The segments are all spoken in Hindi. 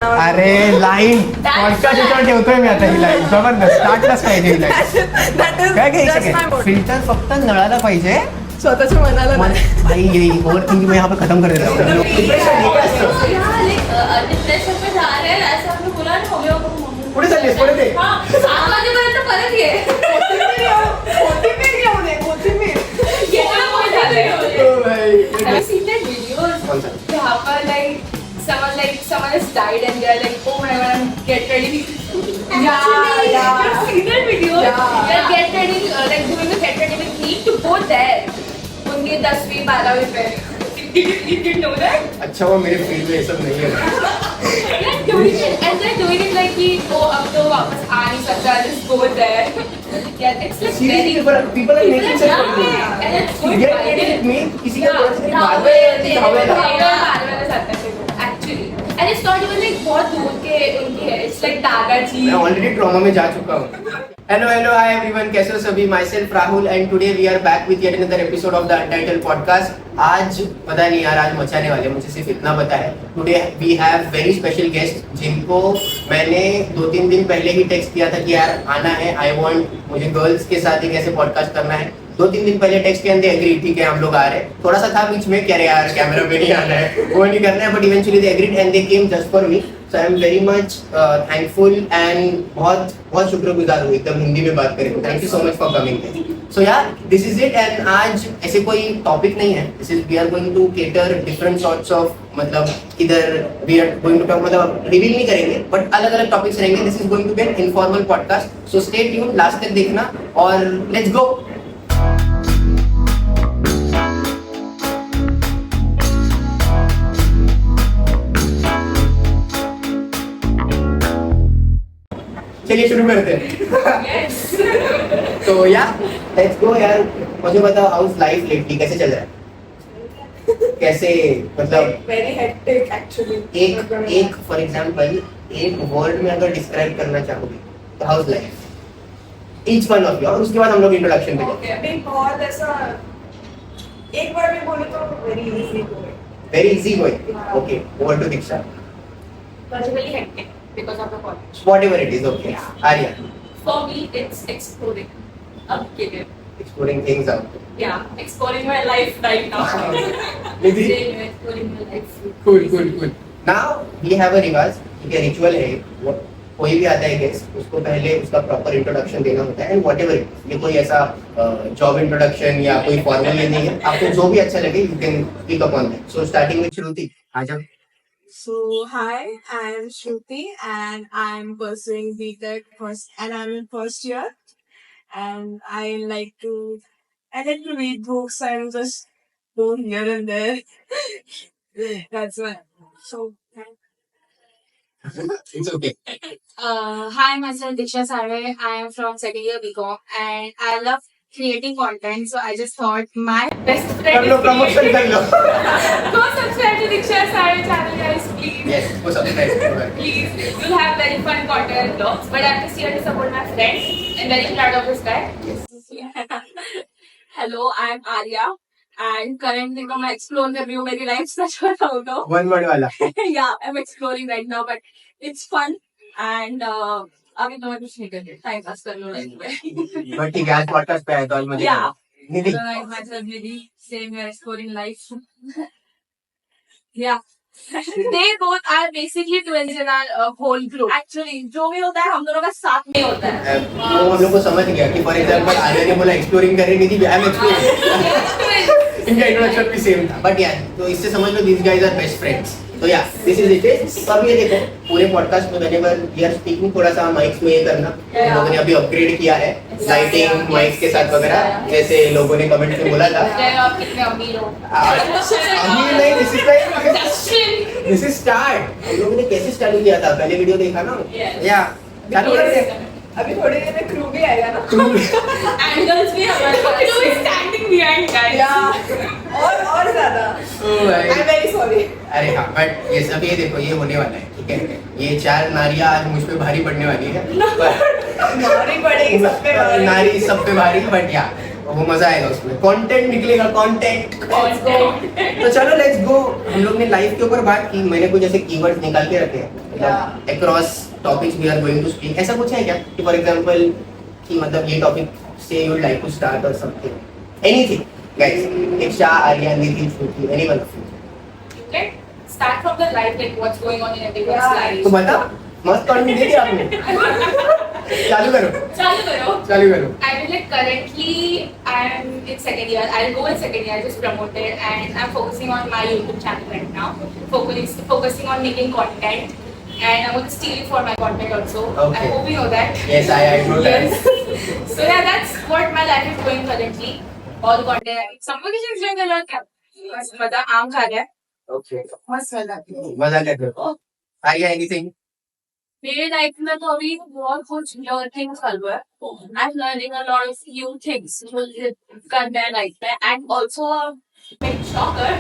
अरे लाईन पॉडकास्ट ठेवतोय मी आता ही लाईन जबरदस्त स्टार्टलाच पाहिजे ही लाईन काय घ्यायचं फिल्टर फक्त नळाला पाहिजे स्वतःच्या मनाला नाही. भाई ये ओव्हर थिंकिंग में यहाँ पे खत्म कर देता हूँ पुढे चाललीस पुढे ते परत ये. कोथिंबीर घेऊन ये, कोथिंबीर. Have you seen that videos? जहाँ पर someone has died and they're like, oh my god, get ready. Actually, you've seen that video? They're get ready, doing the get ready with me to go there. उनके 10वीं 12वीं पे. You didn't know that? अच्छा वो मेरे फील्ड में ये सब नहीं है They're doing it and they're doing it like कि oh अब तो वापस आ नहीं सकता, just go there. Yeah, it's like very. people are making such content. And it's good. Get ready with me किसी का थोड़ा सा Actually, and it's not even like बहुत दूर के उनके है. It's like दादाजी. मैं ऑलरेडी ट्रॉमा में जा चुका हूँ हेलो हाय एवरीवन कैसे हो सभी myself Rahul and today we are back with yet another episode of the untitled podcast आज पता नहीं यार आज मचाने वाले मुझे सिर्फ इतना पता है today we have very special guest जिनको मैंने 2-3 दिन पहले ही टेक्स्ट किया था कि यार आना है आई वांट मुझे गर्ल्स के साथ एक ऐसे पॉडकास्ट करना है 2-3 दिन पहले टेक्स्ट किया एग्री ठीक है हम लोग आ रहे हैं थोड़ा सा था बीच में कह रहे यार कैमरा पे नहीं आना है वो नहीं करना है but eventually they agreed and they came just for me so I am very much thankful and बहुत बहुत शुक्रगुजार हूँ एकदम हिंदी में बात करें thank you so much for coming so यार दिस इज इट एंड आज ऐसे कोई टॉपिक नहीं है this is we are going to cater different sorts of मतलब इधर we are going to talk मतलब रिवील नहीं करेंगे बट अलग अलग टॉपिक्स रहेंगे this is going to be an informal podcast so stay tuned last तक देखना और लेट्स गो चलिए शुरू करते हैं तो यार लेट्स गो यार मुझे बताओ हाउस लाइफ लेटली कैसे चल रहा है कैसे मतलब Very hectic actually. एक फॉर एग्जांपल एक वर्ड में अगर डिस्क्राइब करना चाहोगे तो house life each one of you और उसके बाद हम लोग इंट्रोडक्शन पे जाएंगे अभी बहुत ऐसा एक बार में बोले तो very easy going okay over to Diksha Particularly hectic because of the college. Whatever it is okay Arya For me, it's exploring. Upgrading. Exploring things out Yeah, exploring my life right now. Nidhi Same, exploring my life. Cool now we have a रिवाज ठीक है रिचुअल है वो कोई भी आता है गेस्ट उसको पहले उसका प्रॉपर इंट्रोडक्शन देना होता है एंड व्हाटएवर ये कोई ऐसा जॉब इंट्रोडक्शन या कोई फॉर्मल नहीं है आपको जो भी अच्छा लगे you can speak upon that so starting with Shruti आ जाओ So hi, I am Shruti and I'm pursuing BTech and I'm in first year and I like to read books and just go here and there. That's why. So it's okay Hi, myself Diksha Sarve. I am from second year BCom and I love creating content. So I just thought my Best कर friend लो is प्रमोशन कर लो Go subscribe to Diksha Sarve channel, guys, please. Yes वो subscribe Please, you'll have very fun content and vlogs. But I'm just here to support my friend. I'm very proud of this guy. hello, I am Arya. And currently मैं explore कर रही हूँ मेरी life सच बताऊँ तो वन वर्ड वाला yeah, I'm exploring right now, but it's fun and अभी तो मैं कुछ नहीं कर रही टाइम पास कर लो लाइफ में बट ठीक है आज पॉडकास्ट पे आया तो आज मुझे Yeah. Nidhi So like myself, maybe same we are exploring life. Yeah. They both are basically twins in our whole group. Actually, जो भी होता है हम दोनों का साथ में होता है. वो हम लोग को समझ गया कि फॉर एग्जांपल आर्या ने बोला एक्सप्लोरिंग कर रही थी आई एम एक्सप्लोरिंग इनका इंट्रोडक्शन भी सेम था बट यार तो इससे समझ लो these guys are best friends तो या दिस इज इट तो अब ये देखो पूरे पॉडकास्ट में व्हेनेवर वी आर स्पीकिंग थोड़ा सा माइक्स में ये करना हम लोगों ने अभी अपग्रेड किया है लाइटिंग माइक्स के साथ वगैरह जैसे लोगों ने कमेंट में बोला था जय आप कितने अमीर हो. अभी नहीं दिस इज स्टार्ट हम लोगों ने कैसे स्टार्ट किया था पहले वीडियो देखा ना Yes. या चालू करते हैं अभी थोड़ी देर में क्रू भी आएगा ना. Angles भी हमारे पास. Who is standing behind, guys? Yeah. और ज्यादा. Oh my. I'm very sorry. अरे हाँ बट ये सब ये देखो ये होने वाला है ठीक है ये 4 नारियां आज मुझ पे भारी पड़ने वाली है नारी पड़ेगी सब पे भारी. नारी सब पे भारी बट या वो मजा आएगा उसमें कंटेंट निकलेगा कंटेंट तो चलो लेट्स गो हम लोग ने लाइफ के ऊपर बात की मैंने कुछ ऐसे कीवर्ड्स निकाल के रखे हैं मतलब across topics we are going to speak. ऐसा कुछ है क्या कि for example कि मतलब ये topic से you would like to start or something? Anything, guys. Diksha, Arya, Nidhi, Shruti, anyone of you. Like, start from the life, like what's going on in everyone's life. तो बता, मस्त कंटेंट दे दिया आपने. चालू करो. चालू करो. चालू करो. I mean, like currently I'm in second year. I'll go in second year. I just promoted, and I'm focusing on my YouTube channel right now. Focusing on making content, and I'm going to steal for my content also. Okay. I hope you know that. Yes, I know that. Yes. So yeah, that's what my life is going currently. All content. Suffocation is doing a lot. बस मतलब आम खा रहा है. Okay. मस्त वाला. मजा करते हो. Arya, anything? मेरे लाइफ में तो अभी बहुत कुछ लर्निंग चल रहा है. I'm learning a lot of new things मुझे करना है लाइफ में and also Big shocker.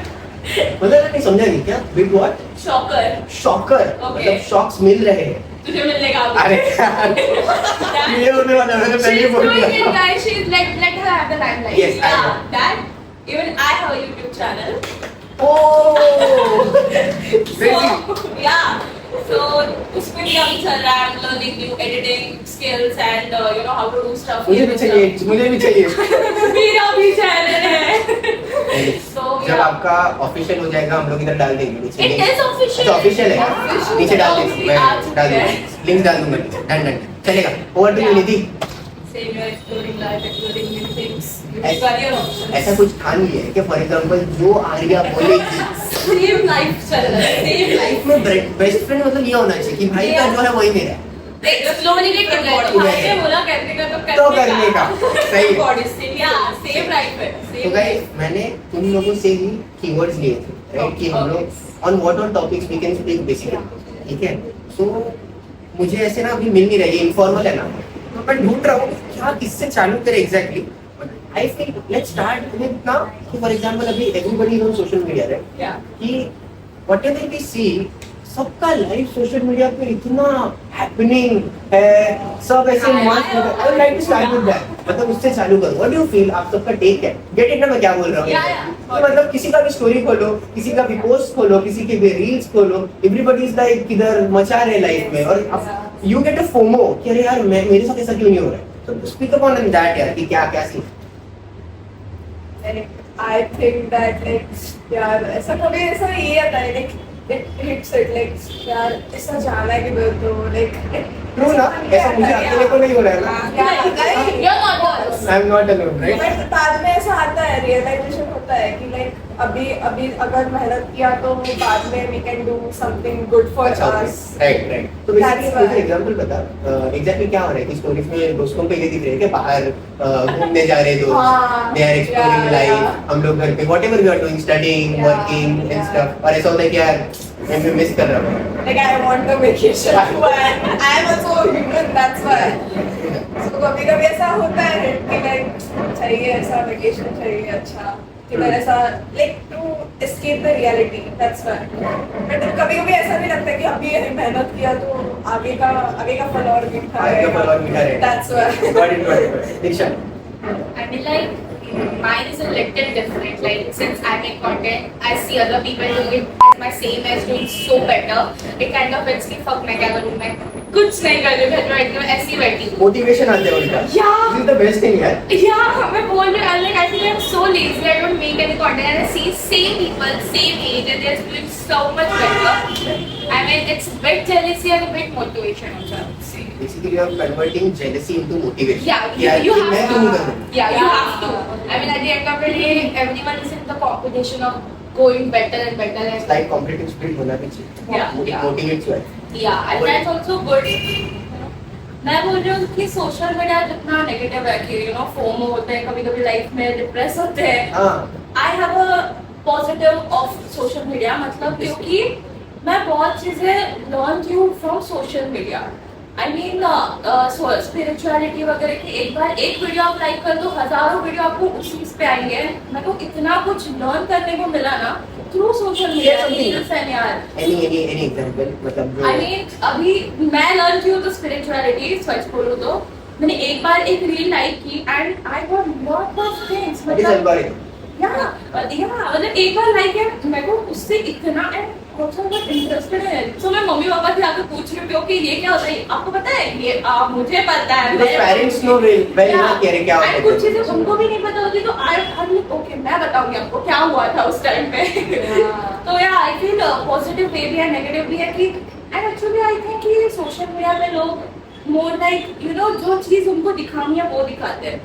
मतलब नहीं समझा नहीं क्या? Big what? Shocker. Shocker. Okay. मतलब शॉक्स मिल रहे हैं. तुझे मिलने का. अरे यार. ये होने वाला है, मैंने पहले ही She's बोल doing it, दिया. guys. She's let her have the limelight. Yes, I know. Yeah, that even I have a YouTube channel. Oh. Crazy. So yeah. So उसमें भी अभी चल रहा है. I'm learning new editing skills and you know how to do stuff. मुझे भी चाहिए. मेरा भी चैनल है. So जब yeah. आपका ऑफिशियल हो जाएगा हम लोग इधर डाल देंगे नीचे. It is official. अच्छा ऑफिशियल है. Official. नीचे डाल देंगे. Obviously, मैं आज डाल है. दूंगा. लिंक डाल दूंगा नीचे. डन चलेगा. Over to Yeah. Nidhi. Same, you're exploring life, exploring new things. ऐसा- Career options. ऐसा कुछ ठान लिया है कि फॉर एग्जांपल जो आर्या बोलेगी Same life चल रहा है. Same life. में बेस्ट फ्रेंड मतलब ये होना चाहिए कि भाई का जो है वही मेरा है. Slowly get to भाई ने बोला करने का तो करने का. सही है. Body same, yeah, same life है. तो Same गाइस मैंने तुम लोगों से ही कीवर्ड्स लिए थे राइट कि हम लोग on what all topics we can speak basically. ठीक है. सो मुझे ऐसे ना अभी मिल नहीं रहा है. ये इनफॉर्मल है ना. तो मैं ढूंढ रहा हूँ क्या किससे चालू करें exactly. I feel let's start with ना कि फॉर एग्जांपल अभी everybody is on social media right. Yeah. कि व्हाटएवर वी सी सबका लाइफ सोशल मीडिया पे इतना हैपनिंग है. सब ऐसे मस्त. I would like to start with that. मतलब उससे चालू करो. What do you feel? आप सबका टेक है. गेट इट ना मैं क्या बोल रहा हूँ. Yeah. तो मतलब किसी का भी स्टोरी खोलो, किसी का भी पोस्ट खोलो, किसी के भी रील्स खोलो. एवरीबॉडी इज लाइक किधर मचा रहे लाइफ में और यू गेट अ फोमो कि अरे यार मेरे साथ ऐसा क्यों नहीं हो रहा है. तो स्पीक अप ऑन दैट यार कि क्या क्या सीख. I think that like यार ऐसा कभी ऐसा ये आता है like it hits it like यार ऐसा जाना है किधर तो like ट्रू ना. ऐसा मुझे अकेले को नहीं हो रहा है ना. You're not the I am not alone right. But बाद में ऐसा आता है रियलाइजेशन होता है कि लाइक अभी अगर मेहनत किया तो बाद में we can do something good for us. Right. तो बेसिकली मुझे एग्जांपल बता. एग्जैक्टली क्या हो रहा है कि स्टोरीज में दोस्तों को ये दिख रहा है कि बाहर घूमने जा रहे दोस्त. हाँ. They are exploring Yeah. Life. हम लोग घर पे whatever we are doing studying Yeah. Working and stuff. और ऐसा होता है कि यार मैं मिस कर रहा हूँ. Like I want a vacation too, and I am also human. That's why. So कभी ऐसा होता है कि like चाहिए ऐसा vacation चाहिए अच्छा किधर ऐसा like to escape the reality. That's why. But कभी ऐसा भी लगता है कि अभी मेहनत किया तो आगे का फल और मीठा आगे का फल और मीठा रहेगा. That's why. Got it. Diksha. I mean, like, mine is a little different. Like, since I make content, I see other people doing it my same as doing so better. It kind of makes me fuck मैं क्या करूँ मैं कुछ नहीं कर रही हूँ बैठ के मैं ऐसी बैठी हूँ. मोटिवेशन आते हैं उनका. Yeah. This is the best thing यार. Yeah, मैं बोल रही हूँ like I feel I'm so lazy. I don't make any content and I see same people, same age and they're doing so much better. I mean, it's a bit jealousy and a bit motivation also. I would say. Basically you are converting jealousy into motivation. Yeah, यार you कि have मैं to. क्यों नहीं कर रहा हूँ. Yeah, you have to. I mean, at the end of the day, everyone is in the competition of going better and better and Like competitive spirit होना भी चाहिए. Yeah. Motivates you. yeah, and that's also good. मैं बोल रही हूँ कि सोशल मीडिया जितना नेगेटिव है कि यू नो फोमो होते हैं कभी कभी लाइफ में डिप्रेस होते हैं. हाँ. आई have a positive of social media मतलब क्योंकि मैं बहुत चीजें लर्न की हूँ from social media. I mean spirituality वगैरह की एक बार एक वीडियो आप लाइक कर दो हजारों वीडियो आपको उस चीज पे आएंगे. मेरे को इतना कुछ लर्न करने को मिला ना थ्रू सोशल मीडिया. यार Any example मतलब जो. आई मीन अभी मैं लर्न की हूँ तो स्पिरिचुअलिटी सच बोलूँ तो मैंने एक बार एक रील लाइक की and I got lot of things It is algorithm. मतलब एक बार लाइक है मेरे को उससे इतना एंड इंटरेस्टेड है। तो मैं मम्मी पापा से आके पूछ रही हूँ कि ये क्या होता है, आपको पता है? ये मुझे पता है। पेरेंट्स नो वेल ना कह रहे क्या होता है। कुछ चीजें उनको भी नहीं पता होती, तो आई ओके मैं बताऊंगी आपको क्या हुआ था उस टाइम पे। तो या आई फील पॉजिटिव वे भी है, नेगेटिव भी है कि एंड एक्चुअली आई थिंक कि सोशल मीडिया पे लोग मोर लाइक यू नो जो चीज उनको दिखानी है वो दिखाते हैं।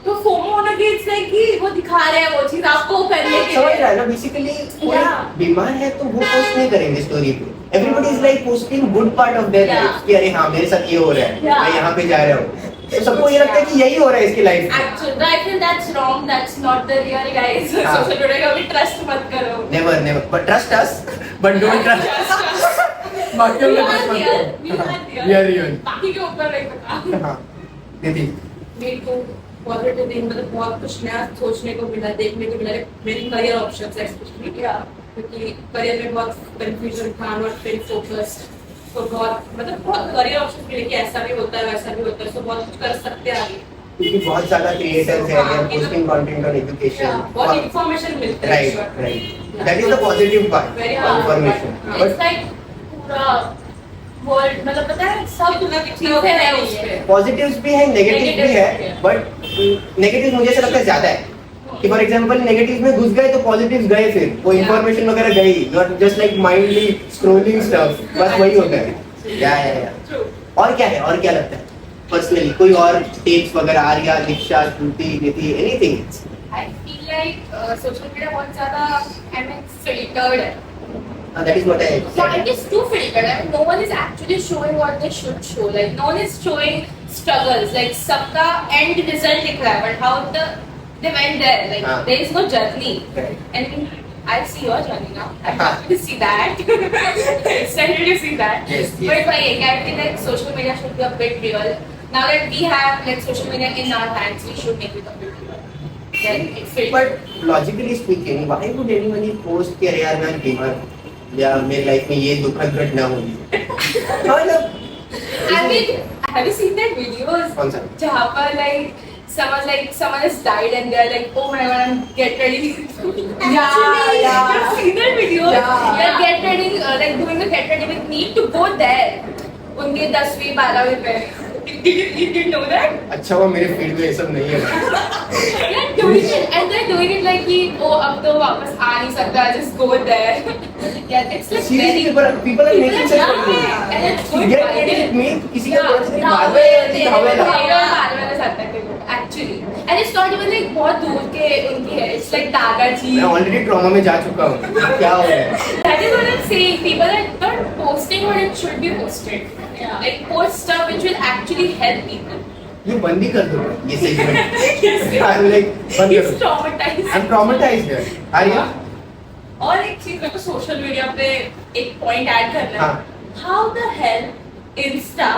तो फोमो होना कि इट्स लाइक कि वो दिखा रहे हैं वो चीज आपको करने के समझ लिए। रहा है ना, बेसिकली कोई Yeah. बीमार है तो वो पोस्ट नहीं करेंगे स्टोरी पे। Everybody is like posting good part of their Yeah. Life कि अरे हाँ मेरे साथ ये हो रहा है, Yeah. मैं यहाँ पे जा रहा हूँ। तो सबको ये लगता है कि यही हो रहा है इसकी लाइफ में। Actually, I feel that's wrong. That's not the real guys. हाँ. Social media का भी trust मत करो. Never but trust us but don't trust बाकियों We पे are trust मत real. करो। We are real. We are real. बाकी के ऊपर नहीं पता। हाँ दीदी मेरे को पॉजिटिव दिन मतलब बहुत कुछ नया सोचने को मिला, देखने को मिला मेरी करियर ऑप्शंस एक्सपेशली क्योंकि करियर में बहुत कंफ्यूजन था, नॉट वेरी फोकस्ड। तो बहुत मतलब बहुत करियर ऑप्शन मिले कि ऐसा भी होता है वैसा भी होता है, तो बहुत कुछ कर सकते हैं आगे। क्योंकि बहुत ज्यादा क्रिएटर्स हैं, they are posting content on education। बहुत इंफॉर्मेशन मिलता है। Right that is the positive part Very information. It's like पूरा वर्ल्ड मतलब पता है सब चीजें हैं उस पे। पॉजिटिव्स भी है, नेगेटिव भी है, Negatives भी है। बट नेगेटिव मुझे ऐसा लगता है ज्यादा है कि फॉर एग्जांपल नेगेटिव में घुस गए तो पॉजिटिव्स गए, फिर वो Yeah. इंफॉर्मेशन वगैरह गई, you are just like mindlessly scrolling stuff, बस वही होता है। या True. और क्या है, और क्या लगता है पर्सनली? कोई और टिप्स वगैरह, आर्या, दीक्षा, श्रुति, निधि, anything? I feel like social media बहुत ज़्यादा I mean filtered है. That is what I Yeah, it is too filtered. I mean, no one is actually showing what they should show. Like, no one is showing struggles. Like, सबका end result दिख रहा है, but how they went there. Like, हाँ. there is no journey. Right. And I see your journey now. I'm हाँ. happy to see that. Excited to see that. Yes, yes. But I feel like social media should be a bit real. Now that we have like social media in our hands, we should make it a bit real. Then it fits. But logically speaking why would anyone post कि अरे यार मैं बीमार हूं या मेरी लाइफ में ये दुखद घटना हुई? मतलब I mean, have you seen that videos? कौन सा? जहाँ पर someone has died and they're like, oh my god, I'm get ready. Actually, yeah. you've seen that video? Yeah. They're get ready, like doing the get ready with me to go there. उनके 10वीं 12वीं पे. You didn't know that? अच्छा हुआ मेरे फील्ड में ये सब नहीं है। They're doing it and they're doing it like कि oh अब तो वापस आ नहीं सकता, just go there. Yeah, it's like Seriously, very. people are making such content. Yeah, and it's good. Get ready with me, किसी का Yeah, कोई धावे, धावे धावे धावे वाले साथ में actually, and it's not even like बहुत दूर के उनकी है, it's like दादाजी. मैं ऑलरेडी ट्रॉमा में जा चुका हूँ, क्या हो रहा है? That is what I'm saying. People are not posting what it should be posted. Like post stuff which will actually help people. ये बंद ही कर दो ये सेगमेंट। Yes. I'm like बंद It's करो। traumatizing. I'm traumatized है। आर्या? और एक चीज मेरे को सोशल मीडिया पे एक पॉइंट ऐड करना है. हाँ। How the hell Insta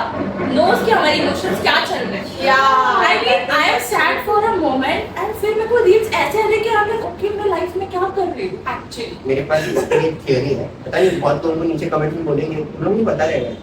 knows कि हमारे इमोशंस क्या चल रहे हैं. Yeah. I mean, I am sad for a moment and फिर मेरे को रील्स ऐसे आ रहे कि I'm like, okay, मैं लाइफ में क्या कर रही हूँ actually. मेरे पास इसकी एक थियरी है, पता नहीं बहुत लोगों को नीचे कमेंट में बोलेंगे, हम लोग नहीं बता रहेगा।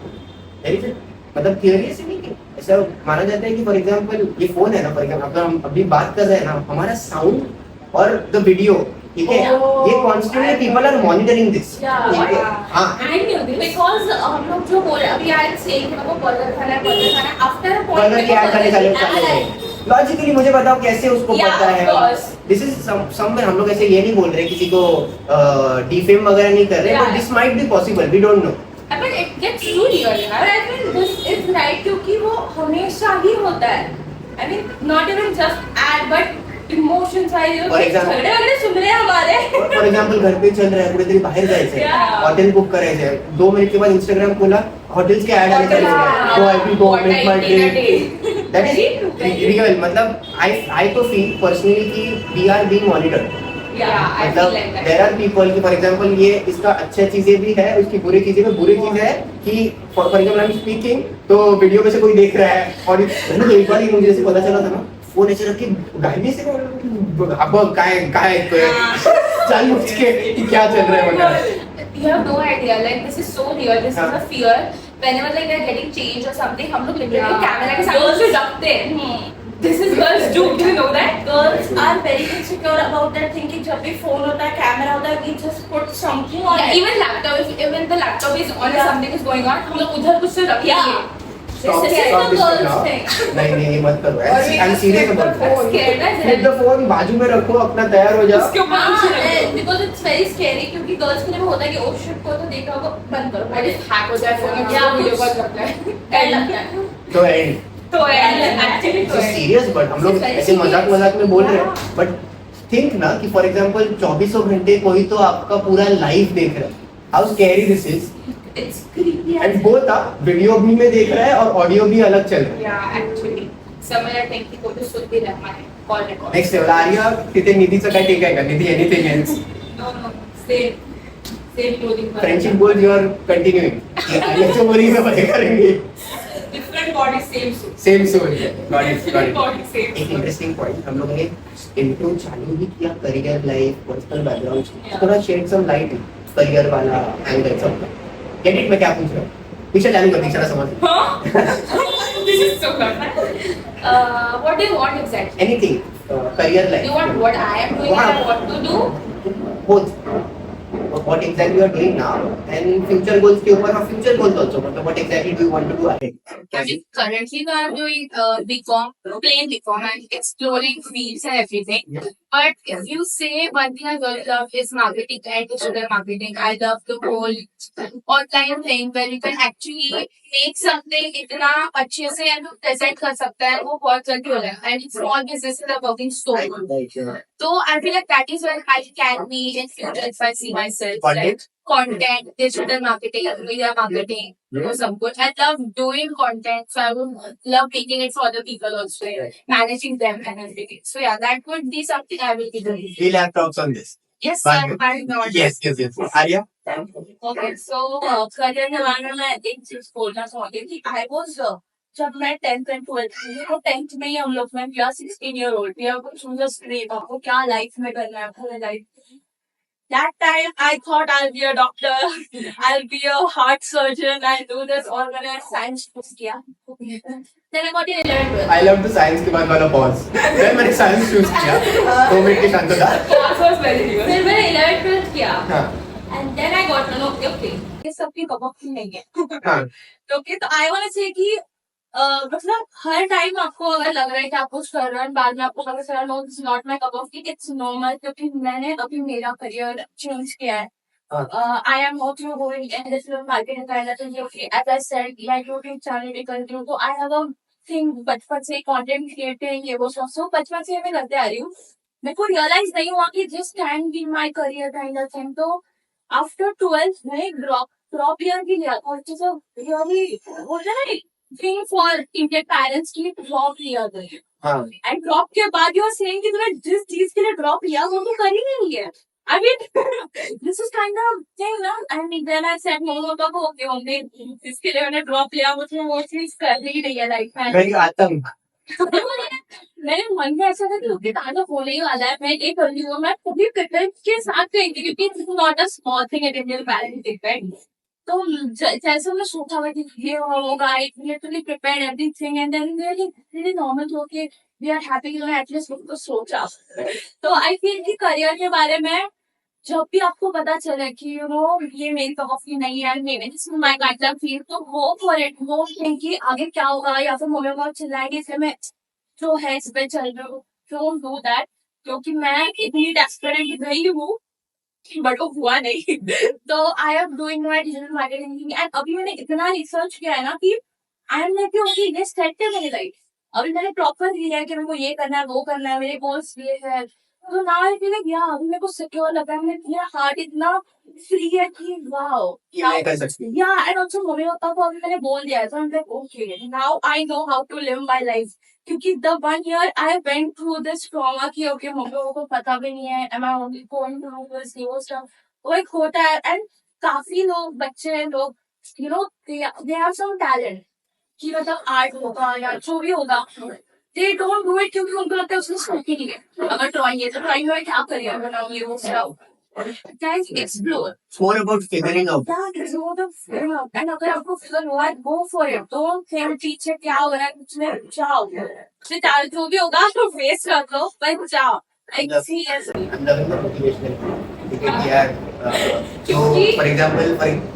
मतलब थियरी से नहीं है, ऐसा माना जाता है कि फॉर एग्जांपल ये फोन है ना, फॉर एग्जांपल अगर हम अभी बात कर रहे हैं ना, हमारा साउंड और द वीडियो, ठीक है, Oh, ये constantly people are monitoring this. Yeah. ठीक है, हाँ, I knew this because हम लोग जो बोल रहे हैं अभी आज से कि हमको बर्गर खाना है बर्गर खाना है after a point बर्गर की ऐड खाने चले चले लॉजिकली मुझे बताओ कैसे उसको Yeah, पता है? of course. This is somewhere, हम लोग ऐसे ये नहीं बोल रहे किसी को डिफेम वगैरह नहीं कर रहे, Yeah. But this might be possible, we don't know. but it gets too real and I mean this is right क्योंकि वो हमेशा ही होता है. I mean not even just ad but emotions are you For example- झगड़े वगैरह सुन रहे हैं हमारे. फॉर एग्जांपल घर पे चल रहा है, कुठेतरी बाहेर जायचंय, Yeah. हॉटेल बुक करायचंय, 2 मिनिट के बाद इंस्टाग्राम खोला, हॉटेल्स के ऐड आने चालू हो गए, so I will go make my trip. That is real, मतलब आई तो फील पर्सनली कि we are being monitored. Yeah, I feel मतलब like that. There are people कि फॉर एग्जांपल ये इसका अच्छा चीजें भी है, उसकी बुरी चीजें भी, बुरी चीज है कि for example I am speaking तो वीडियो में से कोई देख रहा है और मतलब एक बार ही मुझे ऐसे पता चला था ना, फोन ऐसे रख के गाली से अब काय चल उठ के कि क्या चल रहा है वगैरह। You have no idea. Like this is so real. This is हाँ. a fear. Whenever like they're getting change or something, हम लोग literally Yeah. कैमरा के सामने उसे रखते हैं. This is girls do. Do you know that? Girls are very insecure about that thing कि जब भी phone होता है, camera होता है, we just put something on Yeah, it. even laptop, if even the laptop is on and Yeah. something is going on, हम लोग उधर कुछ से रखेंगे. Yeah. Stop, This is stop the this girls now. thing. नहीं नहीं ये मत करो. और I'm serious about it. I'm scared ना Flip the phone बाजू में रखो अपना तैयार हो जाओ. उसके ऊपर कुछ रखो. Because it's very scary क्योंकि girls के लिए वो होता है कि oh shit को तो देखा होगा बंद करो. I just hack हो जाए phone में Yeah, वीडियो कुछ- कॉल करता है. डर लगता है. तो end. तो actually So serious but हम लोग ऐसे मजाक में बोल रहे हैं but think ना कि for example 24 घंटे कोई तो आपका पूरा लाइफ देख रहा है. How scary this is. It's creepy. And both video भी में देख रहा है और ऑडियो भी अलग चल रहा है. Yeah, actually. Somewhere I think को तो सुन भी रहा है call record. Next level. Arya तिथे निधीचं काय ठीक आहे का? Nidhi anything else? No, no, same clothing. Friendship goals you are continuing. आर्याच्या बोली में बातें करेंगे. Different body, same suit. Same soul. Got it. Different body, same एक suit. इंटरेस्टिंग पॉइंट हम लोगों ने इंट्रो चालू भी किया career life personal background Yeah. थोड़ा शेड सम लाइट करियर वाला एंगल सब गेट इट. मैं क्या पूछ रहा हूँ पीछे चालू कर दीजिए समझ. Huh? This is so fun. What do you want exactly? Anything career Do you want life what I am doing and I want to do? both what exactly you are doing now and future goals के ऊपर और future goals also मतलब what exactly do you want to do ahead. I mean, currently I'm doing BCom, plain BCom, and exploring fields and everything. But if you say one thing I really love is marketing and digital marketing. I love the whole online thing where you can actually make something इतना अच्छे से and present कर सकता है वो बहुत जल्दी हो रहा है. And small businesses are working so good. So I feel like that is where I can be in future if I see myself. Content? Like content, digital marketing, media marketing, or some good. I love doing content, so I would love making it for other people also, managing them and everything. So yeah, that would be something I will be doing. We'll have talks on this. Yes, Fine. sir. Why not? Yes. Arya. Okay, so career के बारे में एक चीज बोलना चाहूँगी कि I was जब मैं 10th and 12th में तो 10th में ही हम लोग में we are 16 year old we are choose a stream आपको क्या लाइफ में करना है पूरे life. That time I thought I'll be a doctor, I'll be a heart surgeon, I'll do this और मैंने science choose किया. Then I got in 11th. I love the science के बाद वाला pause. फिर मैंने science choose किया. 2 मिनट की शांतता. Pause was very real. फिर मैंने 11th 12th किया. हाँ. And then I got to know okay. ये सबकी कबक नहीं है. हाँ. ओके तो आई वांट से कि मतलब हर टाइम आपको अगर लग रहा है कि आप कुछ कर रहे हैं बाद में आपको पता चला no it's not my cup of tea it's normal क्योंकि मैंने अभी मेरा करियर चेंज किया है. I am not you going in this marketing kind of thing okay as I said मैं यूट्यूब चैनल भी करती हूँ तो आई हैव अ थिंग बचपन से कंटेंट क्रिएटिंग ये वो सब बचपन से मैं करते आ रही हूँ. मेरे को रियलाइज नहीं हुआ कि this can be my career kind of thing. तो आफ्टर 12th मैंने ड्रॉप ईयर भी लिया और इट इज अ रियली बोलते हैं ना थिंग फॉर इंडियन पेरेंट्स की ड्रॉप लिया था. हाँ. एंड ड्रॉप के बाद यू आर सेइंग कि तुम्हें जिस चीज के लिए ड्रॉप लिया वो तो कर ही नहीं है. I mean, this is kind of thing, ना? And then I said, mummy papa को ओके होंगे जिसके लिए मैंने ड्रॉप लिया मुझे वो चीज कर ही नहीं है लाइफ में. मेरी आतंक. मेरे मन में ऐसा था कि ओके ताजा होने ही वाला है मैं ये कर रही हूँ मैं पूरी प्रिपेयर के साथ करेंगी क्योंकि it's not a small thing at Indian parenting right. तो जैसे मैं सोचा मैं कि ये होगा I literally prepared everything and then really normal हो के we are happy you know at least तो सोचा. तो आई फील कि करियर के बारे में जब भी आपको पता चले कि यू नो ये मेरी तरफ की नहीं है may this is my kind of feel तो गो फॉर इट. वो थिंक कि आगे क्या होगा या फिर मम्मी पापा चिल्लाएंगे इसलिए मैं जो है इस पे चल रही हूँ. डोंट डू दैट क्योंकि मैं इतनी डेस्परेट रही हूँ बट वो हुआ नहीं. तो I am doing my digital marketing and अभी मैंने इतना रिसर्च किया है ना कि आई एम लाइक ओके ये सेट है मेरी लाइफ. अभी मैंने प्रॉपर लिया है कि मेरे को ये करना है वो करना है मेरे गोल्स ये है. तो नाउ आई फील लाइक या अभी मेरे को सिक्योर लग रहा है मेरा हार्ट इतना फ्री है कि वाओ नहीं कर सकती. या एंड ऑल्सो मम्मी पापा को अभी मैंने बोल दिया है तो I am like okay now I know how to live my life. क्योंकि the 1 year I went through this trauma कि ओके मम्मी पापा को पता भी नहीं है am I only going through this वो स्टफ वो एक होता है. एंड काफी लोग बच्चे लोग you know they have some talent कि मतलब आर्ट होगा या जो भी होगा दे डोंट डू इट क्योंकि उनको लगता है उसमें स्कोप ही नहीं है. अगर ड्राइंग है तो ड्राइंग में क्या करियर बनाऊंगी वो सब guys, explore. It's more about figuring out. Yeah, there's a lot of figure out. And अगर आपको figure हुआ है, go for it. Don't think पीछे क्या हो रहा है, कुछ में जाओ. फिर जो भी होगा तो face कर लो, पर जाओ. Like seriously. I'm loving the motivational. क्योंकि यार जो फॉर एग्जांपल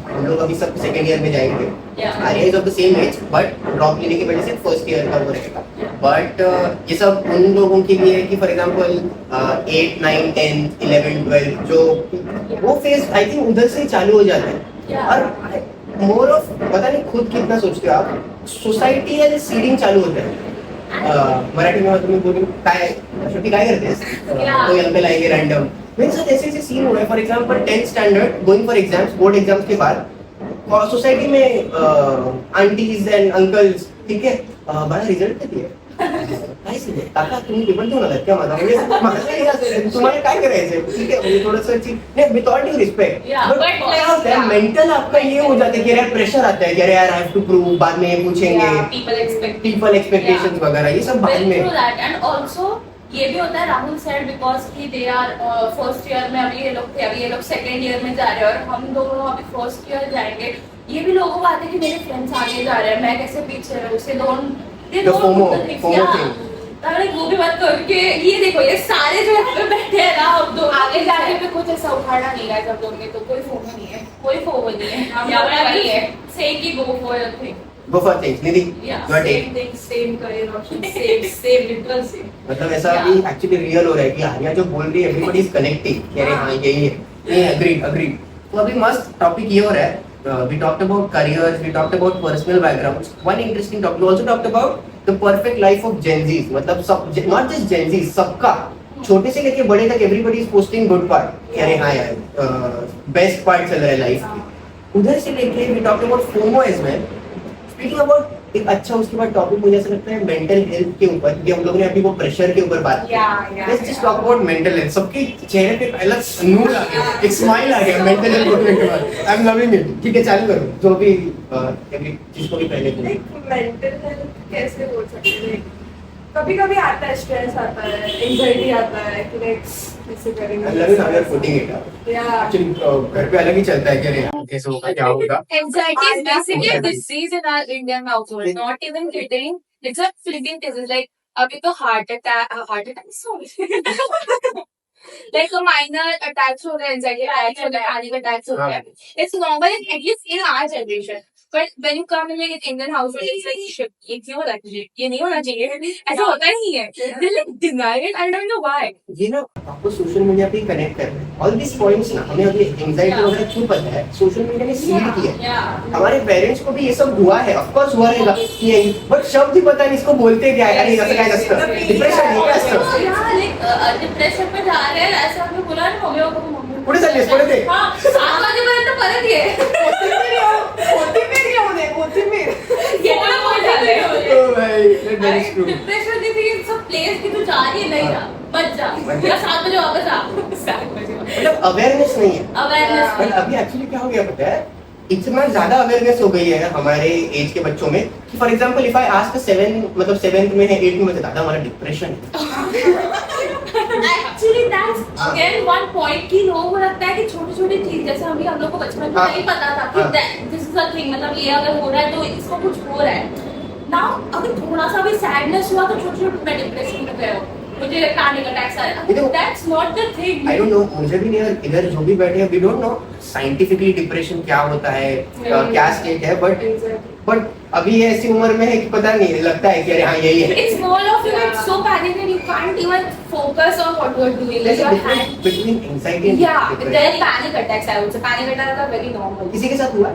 हम लोग अभी सब सेकंड ईयर में जाएंगे. Arya is of the same age but drop लेने की वजह से फर्स्ट ईयर का वो रहेगा. बट ये सब उन लोगों के लिए कि फॉर एग्जांपल 8, 9, 10, 11, 12 जो वो फेज आई थिंक उधर से चालू हो जाता है. और मोर ऑफ पता नहीं खुद कितना सोचते हो आप, सोसायटी एज सीडिंग चालू होता है. मराठी में तुम्ही बोलून काय शेवटी काय करतेस कोई अंकल आएंगे रैंडम. मेरे साथ ऐसे ऐसे सीन हुए. For example 10th standard going for exams, board exams के बाद सोसाइटी में आंटीज एंड अंकल्स ठीक है बड़ा रिझल्ट किती आहे काय सीन आहे काका तुम्ही पेपर देऊन आलात क्या माझा म्हणजे मला काय असेल तुम्हाला काय करायचंय ठीक है म्हणजे थोडंसं नाही with all due respect but mental आपका ये हो जाता है कि यार प्रेशर आता है कि यार आई हैव टू प्रूव बाद में ये पूछेंगे पीपल एक्सपेक्टेशंस वगैरह ये सब बाद में. एंड ऑल्सो ये भी होता है राहुल सेड बिकॉज कि दे आर फर्स्ट ईयर में अभी ये लोग थे, अभी ये लोग सेकंड ईयर में जा रहे हैं और हम दोनों अभी फर्स्ट ईयर जाएंगे. ये भी लोगों को आते हैं कि मेरे फ्रेंड्स आगे जा रहे हैं, मैं कैसे पीछे रहूं. उसे FOMO thing. वो भी बात करो कि ये देखो ये सारे जो यहाँ पे बैठे हैं ना अब दो आगे जाने पे कुछ ऐसा उखाड़ा नहीं रहा जब लोग तो कोई फोमो नहीं है, कोई फोमो नहीं है. यहाँ पे वही है से कि go for your thing. Go for things. Nidhi, your take. Same thing, same career option, same literal same. मतलब ऐसा अभी एक्चुअली रियल हो रहा है कि आर्या जो बोल रही है एवरीबॉडी इज कनेक्टिंग कि अरे हाँ यही है. नहीं अग्रीड. तो अभी मस्त टॉपिक ये हो रहा है. We talked about careers, we talked about personal backgrounds. One interesting topic, we also talked about the perfect life of Gen Zs. मतलब सब not just Gen Zs, सबका छोटे से लेके बड़े तक everybody is posting good part. कि अरे हाँ यार बेस्ट पार्ट चल रहा है लाइफ की. उधर से लेके we talked about FOMO as well. Speaking about एक अच्छा उसके बाद टॉपिक मुझे ऐसा लगता है मेंटल हेल्थ के ऊपर क्योंकि हम लोगों ने अभी वो प्रेशर के ऊपर बात की. Let's just talk about mental health. सबके चेहरे पे पहला नूर आ गया, एक स्माइल आ गया मेंटल हेल्थ बोलने के बाद. I am loving it. ठीक है चालू करो जो भी जिसको भी पहले बोले. मेंटल हेल्थ कैसे बोल सकते हैं. कभी कभी आता है, स्ट्रेस आता है, एंजाइटी आता है कि कैसे करेंगे. I love it how you are putting it up. Actually घर पे अलग ही चलता है कि अरे कैसे होगा क्या होगा. Anxiety is basically a disease in our Indian household. Not even kidding. It's a fleeting disease. Like अभी तो heart attack, sorry. Like a minor attacks हो रहे हैं, anxiety attacks हो रहे हैं, panic attacks हो रहे हैं. It's normal, at least in our generation. But when you come in like an Indian household, it's like shit. ये क्यों होना चाहिए? ये नहीं होना चाहिए. ऐसा होता नहीं है. They like deny it. I don't know why. ये ना आपको सोशल मीडिया पे कनेक्ट कर रहे हैं. ऑल दिस पॉइंट्स ना हमें अभी एंजाइटी वगैरह क्यों पता है सोशल मीडिया ने सीड किया है. हमारे पेरेंट्स को भी ये सब हुआ है. ऑफ कोर्स हुआ रहेगा कि बट शब्द ही पता नहीं इसको बोलते क्या है. अरे असं काय असतं डिप्रेशन हे काय असतं. डिप्रेशन पे जा रहे हैं ऐसा हमने बोला ना मम्मी पुढे चाललेस पुढे ते. हां 7 वाजेपर्यंत परत ये डिप्रेशन दी थी सब प्लेस की तू जा रही है नहीं जा बच जा या 7 बजे वापस आ. मतलब अवेयरनेस नहीं है. अवेयरनेस बट अभी एक्चुअली क्या हो गया पता है इतना ज्यादा अवेयरनेस हो गई है हमारे एज के बच्चों में कि for example if I ask 7th में है 8th में दादा हमारा depression actually that's again one point कि लोगों को लगता है कि छोटी-छोटी चीज जैसे अभी हम लोग को बचपन में नहीं पता था कि दिस इज अ थिंग मतलब ये अगर हो रहा है तो इसको कुछ हो रहा है. नाउ अगर थोड़ा सा भी सैडनेस हुआ तो छोटे-छोटे मैं डिप्रेशन में गया मुझे पैनिक अटैक्स आ रहे हैं. That's not the thing. I don't know मुझे भी नहीं इधर जो भी बैठे हैं we don't know scientifically depression क्या होता है क्या स्टेट है बट अभी ये ऐसी उम्र में है कि पता नहीं लगता है कि अरे हाँ यही है. It's more of you get so panicked and you can't even focus on what you are doing. There's Like a your difference hand. between anxiety and Yeah, depression. there are panic attacks. I would say panic attacks are very normal. किसी के साथ हुआ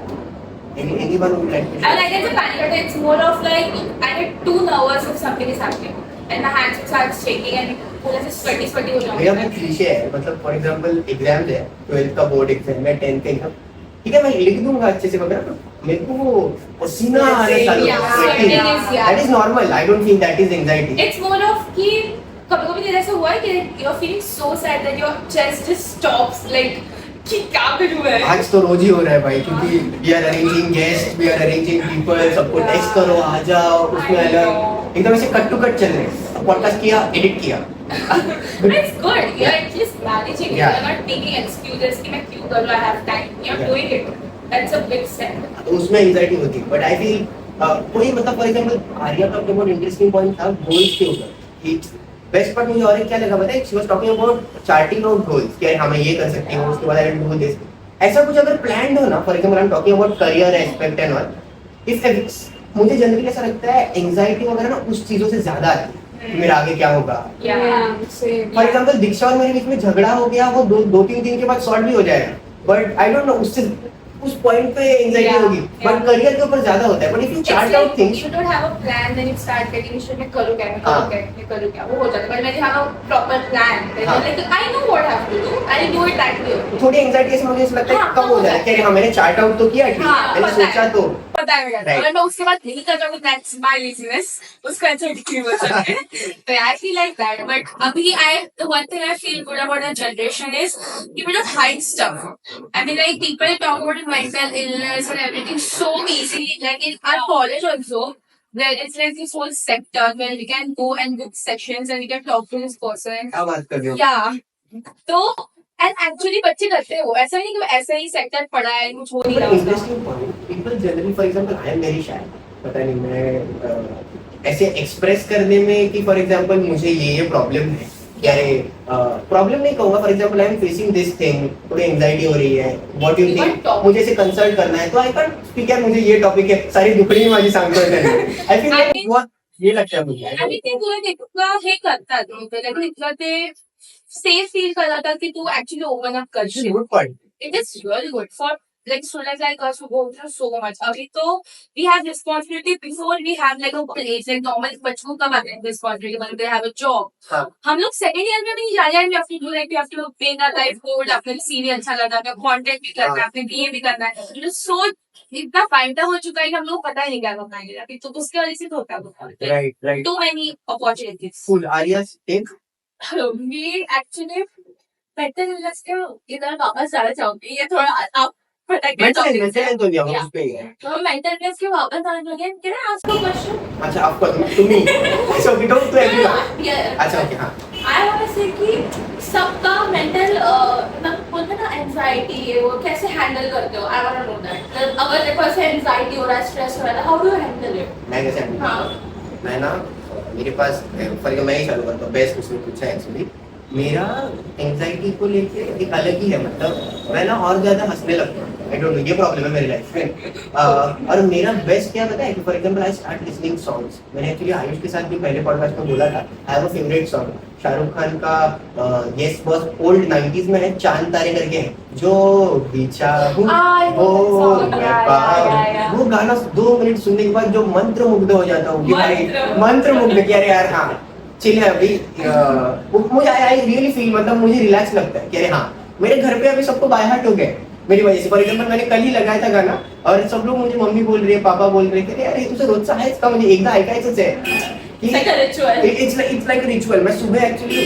anyone who like And I get the panic attack. It's more of like I get too nervous if something is happening and my hands start shaking and पूरा से sweaty हो मेरा जाऊंगा. वो क्लीशे है मतलब फॉर एग्जांपल एग्जाम है 12th का बोर्ड एग्जाम है 10th का एग्जाम ठीक है मैं लिख दूंगा अच्छे से वगैरह तो मेरे को वो पसीना आने चालू that is normal. I don't think that is anxiety. It's more of कि कभी-कभी तेरे ऐसा हुआ है कि you're feeling so sad that your chest just stops like कि क्या करूं मैं. आज तो रोज ही हो रहा है भाई क्योंकि we are arranging guest we are arranging people सबको टेक्स्ट करो आ जाओ उसमें अलग एकदम ऐसे कट टू कट चल रहे हैं. पॉडकास्ट किया एडिट किया But it's good. You're at least managing it. Yeah. You're not making excuses कि मैं क्यों करूँ, I have time. You're Yeah. doing it. That's a big step. तो उसमें एंजाइटी होती है, बट आई फील कोई मतलब फॉर एग्जांपल आर्या का बहुत इंटरेस्टिंग पॉइंट था गोल्स के ऊपर कि बेस्ट पार्ट मुझे और एक क्या लगा पता है, she was talking about charting out goals कि हाँ मैं ये कर सकती हूँ, उसके बाद आई विल डू दिस। ऐसा कुछ अगर प्लान्ड हो ना, for example I am talking about career aspect and all, if मुझे जनरली ऐसा लगता है एंजाइटी वगैरह ना उस चीजों से ज्यादा आती है, मेरा आगे क्या होगा। Yeah. Same. फॉर एग्जांपल दीक्षा और मेरे बीच में झगड़ा हो गया, वो दो तीन दिन के बाद सॉल्व भी हो जाएगा, बट आई डोंट नो उससे उस पॉइंट पे एंजाइटी Yeah, होगी, बट yeah. करियर के ऊपर ज्यादा होता है। But if you It's chart like out things, you don't have a plan, then you start getting issue में करूँ क्या, मैं हाँ. करूँ क्या, वो हो जाता है। But when you have a proper plan, then हाँ. you're like, I know what I have to do, I will do it that way. थोड़ी एंजाइटी से मुझे ऐसा लगता है हाँ, कम हो जाए कि हाँ मैंने चार्ट आउट तो किया, ठीक हाँ, मैंने पता है। सोचा तो पता है मेरा, Right. अगर मैं उसके बाद नहीं कर जाऊँ that's my laziness, उसका एंजाइटी क्यों हो जाता है? So I feel like that, but abhi the one thing I feel good about our generation is people don't hide stuff. I mean, like people talk about mental illness and everything so easily. Like in our college also, there it's like this whole sector where we can go and book sessions and we can talk to this person. क्या बात कर रहे हो। Yeah. तो and actually बच्चे करते हो, ऐसा नहीं कि ऐसा ही सेक्टर पढ़ा है कुछ हो नहीं रहा उसका. Interesting point, people generally for example I am very shy, पता नहीं मैं ऐसे एक्सप्रेस करने में कि फॉर एग्जांपल मुझे ये प्रॉब्लम है, क्या रे प्रॉब्लम नहीं कहूंगा, for example I am facing this thing, थोड़ी एंजाइटी हो रही है, what you You think, can't talk. मुझे इसे कंसल्ट करना है, तो आई कांट स्पीक यार, मुझे ये टॉपिक है, सारी दुखड़ी माझी सांगतोय त्याने, I feel I like mean- what ये लगता है मुझे। आणि ते तुला तितकं हे करतात like तितकं ते सेफ फील करतात की तू ऍक्च्युली ओपन अप करशील. Good point. It is really good for like students like us who go through so much. अभी तो we have responsibility before we have like a place. Like normal बच्चों को कब आते हैं responsibility when they have a job. हाँ। हम लोग second year में नहीं जा रहे हैं. We have to do like we have to pay that life code. अपने CV अच्छा करना है, अपना content भी करना है, अपने BA भी करना है. It is so इतना फाइंडा हो चुका है कि हम लोग पता ही नहीं क्या करना है अभी, तो उसके वजह से तो होता है right right, too many opportunities. Full Arya take me actually mental illness के इधर वापस जाना चाहूंगी. ये थोड़ा आप भटक गए topic से. मैं तो भी हम Yeah. उस पे ही है। तो मेंटल इलनेस के वापस आने लगे. Can I ask you a question? अच्छा आपको तुम्ही so we don't to everyone. Yeah. अच्छा ओके हाँ I want to say कि सबका मेंटल बोलते हैं ना एंजाइटी है, वो कैसे हैंडल करते हो, I want to know that. अगर देखो ऐसे एंजाइटी हो रहा है, स्ट्रेस हो रहा है, how do you handle it? मैं कैसे handle हाँ. करता हूँ? मैं ना मेरे पास फॉर एग्जांपल मैं ही चालू करता हूँ, बेस्ट उसने पूछा एक्चुअली, मेरा एंजाइटी को लेके एक अलग ही है, मतलब मैं ना और ज्यादा हंसने लगता हूँ, आई डोंट नो ये प्रॉब्लम है मेरी लाइफ में। और मेरा बेस्ट क्या पता है कि for example I start listening songs, मैंने एक्चुअली आयुष के साथ भी पहले पॉडकास्ट में बोला था, आई have a favourite song Shahrukh Khan का, यस बॉस ओल्ड 90s में है, चांद तारे करके है, जो बिछा हूँ I know that वो song. मैं Yeah, पाऊँ। yeah, yeah. वो गाना 2 मिनट सुनने के बाद जो मंत्र मुग्ध हो जाता हूँ कि भाई मंत्र मुग्ध कि अरे यार हाँ चिल है अभी, मुझे आई रियली फील, मतलब मुझे रिलैक्स लगता है कि अरे हाँ मेरे घर पे अभी सबको बाय हार्ट हो गए मेरी वजह से। फॉर एग्जांपल मैंने कल ही लगाया था गाना और सब लोग मुझे मम्मी बोल रही है, पापा बोल रहे हैं कि अरे तुझे रोजचा आहेच का, म्हणजे एकदा ऐकायचंच आहे It's like a ritual. It's like ritual. मैं सुबह एक्चुअली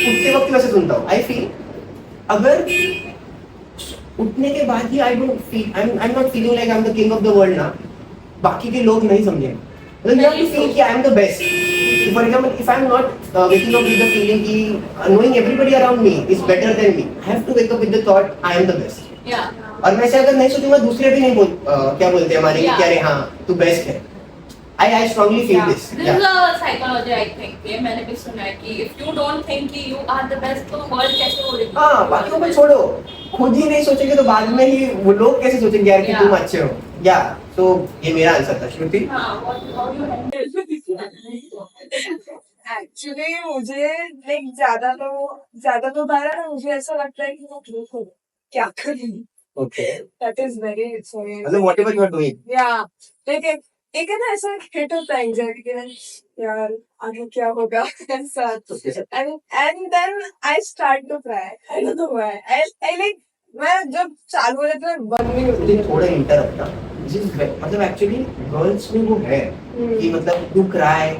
उठते वक्त वैसे सुनता हूँ। आई फील अगर उठने के बाद ही I don't feel I am not feeling like I am the king of the world ना, बाकी के लोग नहीं समझेंगे, मतलब यू हैव टू फील कि I am the best. For example if I am not waking up with the feeling कि knowing everybody around me is better than me, I have to wake up with the thought I am the best. Yeah. और मैं से अगर नहीं सोचूंगा दूसरे भी नहीं क्या बोलते हैं हमारे कि Yeah. अरे हाँ तू बेस्ट है। I strongly feel Yeah. this. This Yeah. is a psychology I think. ये मैंने भी सुना है कि if you don't think कि you are the best, तो world कैसे हो रही है? हाँ बाकियों को छोड़ो, खुद ही नहीं सोचेंगे तो बाद में ही वो लोग कैसे सोचेंगे यार कि Yeah. तुम अच्छे हो। या तो ये मेरा आंसर था। श्रुति हाँ, how do you handle? Actually मुझे लाइक ज्यादा तो बार ना मुझे ऐसा लगता है कि मैं क्यों करूं, क्या करूं, ओके, दैट इज वेरी मतलब व्हाटएवर यू आर डूइंग या लेकिन एक है ना ऐसा हिट होता है एंजाइटी के यार आगे क्या होगा ऐसा, and then I start to cry, I don't know why, I like मैं जब चालू हो जाता है बंद नहीं होती है। थोड़ा इंटरप्ट ना, मतलब एक्चुअली गर्ल्स में वो है कि मतलब you cry,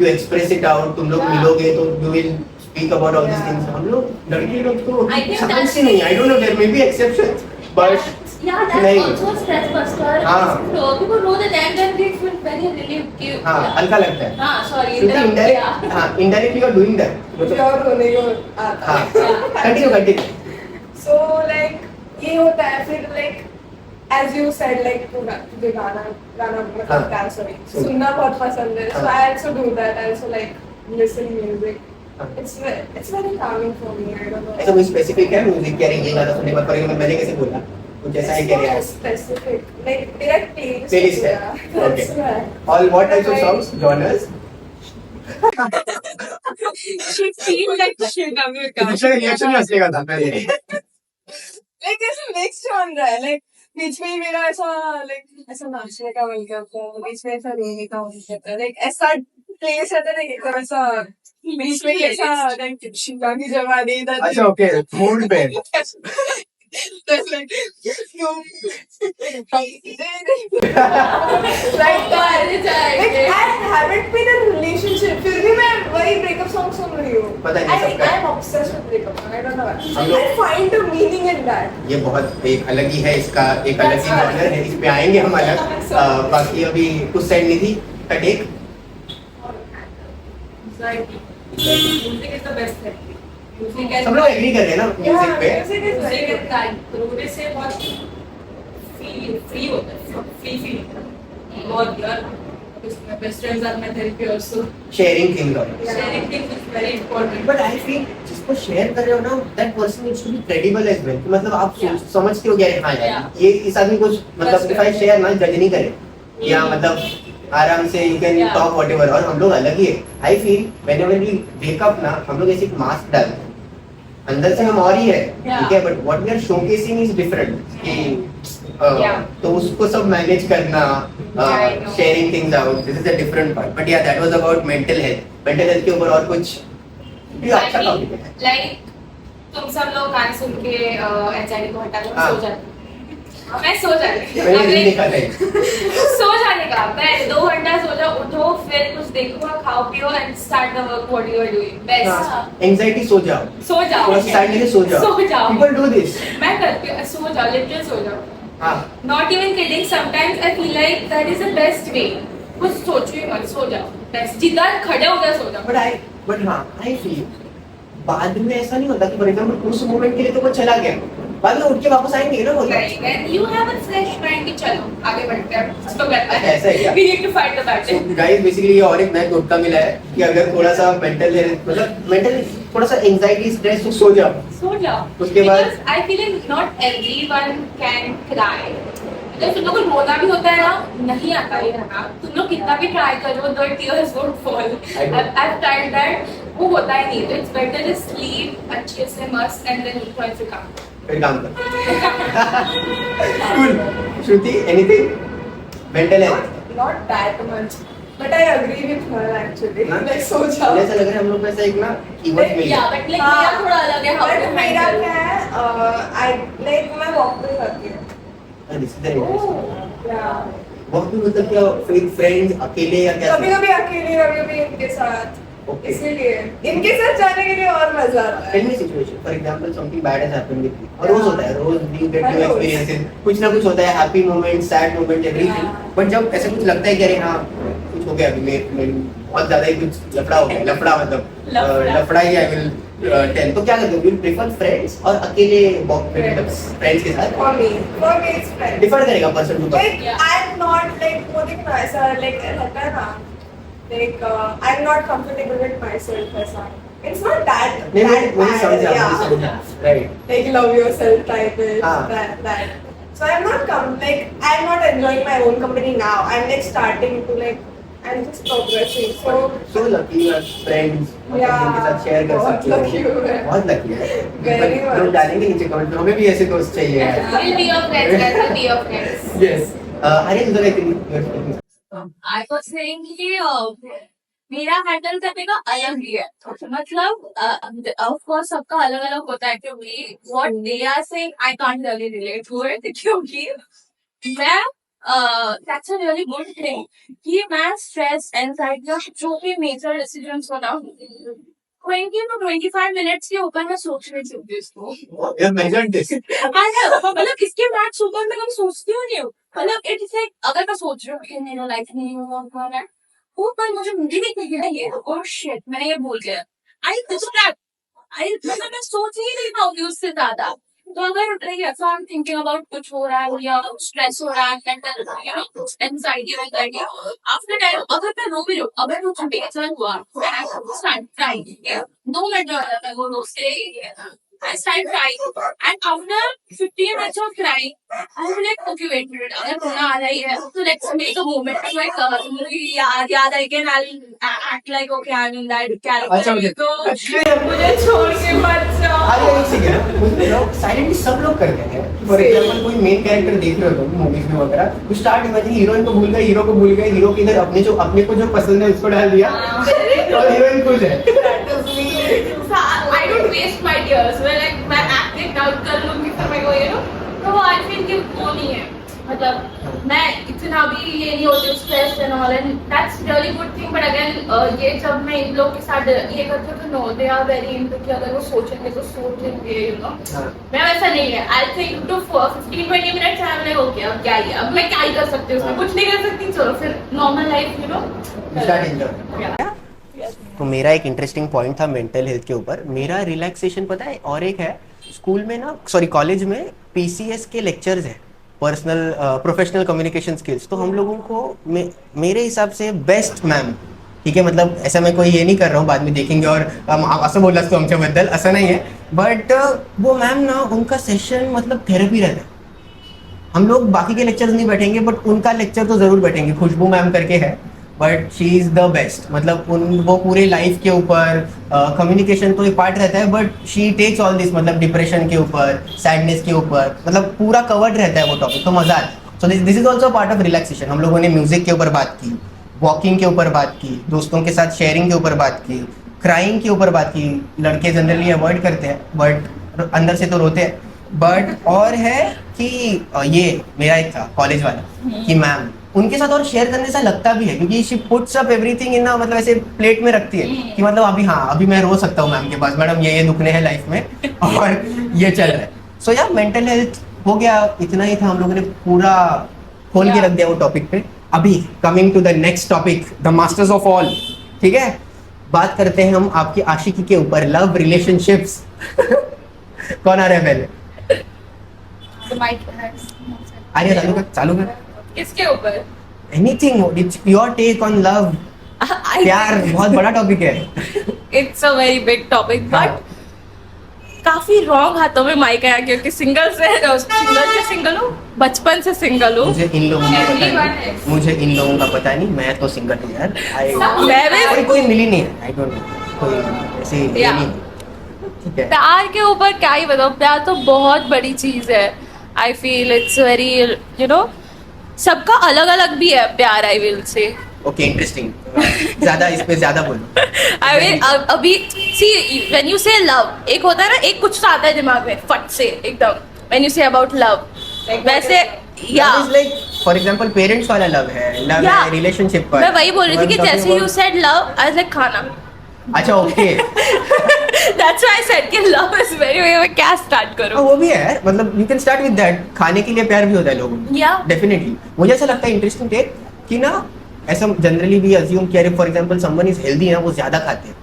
you express it out, तुम लोग Yeah. मिलोगे तो you will speak about all this things. हम लोग लड़के लोग तो I think समझ that's- से नहीं, I don't know, there may be exceptions but Yeah, that's नहीं। also a stress buster. हाँ. So people know that and then they feel very मैंने रिलीव की हाँ हल्का लगता है हाँ सॉरी श्रुति इंटरप्ट किया इनडायरेक्ट हाँ indirectly you are doing that मुझे और रोने को आता हाँ है कंटिन्यू सो लाइक ये होता है फिर like as you said like तुझे गाना गाना हाँ. मतलब डांस सुनना बहुत पसंद है सो हाँ. I also do that I also like listen music हाँ. it's very calming for me I don't know ऐसा कोई स्पेसिफिक है म्यूजिक क्या ये गाना सुनने के बाद पर मैंने कैसे बोला कुछ ऐसा है क्या है specific like मेरा playlist Playlist है. पूरा. Okay. That's why. All what types of songs genres She feel like shit America. Reaction हंसने का था पहले Like ऐसे mixed genre है like बीच में ही मेरा ऐसा like ऐसा नाचने का मन करता है बीच में ऐसा रोने का मन करता है like ऐसा प्लेस रहता है ना एकदम ऐसा बीच में ऐसा like शिवा की जवानी अच्छा ओके मूड पे That's like like like I haven't been in a relationship फिर भी मैं वही breakup song सुन रही हूँ पता नहीं सबका है। I'm obsessed with breakup song I don't know why हम लोग- I find a meaning in that ये बहुत एक अलग ही है इसका एक अलग ही जॉनर है इस पे आएंगे हम अलग बाकी अभी उस साइड नहीं थी कटेक म्यूजिक इज द बेस्ट है म्यूजिक सब लोग एग्री कर रहे हैं ना म्यूजिक पे music is very म्यूजिक रोने से बहुत फ्री होता है फ्री फील बहुत यार उसमें best friends are my therapy also sharing thing sharing things is very important but I feel जिसको शेयर कर रहे हो ना that person needs to be credible as well मतलब आप Yeah. समझते हो क्या हाँ यार Yeah. ये इस आदमी को मतलब Trust इफ आई कर। शेयर ना जज नहीं करे या मतलब आराम से you can Yeah. Talk whatever और हम लोग अलग ही है I feel whenever we wake up ना हम लोग ऐसे एक मास्क डालते हैं अंदर से हम और ही है Yeah. ठीक है but what we are showcasing is different कि Yeah. तो उसको सब मैनेज करना I know. Sharing things out this is a different part but या that was about mental health के ऊपर और कुछ ये अच्छा टॉपिक है लाइक तुम सब लोग गाने सुन के एंजाइटी को हटा दो हाँ. सो जाते मैं सो जाती मैंने अगले- नहीं देखा था सो जाने का मैं 2 घंटा सो जाओ उठो फिर कुछ देखो खाओ पियो and start the work what you are doing best anxiety सो जाओ सो जाओ थोड़ा सा साइड लेके सो जाओ सो जाओ पीपल डू दिस मैं करती हूँ सो जाओ लिटरली सो जाओ हाँ not even kidding sometimes I feel like that is the best way कुछ सोचो ही मत सो जाओ बेस्ट जितना खड़े हो गए सो जाओ बट हाँ आई फील बाद में ऐसा नहीं होता कि फॉर एग्जांपल उस मोमेंट के लिए तो वो चला गया बाद में उठ के वापस आएंगे ना वो लोग Right, and you have a fresh mind कि चलो आगे बढ़ते हैं इसको करते हैं ऐसा है क्या? We need to fight the battle. Guys basically ये और एक नया टोटका मिला है कि अगर थोड़ा सा मेंटल मतलब मेंटल थोड़ा सा एंजाइटी स्ट्रेस तो सो जाओ सो जाओ उसके बाद- Because I feel like not everyone can cry. जब तुम लोग को रोना भी होता है ना नहीं आता ये गाना तुम लोग कितना भी ट्राई करो the tears won't fall. I know. I've tried that वो होता ही नहीं तो it's better just sleep अच्छे से मस्त and then try to come. फिर काम कर cool Shruti anything mental health not that much but I agree with her actually ना? like सो जाओ मुझे ऐसा लग रहा है हम लोग को ऐसा एक ना कीवर्ड मिल Yeah, गया but like हाँ. मेरा थोड़ा अलग है how but to मेरा handle. क्या है I like मैं walk पे करती हूँ this is the interesting yeah वक्त भी मतलब क्या फ्रेंड्स अकेले या क्या कभी कभी अकेले कभी कभी इनके साथ Okay. इसीलिए इनके साथ जाने के लिए और मजा आता है Tell me a situation. For example, something bad has happened with you. और रोज होता है, रोज you get new rose. experiences. कुछ ना कुछ होता है, happy moment, sad moment, everything. Yeah. But जब ऐसा कुछ लगता है कि अरे हाँ कुछ हो गया अभी मैं बहुत ज्यादा ही कुछ लफड़ा हो गया, लफड़ा मतलब लफड़ा ही I will tell. तो क्या करते हो? You prefer friends और अकेले walk पे मतलब friends के साथ? for me it's friends Differ करेगा person to person. like Yeah. I'm not like मुझे ना ऐसा like रहता है ना like I'm not comfortable with myself ऐसा it's not that नहीं that मुझे bad समझा, yeah. मुझे समझा. Right. like love yourself type it हाँ. that so I'm not I'm not enjoying my own company now I'm like starting to like I'm just progressing so lucky you have friends. Yeah. जिनके साथ share कर बहुत सकते हो. lucky हूँ मैं. बहुत lucky है. Very much. लोग डालेंगे नीचे कमेंट में हमें भी ऐसे दोस्त चाहिए यार. We'll be your friends, guys. We'll be your friends. Yes. अरे तुझे लाइक I was saying कि मेरा हैंडल करने का अलग ही है मतलब ऑफ कोर्स सबका अलग अलग होता है क्योंकि what they are saying I can't really relate to it क्योंकि मैं that's a really good thing कि मैं स्ट्रेस एंजाइटी जो भी मेजर डिसीजंस बनाऊं 20 to 25 मिनट्स के ऊपर मैं सोच रही थी इसको You have measured this. मतलब इसके मैच ऊपर मैं कभी सोचती हूँ नहीं हूँ मतलब इट्स लाइक अगर मैं सोच रही हूँ कि मेरा लाइफ नहीं होगा है वो पर मुझे मूवी देखने की नहीं है और शिट मैंने ये बोल दिया आई डिस्ट्रैक्ट आई मतलब मैं सोच ही नहीं पाऊंगी उससे ज्यादा तो अगर लाइक ऐसा आई एम थिंकिंग अबाउट कुछ हो रहा है या स्ट्रेस हो रहा है mental you know anxiety after that अगर मैं रो भी रही हूँ अगर वो बेचैन हुआ आई स्टार्ट क्राइंग 2 मिनट हो जाता है वो रो से I start crying and after 15 minutes of crying, I'm like, okay, wait a minute, अगर रोना आ रही है, so let's make a moment to like, मुझे याद है कि I'll act like, okay, I'm in that character. अच्छा मुझे तो मुझे छोड़ के मत जाओ। अरे एक सेकंड मुझे लोग साइलेंटली सब लोग करते हैं फॉर एग्जांपल कोई मेन कैरेक्टर देख रहे हो तुम मूवीज में वगैरह तो स्टार्ट इमेजिन हीरोइन को भूल गए हीरो को भूल गए हीरो के इधर अपने को जो पसंद है उसको डाल दिया और हीरोइन खुश है I don't waste my tears. Like मैं acting out कर लूँगी फिर मैं को you know तो वो I feel कि वो नहीं है मतलब मैं इतना भी ये नहीं होती stressed and all and that's really good thing but again ये जब मैं इन लोग के साथ ये करती हूँ तो no they are very into कि अगर वो सोचेंगे तो सोचेंगे you know मैं वैसा नहीं है I think to 15-20 minutes I'm like okay अब क्या ही अब मैं क्या ही कर सकती हूँ उसमें कुछ नहीं कर सकती चलो फिर normal life you know start enjoy तो मेरा एक इंटरेस्टिंग पॉइंट था मेंटल हेल्थ के ऊपर मेरा रिलैक्सेशन पता है और एक है स्कूल में ना कॉलेज में पीसीएस के लेक्चर्स हैं पर्सनल प्रोफेशनल कम्युनिकेशन स्किल्स तो हम लोगों को मेरे हिसाब से बेस्ट मैम ठीक है मतलब ऐसा मैं कोई ये नहीं कर रहा हूँ बाद में देखेंगे और असं बोललास तो आमच्याबद्दल असं नाही है बट वो मैम ना उनका सेशन मतलब थेरेपी रहता है हम लोग बाकी के लेक्चर्स नहीं बैठेंगे बट उनका लेक्चर तो जरूर बैठेंगे खुशबू मैम करके है but she is the best मतलब वो पूरे लाइफ के ऊपर कम्युनिकेशन तो एक पार्ट रहता है but she takes all this मतलब डिप्रेशन के ऊपर सैडनेस के ऊपर मतलब पूरा कवर्ड रहता है वो टॉपिक तो मजा आता है so this is also part of relaxation हम लोगों ने म्यूजिक के ऊपर बात की वॉकिंग के ऊपर बात की दोस्तों के साथ शेयरिंग के ऊपर बात की क्राइंग के ऊपर बात की लड़के जनरली अवॉइड करते हैं बट अंदर से तो रोते हैं बट और है कि ये मेरा एक था कॉलेज वाला कि मैम उनके साथ और शेयर करने से लगता भी है क्योंकि she puts up everything in मतलब ऐसे प्लेट में रखती है कि मतलब अभी मैं रो सकता हूँ मैम के पास मैडम ये दुखने हैं लाइफ में और ये चल रहा है सो यार मेंटल हेल्थ हो गया इतना ही था हम लोगों ने पूरा खोल के रख दिया वो टॉपिक पे अभी coming to the next topic the masters of all ठीक है बात करते हैं हम आपकी आशिकी के ऊपर लव रिलेशनशिप्स कौन आ रहा है पहले अरे चालू कर किसके ऊपर anything it's your take on love प्यार बहुत बड़ा टॉपिक है it's a very big topic but काफी रॉन्ग हाथों में माइक आया क्योंकि सिंगल से सिंगल हूँ बचपन से सिंगल हूँ मुझे इन लोगों का पता नहीं मैं तो सिंगल हूँ यार मैं भी कोई मिली नहीं है आई डोंट नो कोई ऐसे नहीं ठीक है प्यार के ऊपर क्या ही बताऊँ प्यार तो बहुत बड़ी चीज है I feel it's very you no सबका अलग अलग भी है प्यार I will say okay interesting ज्यादा इस पे ज्यादा बोलो आई मीन अभी सी व्हेन यू से लव एक होता है ना एक कुछ तो आता है दिमाग में फट से एकदम when you say about love वैसे या लाइक फॉर एग्जांपल पेरेंट्स वाला लव है रिलेशनशिप पर मैं वही बोल रही थी कि जैसे you said love I like खाना अच्छा okay that's why I said कि लव इज वेरी मैं क्या स्टार्ट करूं वो भी है मतलब you can start with that खाने के लिए प्यार भी होता है लोगों में या डेफिनेटली मुझे ऐसा लगता है इंटरेस्टिंग टेक कि ना ऐसा जनरली भी अज्यूम किया अरे for example someone is healthy ना वो ज्यादा खाते हैं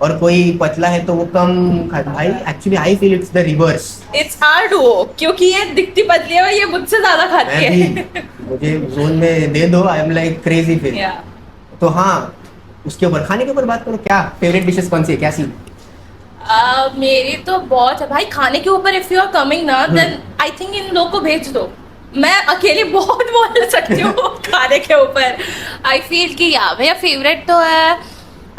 और कोई पतला है तो वो कम खाता भाई actually I feel it's the reverse it's hard वो क्योंकि ये दिखती पतली है ये मुझसे ज्यादा खाती है मुझे जोन में दे दो आई एम लाइक क्रेजी फिर तो हाँ उसके ऊपर खाने के ऊपर बात करो क्या फेवरेट डिशेस कौन सी है क्या सी मेरी तो बहुत है भाई खाने के ऊपर इफ यू आर कमिंग ना देन आई थिंक इन लोग को भेज दो मैं अकेली बहुत बोल सकती हूँ खाने के ऊपर आई फील कि या मेरा फेवरेट तो है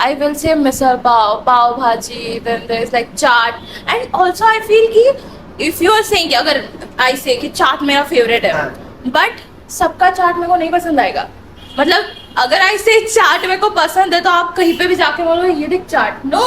I will say misal pav bhaji then there is like chaat and also I feel कि इफ यू आर सेइंग अगर आई से कि चाट मेरा फेवरेट है बट सबका चाट मेरे को नहीं पसंद आएगा मतलब अगर आई से चाट मेरे को पसंद है तो आप कहीं पे भी जाके बोलो ये देख चाट नो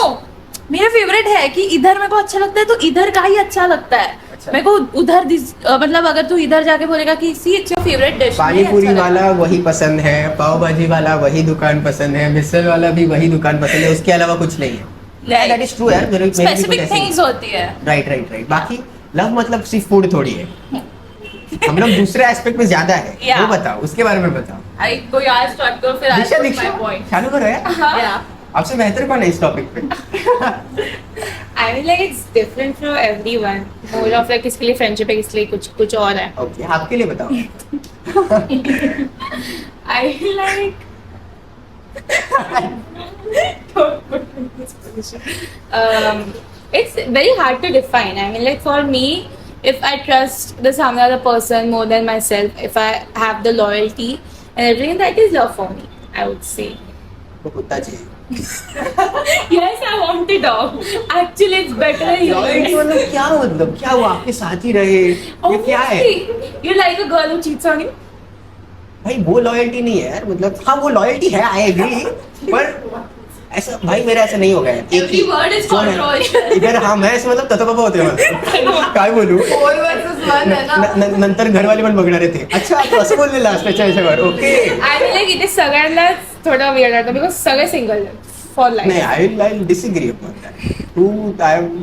मेरा फेवरेट है कि इधर मेरे को अच्छा लगता है तो इधर का ही अच्छा लगता है मेरे को उधर मतलब अगर तू इधर जाके बोलेगा कि see it's your favourite dish पानी पूरी वाला वही पसंद है पाव भाजी वाला वही दुकान पसंद है मिसल वाला भी वही दुकान पसंद है उसके अलावा कुछ नहीं है दैट इज ट्रू यार स्पेसिफिक थिंग्स होती है राइट बाकी लव मतलब सिर्फ फूड थोड़ी है हम लोग दूसरे एस्पेक्ट में ज्यादा है, Yeah. वो बताओ, उसके बारे में बताओ। आई को यार स्टार्ट करो फिर दीक्षा आई माय दीक्षा पॉइंट चालू करो यार, या आपसे बेहतर कौन है इस टॉपिक पे? I mean like it's different for everyone. More of like किसके लिए friendship है, किसके लिए कुछ और है. ओके, आपके लिए बताओ। I like it's very hard to define. I mean like for me, if I trust the some other person more than myself, if I have the loyalty and everything, that is love for me, I would say. तो कुत्ता चाहिए। Yes, I want a dog. Actually, it's better than loyalty yours. मतलब क्या, मतलब क्या वो आपके साथ ही रहे, ये क्या है? Obviously, you like a girl who cheats on you? भाई वो लॉयल्टी नहीं है यार, मतलब हाँ वो लॉयल्टी है, आई एग्री, पर ऐसा भाई मेरा ऐसा नहीं होगा यार। एक Every ही- word is जो है, controversial. इधर हाँ मैं ऐसे मतलब तत्व होते हैं, काय बोलू, 4 versus 1 है ना. नंतर घरवाले पण बघणार ते, अच्छा तू असं बोलले लास्टच्या याच्यावर, okay. I mean like it is सगळ्यांनाच थोडा weird वाटतं because सगळे single for life. नाही, आय डिसएग्री अपॉन दॅट.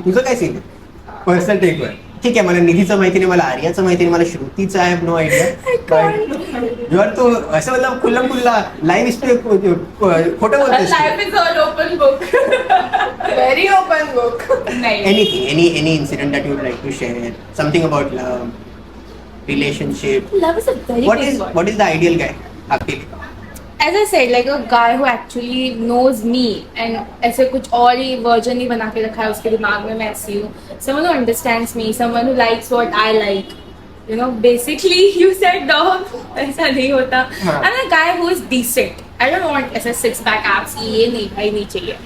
तुझं काय सीन आहे पर्सनल टेकवर? ठीक आहे, मला निधीचं माहिती नाही, मला आर्याचं माहिती नाही, मला श्रुतीचं I have no idea. You are तो असं मतलब खुल्लम खुल्ला लाईव्ह इस पे खोटं बोलतेस. Life is all open book. Very open book. नाही. Anything, any incident that you would like to share, something about love, relationship. Love is a very What big is word. what is the ideal guy आपके लिए? As I said, like a guy who actually knows me and ऐसे कुछ और ही version ही बना के रखा है उसके दिमाग में, मैं ऐसी हूँ. Someone who understands me, someone who likes what I like. You know, basically you said dog, ऐसा नहीं होता. हाँ. I'm a guy who is decent. I don't want ऐसे six pack abs, ये नहीं भाई, नहीं चाहिए.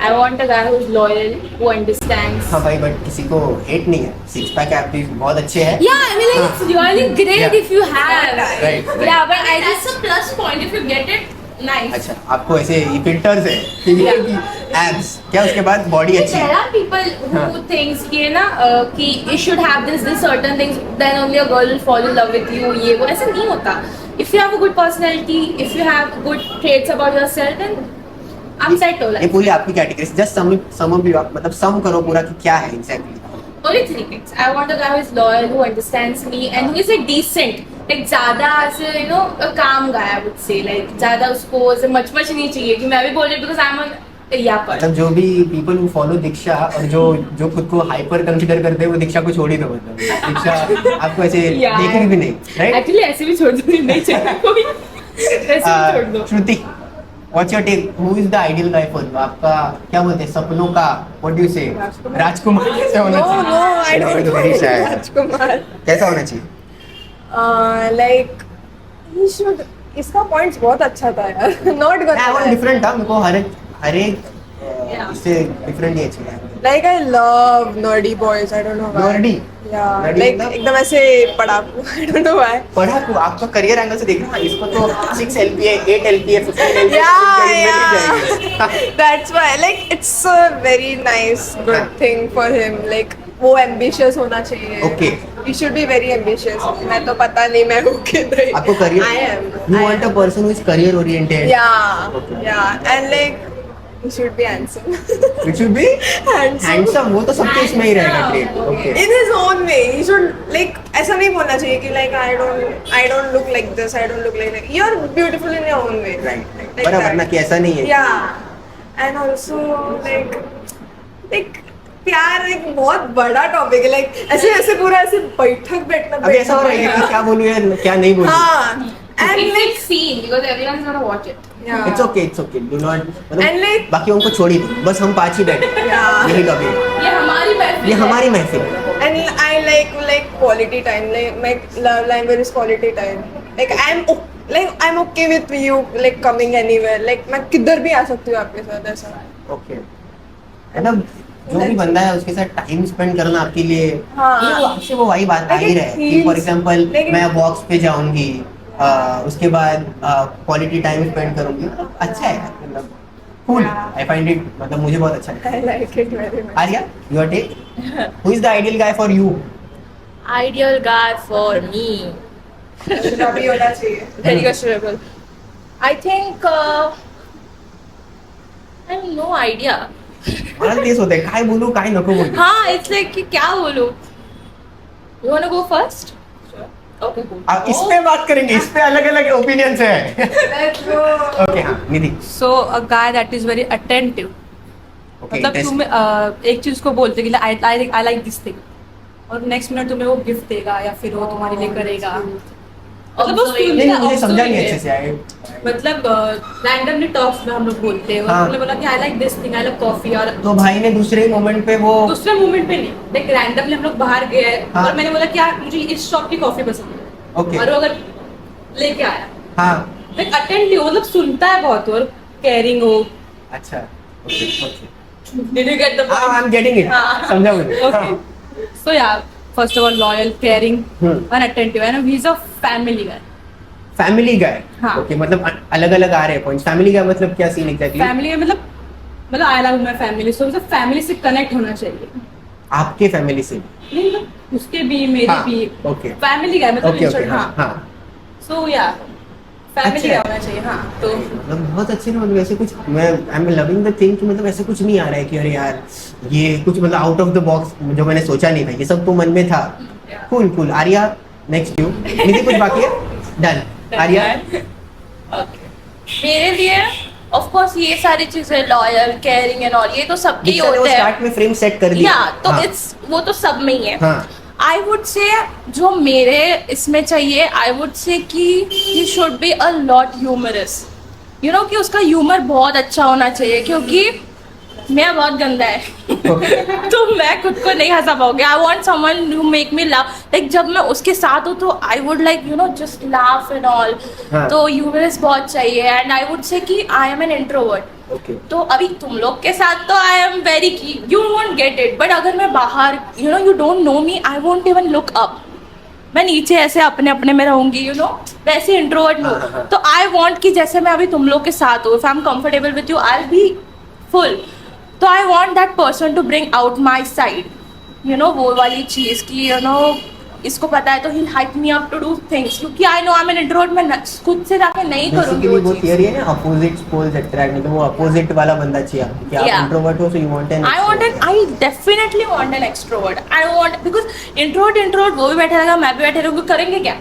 I want a guy who is loyal, who understands. हाँ भाई, बट किसी को हेट नहीं है, सिक्स पैक ऐप भी बहुत अच्छे हैं. Yeah, I mean like it's really great Yeah. if you have. Right, right. Yeah, but I that's a plus point if you get it. Nice. अच्छा, आपको ऐसे फिल्टर्स है, एब्स क्या, उसके बाद बॉडी अच्छी There है. are people who हाँ. thinks कि ना कि you should have this certain things, then only a girl will fall in love with you. ये वो ऐसा नहीं होता. If you have a good personality, if you have good traits about yourself, then I'm set to ये like. पूरी आपकी कैटेगरी, जस्ट सम मतलब सम करो पूरा कि क्या है exactly. Only 3 things. I want a guy who is loyal, who understands me, and who is a decent. Like ज़्यादा ऐसे you know a calm guy, I would say. Like ज़्यादा उसको ऐसे मच नहीं चाहिए कि मैं भी बोल रही because I'm a yapper. मतलब जो भी पीपल हु फॉलो दीक्षा और जो खुद को हाइपर कंसीडर करते हैं वो दीक्षा को छोड़ ही दो, मतलब दीक्षा आपको ऐसे Yeah. देखेगी भी नहीं, राइट? Actually ऐसे भी छोड़ दो, नहीं चाहिए कोई. ऐसे भी छोड़ दो. Shruti, what's your take, who is the ideal guy for you? आपका क्या बोलते हैं, सपनों का, व्हाट डू यू से, राजकुमार कैसे होना No, चाहिए? no, I don't very want shy. Rajkumar. कैसा होना चाहिए? Like he should. इसका पॉइंट्स बहुत अच्छा था यार. Not मैं वो gonna. डिफरेंट था, मेरे को हर एक Yeah. इससे डिफरेंट ही चाहिए. Like I love nerdy boys. I don't know why. Nerdy? Yeah. Nerdy Like मतलब? एकदम ऐसे पढ़ाकू. I don't know why. पढ़ा तू, आपका करियर एंगल से देखना, इसको तो 6 LPA, 8 LPA, 15 LPA Yeah. That's why. Like it's a very nice, हाँ. good thing for him. Like वो ambitious होना चाहिए. Okay. He should be very ambitious. मैं तो पता नहीं मैं हूँ कि नहीं. आपको I career, am. you I want a am. person who is career oriented. Yeah. Okay. Yeah. And like he should be handsome. It should be handsome. वो तो सबके इसमें ही रहेगा trait. Okay. In his own way, he should like ऐसा नहीं बोलना चाहिए कि like I don't look like this, I don't look like that. You're beautiful in your own way. Right. Like बराबर that. ना कि ऐसा नहीं है. Yeah. And also like प्यार एक बहुत बड़ा टॉपिक है. Like ऐसे ऐसे पूरा ऐसे बैठना. अभी ऐसा हो रहा है कि क्या बोलूँ या क्या नहीं बोलूँ. हाँ. And It's like like scene because everyone's gonna watch it. yeah. It's okay. Do not. And मतलब like- बाकियों को छोड़ ही दो, बस हम 5 ही बैठे. Yeah. यही टॉपिक. ये हमारी महफिल ये है. हमारी महफिल है. And I like quality time. Like my love language is quality time. Like I'm okay with you like coming anywhere. Like मैं किधर भी आ सकती हूँ आपके साथ ऐसा. ओके. मतलब जो भी बंदा है उसके साथ टाइम स्पेंड करना आपके लिए, हाँ. ये वो आपसे वो वही बात आ ही Like it रहा है कि feels- for example like it- मैं वॉक्स पे जाऊंगी, उसके बाद क्वालिटी टाइम स्पेंड करूंगी, मतलब अच्छा है मतलब कूल. आई फाइंड इट, मतलब मुझे बहुत अच्छा है. I like it very much. Arya, your take, who is the ideal guy for you? Ideal guy for me. अभी होना चाहिए. Very questionable. I think I have no idea. मला तेच होतंय, काय बोलू काय नको बोलू. हाँ, it's like कि क्या बोलूं? You wanna go first? Okay, cool. अब इस पे बात करेंगे, इस पे अलग अलग ओपिनियंस है. ओके हाँ निधि. So a guy that is very attentive. Okay मतलब तुम एक चीज को बोलते कि आई लाइक दिस थिंग और नेक्स्ट मिनट तुम्हें वो गिफ्ट देगा या फिर वो तुम्हारे लिए करेगा. मतलब वो नहीं मुझे समझा नहीं अच्छे से आए. मतलब रैंडमली टॉक्स में हम लोग बोलते हैं और हाँ. तुमने बोला कि I like this thing, I like coffee, और तो भाई ने दूसरे मोमेंट पे वो दूसरे मोमेंट पे नहीं, लाइक रैंडमली हम लोग बाहर गए हाँ. और मैंने बोला कि यार मुझे इस शॉप की कॉफी पसंद है ओके और वो अगर लेके आया हाँ लाइक अटेंटिव, मतलब सुनता है बहुत और केयरिंग हो. अच्छा okay okay Did you get the हाँ point? I am getting it. हाँ. समझा मुझे. Okay. So yeah, first of all, loyal, caring, Hmm. and attentive. And he's a family guy. Family गाय. हाँ. ओके मतलब अलग अलग आ रहे हैं पॉइंट्स. फैमिली गाय मतलब क्या सीन एग्जैक्टली? Family का मतलब I love my family. So मतलब family से connect होना चाहिए. आपके फैमिली से. नहीं मतलब उसके भी मेरे हाँ, भी. okay. Family guy मतलब ओके in ओके short, हाँ हाँ. हाँ. So yeah, family अच्छा. guy होना चाहिए. हाँ तो मतलब बहुत अच्छे ना. मतलब ऐसे कुछ मैं I am loving the thing कि मतलब ऐसे कुछ नहीं आ रहा है कि अरे यार ये कुछ मतलब आउट ऑफ द बॉक्स जो मैंने सोचा नहीं था. ये सब तो मन में था. Cool cool. Arya next you. Nidhi कुछ बाकी है? डन. आर्या मेरे लिए ऑफ कोर्स ये सारी चीजें लॉयल, केयरिंग एंड ऑल ये तो सबके ही दीक्षा ने वो होते हैं. स्टार्ट में फ्रेम सेट कर दिया. या तो हाँ. इट्स वो तो सब में ही है. हाँ आई वुड से जो मेरे इसमें चाहिए, आई वुड से कि he should be a lot humorous. You know कि उसका ह्यूमर बहुत अच्छा होना चाहिए क्योंकि मैं बहुत गंदा है तो मैं खुद को नहीं हंसा पाऊंगी. I want someone who make me laugh. Like जब मैं उसके साथ हूँ तो आई would like you know just laugh and all. हाँ. तो ह्यूमरस बहुत चाहिए. एंड आई वुड से कि I am an introvert. Okay तो अभी तुम लोग के साथ तो आई एम वेरी की you won't get it. But अगर मैं बाहर you know you don't no me, I won't even look up. मैं नीचे ऐसे अपने अपने में रहूंगी यू नो वैसे इंट्रोवर्ट हाँ, हूँ. हाँ. तो आई वॉन्ट कि जैसे मैं अभी तुम लोग के साथ हूँ, if I am comfortable with you I be full. तो I want that person to bring out my side. You know वो वाली चीज की यू नो इसको पता है तो ही hype me up to do things क्योंकि I know I am an introvert. मैं खुद से जाके नहीं करूंगी बेसिकली वो वो चीज. थियरी है ना अपोजिट पोल्स अट्रैक्ट. मतलब वो अपोजिट वाला बंदा चाहिए आपको कि आप Yeah. इंट्रोवर्ट हो so you want an I definitely want an extrovert. I want because introvert वो भी बैठा रहेगा, मैं भी बैठे रहूंगी, करेंगे क्या?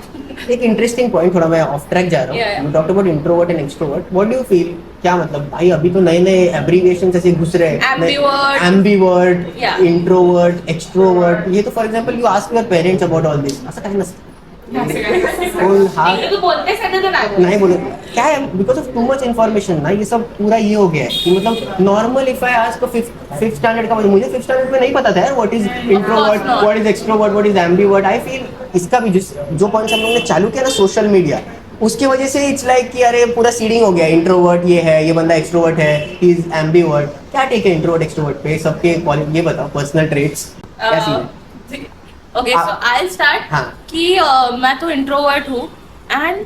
एक इंटरेस्टिंग पॉइंट. थोड़ा मैं ऑफ ट्रैक जा रहा Yeah, हूँ. yeah. You talked about introvert and extrovert. What do you feel? क्या मतलब भाई अभी तो नए नए एब्रिविएशंस ऐसे घुस रहे हैं. Ambivert. Ambivert, Yeah. Introvert, extrovert. ये तो for example you ask your parents about all this. असं काही नसतं. कोण हा नहीं तो बोलते हैं तो नहीं बोले क्या है because of too much information ना. ये सब पूरा ये हो गया है कि मतलब normal if I ask fifth standard का मुझे फिफ्थ स्टैंडर्ड में नहीं पता था यार what is introvert, not. What is extrovert, what is ambivert. I feel इसका भी जो पॉइंट्स हम लोगों ने चालू किया ना सोशल मीडिया उसकी वजह से इट्स लाइक कि अरे पूरा सीडिंग हो गया. इंट्रोवर्ट ये है, ये बंदा एक्सट्रोवर्ट है, ही इज एम्बीवर्ट. क्या टेक है इंट्रोवर्ट एक्सट्रोवर्ट पे सबके ये बताओ पर्सनल ट्रेट्स क्या सीन है? ओके सो आई स्टार्ट हाँ. कि मैं तो इंट्रोवर्ट हूँ. एंड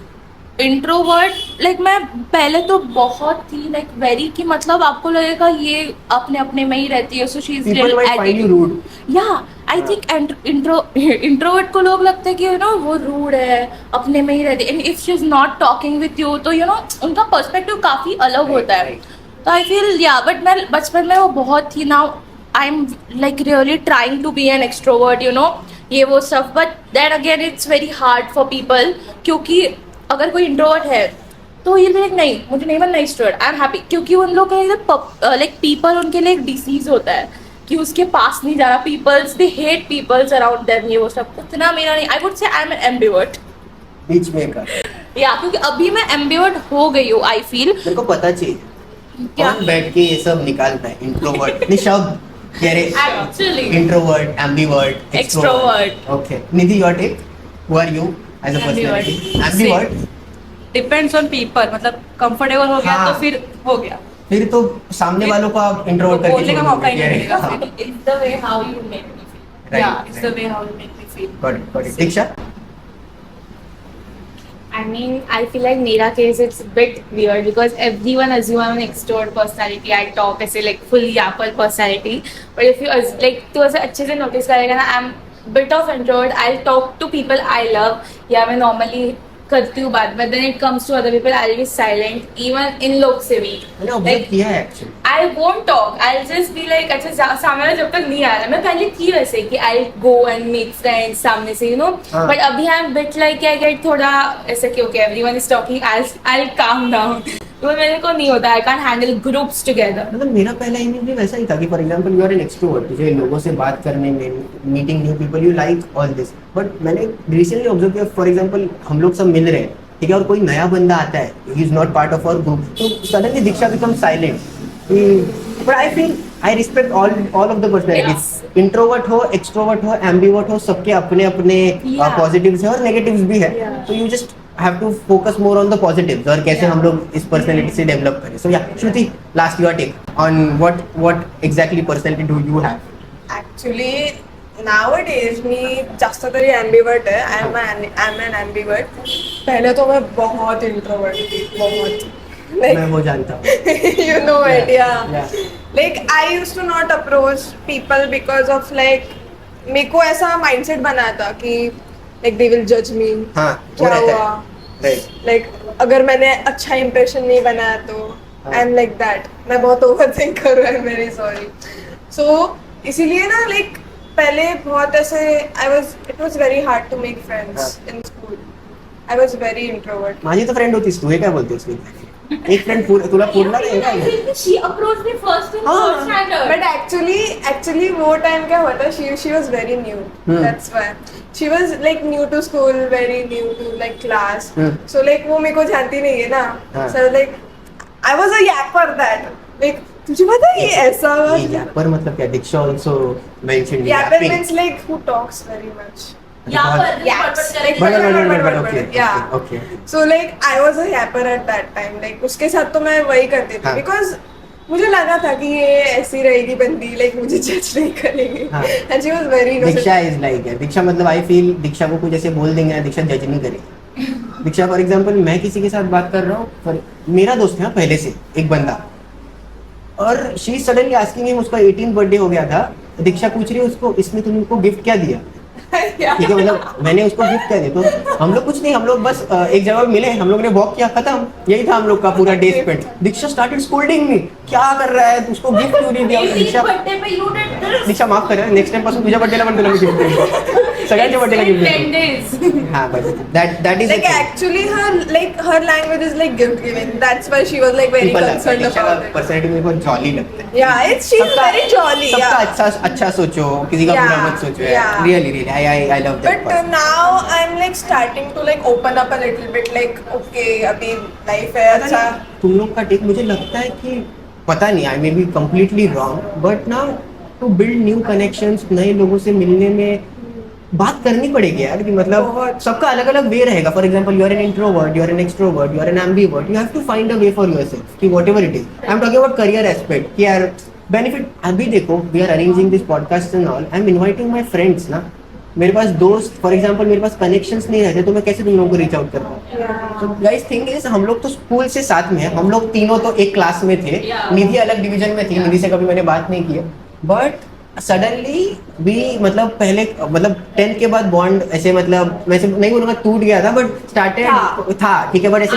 इंट्रोवर्ट लाइक मैं पहले तो बहुत थी लाइक वेरी कि मतलब आपको लगेगा ये अपने अपने में ही रहती है. So she is People might find you rude. या आई थिंक इंट्रोवर्ट को लोग लगता है कि यू नो वो रूड है, अपने में ही रहती है. And if she is not talking with you तो यू नो उनका पर्सपेक्टिव काफी अलग होता है. तो आई फील या बट मैं बचपन में वो बहुत थी. Now I am like really trying to be an extrovert you know ये वो सब. But then again it's very hard for people क्योंकि अगर कोई इंट्रोवर्ट है तो ये लाइक नहीं मुझे नहीं बनना एक्सट्रोवर्ट. आई एम हैप्पी क्योंकि उन लोग का लाइक पीपल उनके लिए एक डिसीज होता है कि उसके पास नहीं जाना. Peoples they hate peoples around them ये वो सब. उतना मेरा नहीं. I would say I am an ambivert. बीच में का या क्योंकि अभी मैं एम्बिवर्ट हो गई हूँ. आई फील मेरे को पता चाहिए क्या कौन बैठ के ये सब निकालता है इंट्रोवर्ट निशब्द कह actually introvert, ambivert, Extrovert. Okay. Nidhi your take. Who are you as a personality? Ambivert. Depends on people. मतलब कंफर्टेबल हो गया हाँ. तो फिर हो गया. फिर तो सामने वालों को आप इंट्रोवर्ट करके बोलने का छोड़ मौका ही दोगे. नहीं मिलेगा हाँ. फिर. It's the way how you make me feel. Right, Yeah, it's the right. way how you make me feel. Got it. Diksha? I mean, I feel like मेरा case it's a bit weird because everyone assume I'm an extrovert personality. I talk ऐसे like fully apple personality. But if you like तू ऐसे अच्छे से notice करेगा ना I'm bit of introvert. I'll talk to people I love. या मैं normally करती हूँ बात, but then it comes to other people, I'll be silent. Even इन लोग से भी मैंने ऑब्जर्व किया है actually. I won't talk. I'll just be like, अच्छा सामने वाला जब तक नहीं आ रहा. मैं पहले थी वैसे कि I'll go and make friends सामने से, you know. हाँ. But अभी I'm bit like I get थोड़ा ऐसा कि okay, everyone is talking. I'll calm down. तो मेरे को नहीं होता. I can't handle groups together. मतलब मेरा पहला इमेज भी वैसा ही था कि for example you are an extrovert, तुझे लोगों से बात करने में, meeting new people, you like all this. But मैंने रिसेंटली ऑब्जर्व किया, फॉर एग्जांपल हम लोग सब मिल रहे हैं, ठीक है, और कोई नया बंदा आता है, he is not part of our group, तो suddenly Deeksha become silent. But I feel I respect all of the personalities. Introvert हो, एक्सट्रोवर्ट हो, एम्बिवर्ट हो, सबके अपने अपने पॉजिटिव्स हैं और नेगेटिव्स भी है. तो you just have to focus more on the positives और कैसे हम लोग इस personality से develop करें. So yeah, Shruti, last your take on what exactly personality do you have? Actually, nowadays मी जास्त तरी ambivert है. I'm an ambivert. पहले तो मैं बहुत introvert थी, बहुत. मैं वो जानता हूँ. You know it, yeah. Yeah. Like I used to not approach people because of like मेरे को ऐसा mindset बना था कि like they will judge me. हाँ, वो क्या रहता हुआ? है. Right. Like अगर मैंने अच्छा impression नहीं बनाया तो I'm like that. मैं बहुत overthinker हूँ. I'm very sorry. So इसीलिए ना like पहले बहुत ऐसे it was very hard to make friends in school. I was very introvert. माझी तो फ्रेंड होतीस तू, हे काय बोलतेस मी? एक फ्रेंड तुला पूर्ण नाही I think she approached me first in हाँ. third standard. But actually वो time क्या हुआ था? She was very new. That's why. She was like new to school, very new to like class. So like वो मेरे को जानती नहीं है ना. हाँ. So like I was a yapper that. Like तुझे पता है ये ऐसा हुआ? ये yapper मतलब क्या? दीक्षा also mentioned Yapper yapping. means like who talks very much. यहाँ पर Yaps. correct. But okay Yeah. Okay. So like I was a yapper at that time. Like उसके साथ तो मैं वही करती थी हाँ. because मुझे लगा था कि ये ऐसी रहेगी बंदी, like मुझे जज नहीं करेगी. हाँ. And she was very innocent. Diksha is like है. दीक्षा मतलब आई फील दीक्षा को कुछ ऐसे बोल देंगे ना, दीक्षा जज नहीं करेगी. दीक्षा फॉर एग्जांपल मैं किसी के साथ बात कर रहा हूँ, मेरा दोस्त है पहले से एक बंदा, और शी सडनली आस्किंग हिम, उसका 18th बर्थडे हो गया था. दीक्षा पूछ रही है उसको, इसने तुमको गिफ्ट क्या दिया? Yeah. ठीक है, मतलब मैंने उसको गिफ्ट कर दिया. तो हम लोग कुछ नहीं, हम लोग बस एक जगह मिले, हम लोग ने वॉक किया, खत्म. यही था हम लोग का पूरा डे स्पेंड. दीक्षा स्टार्टेड स्कोल्डिंग मी, क्या कर रहा है, उसको गिफ्ट क्यों नहीं दिया? दीक्षा बर्थडे पे you did this. दीक्षा माफ कर, नेक्स्ट टाइम पासून तुझ्या बर्थडेला पण तुला मी गिफ्ट देईन. सगळ्यांच्या बर्थडेला गिफ्ट 10 देईन. days. हां, बस that is Like actually her language is like gift giving. That's why she was like very concerned about it. Personality मेरे को जॉली लगता है. Yeah, she's very jolly. सबका Yeah. अच्छा सोचो, किसी का बुरा Yeah, मत सोचो. yeah. Really I love that. But now I'm like starting to like open up a little bit. Like okay, अभी life है अच्छा. तुम लोग का टेक मुझे लगता है कि पता नहीं, I may be completely wrong, but ना टू बिल्ड न्यू कनेक्शंस, नए लोगों से मिलने में बात करनी पड़ेगी यार. कि मतलब सबका अलग अलग वे रहेगा. For example you are an introvert, you are an extrovert, you are an ambivert, you have to find a way for yourself कि whatever it is. I am talking about career aspect कि यार बेनिफिट. अभी देखो we are arranging this podcast and all, I am inviting my friends ना. मेरे पास दोस्त, फॉर एग्जांपल मेरे पास कनेक्शंस नहीं रहते तो मैं कैसे तुम लोगों को रीच आउट कर पाऊँ? तो गाइस थिंग इज, हम लोग तो स्कूल से साथ में हैं, हम लोग तीनों तो एक क्लास में थे. निधि अलग डिवीजन में थी, निधि से कभी मैंने बात नहीं की, बट सडनली भी मतलब पहले मतलब 10th के बाद बॉन्ड ऐसे मतलब मैं नहीं बोलूँगा टूट गया था, बट स्टार्टेड था, ठीक है, बट ऐसे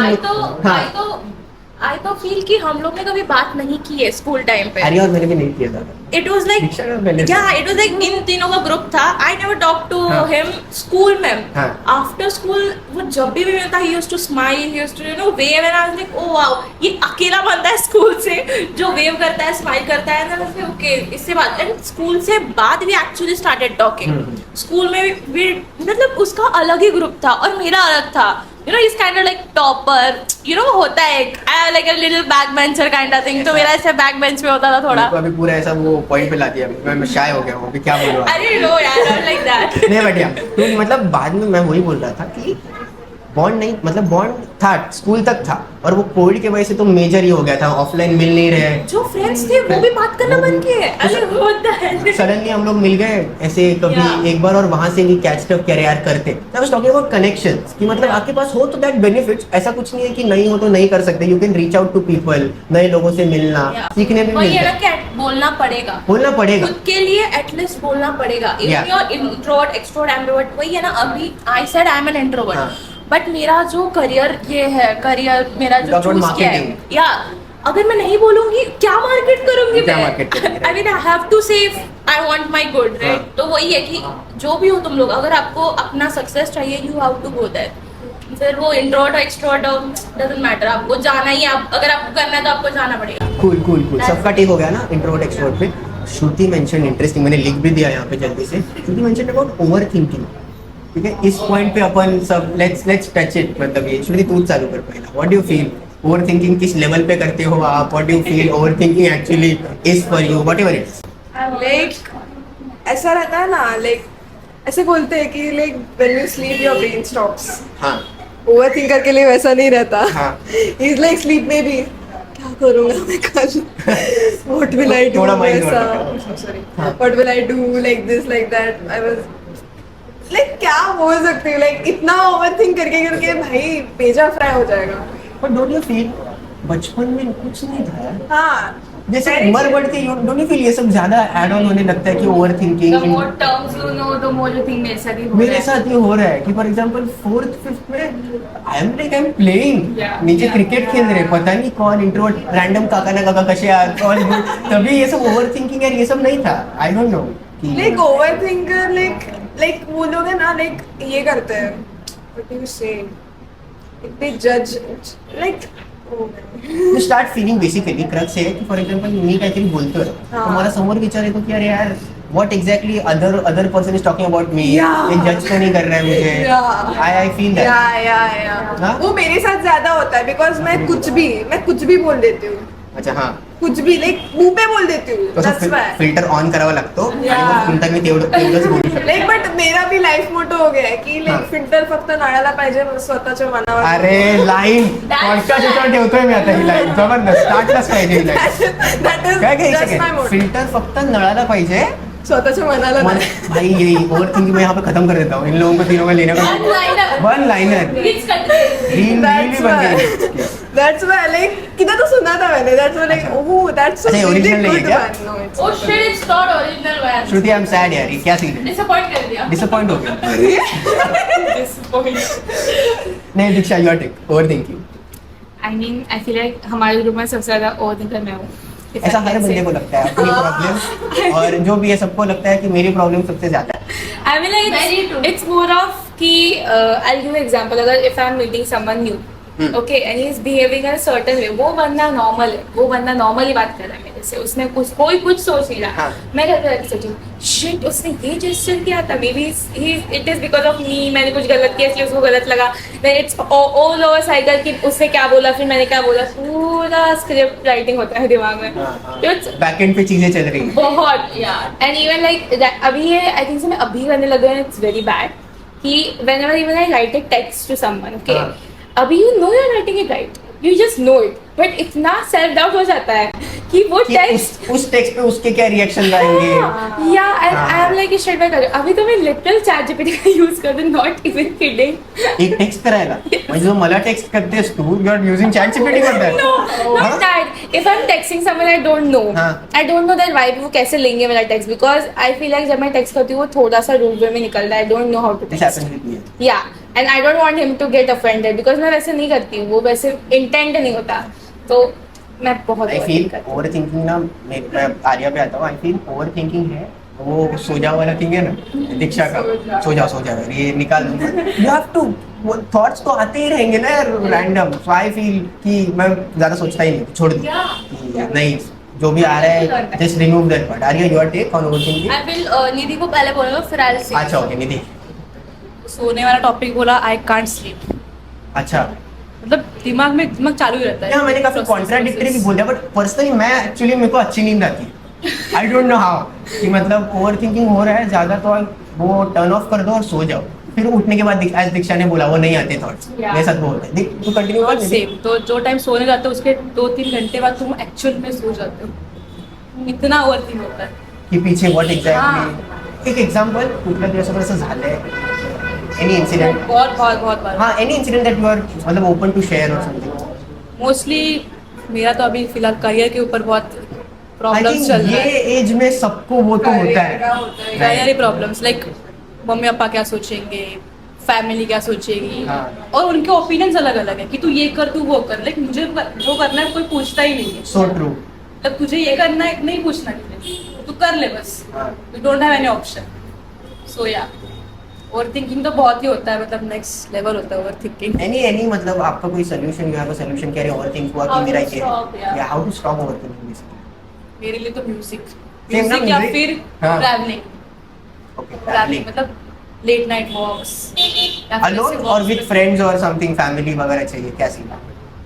I तो फील कि हम लोग ने कभी बात नहीं की है स्कूल टाइम पे. अरे और मैंने भी नहीं किया था. It was like it was like इन तीनों का ग्रुप था. I never talked to him school में. After school वो जब भी मिलता he used to smile, he used to wave, and I was like oh wow, ये अकेला बनता है स्कूल से जो वेव करता है, स्माइल करता है. and I was like okay, इससे बात. and स्कूल से बाद we actually started talking. School में भी मतलब उसका अलग ही ग्रुप था और मेरा अलग था. he's kind of like topper, होता है एक like a little backbencher kind of thing. तो मेरा ऐसे बैक बेंच पे होता था थोड़ा. अभी पूरा ऐसा वो पॉइंट पे ला दिया, मैं शाय हो गया हूँ अभी, क्या बोल रहा हूँ. अरे नो यार, not like that. नहीं बढ़िया. तो मतलब बाद में मैं वही बोल रहा था कि बॉन्ड नहीं, मतलब बॉन्ड था स्कूल तक था, और वो कोविड की वजह से तो मेजर ही हो गया था, ऑफलाइन मिल नहीं रहे. जो फ्रेंड्स थे वो भी बात करना बंद किए. अरे होता है. सडनली हम लोग मिल गए ऐसे कभी एक बार, और वहां से भी कैच अप करे यार करते. I was talking about connections कि मतलब आपके पास हो तो दैट बेनिफिट्स. ऐसा कुछ नहीं है कि नहीं हो तो नहीं कर सकते. You can reach out to people, नए लोगों से मिलना, सीखने भी वही है मिलता ना है. कि बोलना पड़ेगा, बोलना पड़ेगा खुद के लिए एटलीस्ट बोलना पड़ेगा. Yeah. If you are introvert, extrovert, ambivert, वही है ना. अभी I said I am an introvert, but मेरा जो करियर ये है, करियर मेरा जो Talk about चूज किया है, marketing. या अगर मैं नहीं बोलूंगी क्या मार्केट करूंगी क्या मैं? market करेंगे, right? I mean I have to save, I want my good, हाँ. राइट? तो वही है कि जो भी हो तुम लोग, अगर आपको अपना सक्सेस चाहिए, you have to go there. फिर वो इंट्रोवर्ट एक्सट्रोवर्ट डजंट मैटर, आपको जाना ही, आप अगर आपको करना है तो आपको जाना पड़ेगा. कूल सबका ठीक हो गया ना इंट्रोवर्ट एक्सट्रोवर्ट पे. श्रुति मेंशन इंटरेस्टिंग, मैंने लिख भी दिया यहाँ पे जल्दी से. श्रुति मेंशन अबाउट ओवर थिंकिंग. ठीक है, इस पॉइंट पे अपन सब लेट्स टच इट. मतलब ये श्रुति तू चालू कर पहला. What do you feel over thinking किस लेवल पे करते हो आप? What do you feel over thinking actually is for you, whatever it is? Like ऐसा रहता है ना, लाइक ऐसे बोलते हैं कि like when you sleep your brain stops. हाँ ओवर थिंकर के लिए वैसा नहीं रहता. हाँ. इज लाइक स्लीप में भी क्या करूंगा मैं कल, व्हाट विल आई डू, थोड़ा mind ऐसा work सॉरी, हाँ. What will I do, like this like that. I was like क्या बोल सकती हूँ, लाइक इतना ओवर थिंक करके करके भाई पेजा फ्राई हो जाएगा. बट डोंट यू फील बचपन में कुछ नहीं था यार? हाँ जैसे very उम्र true. बढ़ती है, डोंट यू फील ये सब ज्यादा ऐड ऑन होने लगता है कि over The thinking? more terms you know, the more you think मेरे साथ ही हो मेरे रहा है. साथ ये हो रहा है कि फॉर एग्जांपल 4th 5th में आई एम प्लेइंग, Yeah. नीचे क्रिकेट खेल रहे, पता नहीं कौन इंट्रोवर्ट रैंडम काका ना काका कशे यार कौन. तभी ये सब ओवर थिंकिंग यार ये सब नहीं था. आई don't know like over thinker like वो लोग है ना, लाइक ये करते हैं, व्हाट डू यू से, इतने जज like you start feeling basically crux है की फॉर एग्जांपल मी काहीतरी बोलतोय हाँ. तुम्हाला समोर विचार येतो की अरे यार what exactly other person is talking about me, Yeah. ये जज तो नहीं कर रहा है मुझे. Yeah. I feel that. या हाँ? वो मेरे साथ ज्यादा होता है बिकॉज मैं कुछ भी बोल देती हूँ, अच्छा हाँ. कुछ भी लाइक मुंह पे बोल देती हूँ. That's why. फिल्टर ऑन करावा लागतो आणि Yeah. मग फिल्टर मी तेवढंच बोलू शकतो. लाइक बट मेरा भी लाईफ मोटो हो गया है की हाँ. लाईक फिल्टर फक्त नळाला पाहिजे स्वतःच्या मनावर. अरे लाईन पॉडकास्ट याच्यावर ठेवतोय मी आता ही लाईन जबरदस्त स्टार्टलाच पाहिजे ही लाईन. That is काय just my घ्यायचं motto. फिल्टर फक्त नळाला पाहिजे. स्वतःच्या मनाला मन- नाही. भाई ये ओवर थिंकिंग मैं यहाँ पे खत्म कर देता हूँ. इन लोगों को तीनों में लेने का one liner Please continue. Reel That's भी बन why. गई. That's why like कितना तो सुना था मैंने. That's why like oh that's a अच्छा, ये really original नहीं है good क्या? one. No, it's Oh not. shit, it's not original man. Shruti I am sad यार, ये क्या सीन है? Disappoint कर दिया. डिसअपॉइंट हो गया. नहीं Deeksha your take overthinking. I mean, I feel like हमारे ग्रुप में सबसे ज्यादा overthinker मैं हूँ. If ऐसा I हर can बंदे say. को लगता है अपनी प्रॉब्लम और जो भी है सबको लगता है कि मेरी प्रॉब्लम सबसे ज्यादा है. I mean, like Very true. it's more of कि I'll give an example. अगर if I'm meeting someone new, okay, and he's behaving in a certain way, वो बंदा normal है, वो बंदा normally बात कर रहा है मेरे से, उसने कोई कुछ सोच नहीं रहा. हाँ. मैं घर पे सोचूं, shit, उसने ये gesture किया था, maybe it is because of me, मैंने कुछ गलत किया इसलिए उसको गलत लगा. Then it's all over cycle कि उसने क्या बोला फिर मैंने क्या बोला, पूरा स्क्रिप्ट राइटिंग होता है दिमाग में. तो it's बैकएंड पे चीजें चल रही हैं. बहुत Yeah. एंड इवन लाइक अभी ये आई थिंक मैं अभी करने लगा हूँ. इट्स वेरी बैड कि whenever even I write a text to someone, okay, हाँ. अभी you know you are writing it right, you just know it, but इतना सेल्फ डाउट हो जाता है कि वो कि टेक्स्ट उस टेक्स्ट पे उसके क्या रिएक्शन आएंगे. या एंड हाँ. I am like straight back कर. अभी तो मैं लिटरल चैट जीपीटी का यूज कर दूं, नॉट इवन किडिंग. एक टेक्स्ट करायला म्हणजे जो मला टेक्स्ट करतेस तू you are using ChatGPT for that. No, not that. If I'm texting someone I don't know, हाँ. I don't know that vibe वो कैसे लेंगे मेरा text, because I feel like जब मैं text करती हूँ वो थोड़ा सा rude way में निकलता है. I don't know how to this text. Happens with me. Yeah, and I don't want him to get offended because मैं वैसे नहीं करती हूँ, वो वैसे इंटेंट नहीं होता. तो मैं बहुत आई फील ओवर थिंकिंग ना मैं आर्या पे आता हूँ. आई फील ओवर थिंकिंग है वो सो जाओ वाला थिंग है ना दीक्षा का. सो जाओ ये निकाल दूंगा. यू हैव टू थॉट्स तो आते ही रहेंगे ना रैंडम. सो आई फील कि मैं ज्यादा सोचता ही नहीं, छोड़ दूँ कि नहीं जो भी आ रहा है just remove that part. Arya your take on overthinking. I will Nidhi को पहले बोलूंगा फिर आई से. अच्छा ओके निधि. सोने वाला टॉपिक बोला, आई कांट स्लीप. अच्छा मतलब दिमाग चालू ही रहता है. यहाँ मैंने काफी कॉन्ट्राडिक्टरी भी बोल दिया बट पर्सनली मैं एक्चुअली मेरे को अच्छी नींद आती है. आई डोंट नो हाउ कि मतलब ओवर थिंकिंग हो रहा है ज्यादा तो वो टर्न ऑफ कर दो और सो जाओ. फिर उठने के बाद आज दीक्षा ने बोला वो नहीं आते थॉट्स. मेरे साथ वो होता है. तू कंटिन्यू कर. सेम. तो जो टाइम सोने जाते हो उसके 2-3 घंटे बाद तुम एक्चुअल में सो जाते हो. इतना ओवरथिंक होता है की पीछे व्हाट एग्जैक्टली. एक एग्जांपल कुठल्या दिवसात असं झालंय एनी इंसिडेंट. बहुत बार. हाँ any incident that you are मतलब ओपन टू शेयर और समथिंग. मोस्टली मेरा तो अभी फिलहाल करियर के ऊपर बहुत आई प्रॉब्लम्स थिंक चल रहा ये है. एज में सबको वो तो होता है. Career problems like mummy papa क्या सोचेंगे, फैमिली क्या सोचेगी हाँ। और उनके ओपिनियंस अलग अलग है कि तू ये कर तू वो कर, लाइक मुझे जो करना है कोई पूछता ही नहीं है। So true. मतलब तुझे ये करना है नहीं पूछना किसी, तू कर ले बस, you don't have any option. So yeah over thinking तो बहुत ही होता है, मतलब नेक्स्ट लेवल होता है ओवर थिंकिंग। एनी मतलब आपका कोई solution, you have a solution क्या ओवरथिंक हुआ How कि मेरा to ये stop, yeah. या how to stop overthinking basically? मेरे लिए तो म्यूजिक Same ना, या music? फिर हाँ। ट्रैवलिंग। ओके, ट्रैवलिंग मतलब लेट नाइट वॉक्स, अलोन और विद फ्रेंड्स और समथिंग, फैमिली वगैरह चाहिए क्या सीन?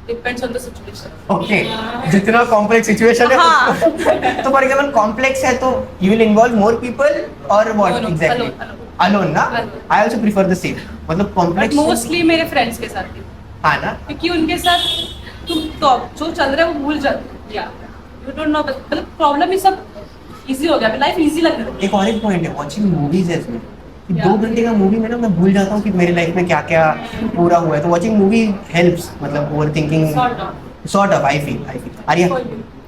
Depends on the situation. Okay, जितना कॉम्प्लेक्स सिचुएशन है हाँ। तो फॉर एग्जांपल कॉम्प्लेक्स है तो you will involve more people और what No, no, exactly? alone. Alone ना? Alone. I also prefer the same, मतलब कॉम्प्लेक्स मोस्टली मेरे फ्रेंड्स के साथ ही, हाँ ना? क्योंकि उनके साथ तुम तो जो चल रहा है वो भूल जाते, या यू डोंट नो, मतलब प्रॉब्लम ही सब इजी हो गया, लाइफ इजी लग रहा है। एक और एक पॉइंट है watching movies as well. Yeah. 2 घंटे का मूवी में ना मैं भूल जाता हूँ कि मेरे लाइफ में क्या क्या पूरा हुआ है, तो वॉचिंग मूवी हेल्प्स, मतलब overthinking sort of I feel Arya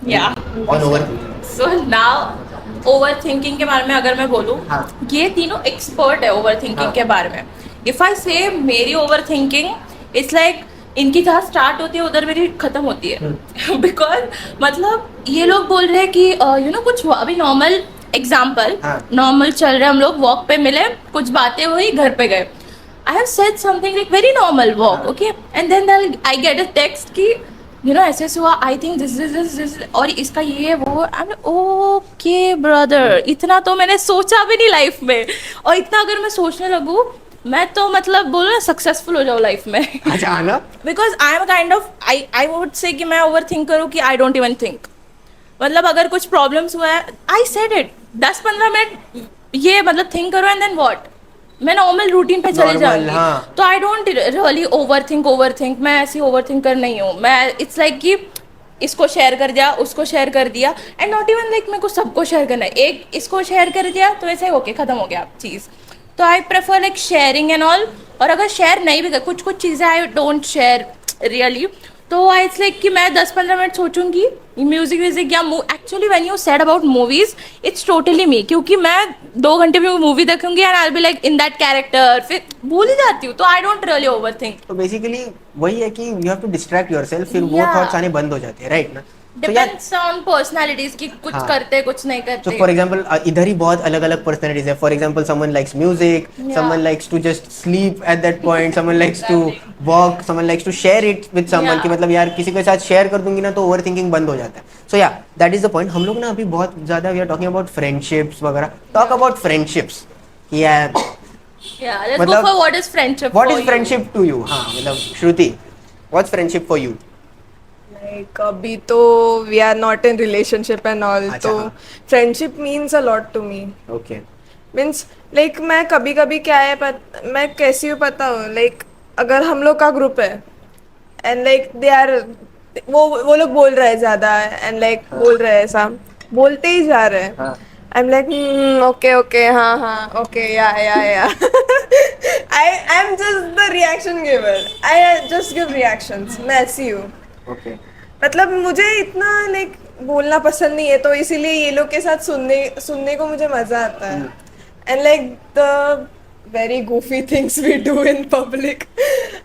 या on overthinking. So now overthinking के बारे में अगर मैं बोलूँ, हाँ। ये तीनों एक्सपर्ट है ओवर थिंकिंग हाँ। के बारे में। इफ आई से मेरी ओवर थिंकिंग इट्स लाइक इनकी जहाँ स्टार्ट होती है उधर मेरी खत्म होती है। बिकॉज मतलब ये लोग बोल रहे हैं कि यू नो कुछ अभी नॉर्मल एग्जाम्पल, हाँ। नॉर्मल चल रहे हम लोग, वॉक पे मिले, कुछ बातें हुई, घर पे गए। I have said something like very normal walk, okay, and then I get a text कि यू नो ऐसे ऐसे हुआ, आई थिंक दिस और इसका ये वो, आई ओके ब्रदर, इतना तो मैंने सोचा भी नहीं लाइफ में, और इतना अगर मैं सोचने लगूँ मैं तो मतलब बोलो ना सक्सेसफुल हो जाऊँ लाइफ में। अच्छा आना, because I am kind of I would say कि मैं ओवर थिंक करूँ कि आई डोंट इवन थिंक, मतलब अगर कुछ प्रॉब्लम्स हुआ है आई सेड इट 10-15 मिनट ये मतलब थिंक करो एंड देन व्हाट, मैं नॉर्मल रूटीन पे चले Normal, जाऊंगी। हाँ। तो I don't really over think, मैं ऐसी ओवर थिंकर नहीं हूँ। मैं इट्स लाइक कि इसको शेयर कर दिया, उसको शेयर कर दिया, एंड नॉट इवन लाइक मेरे को सबको शेयर करना है, एक इसको शेयर कर दिया तो ऐसे ओके खत्म हो गया चीज़। तो I prefer like sharing and all, और अगर शेयर नहीं भी कर, कुछ कुछ चीज़ें आई डोंट शेयर रियली, तो आई इट्स लाइक कि मैं 10-15 मिनट सोचूंगी म्यूजिक या actually when you said about movies it's totally me, क्योंकि मैं 2 घंटे में मूवी देखूंगी and I be like in that character, फिर भूल ही जाती हूँ, तो I don't really overthink. तो बेसिकली वही है कि you have to distract yourself, फिर वो Yeah. थॉट्स आने बंद हो जाते हैं, राइट ना? तो यार डिपेंड्स ऑन पर्सनालिटीज कि कुछ हाँ। करते कुछ नहीं तो करते। फॉर एग्जांपल इधर ही बहुत अलग अलग पर्सनालिटीज है। For example someone likes music, Yeah. Someone likes to just sleep at that point, someone likes to walk, someone likes to share it with someone, Yeah. कि मतलब यार किसी के साथ शेयर कर दूंगी ना तो ओवर थिंकिंग बंद हो जाता है। सो या दैट इज द पॉइंट। हम लोग ना अभी बहुत ज्यादा we are talking about friendships वगैरह, टॉक अबाउट फ्रेंडशिप्स। यार Yeah, let's मतलब- go for what is friendship what for is you? Friendship to you? हाँ मतलब Shruti, what's friendship for you? Like अभी तो we are not in relationship and all, अच्छा, तो हाँ। friendship means a lot to me. Okay means like मैं कभी कभी क्या है मैं कैसी हूँ पता हो, लाइक अगर हम लोग का ग्रुप है एंड लाइक दे आर वो लोग बोल रहे हैं ज़्यादा एंड लाइक बोल रहे हैं ऐसा बोलते ही जा रहे हैं, हाँ। आई एम लाइक ओके हाँ ओके या I am just the reaction giver, I just give reactions, मैं ऐसी हूँ। ओके मतलब मुझे इतना लाइक बोलना पसंद नहीं है, तो इसीलिए ये लोग के साथ सुनने को मुझे मजा आता है। And like the very goofy things we do in public,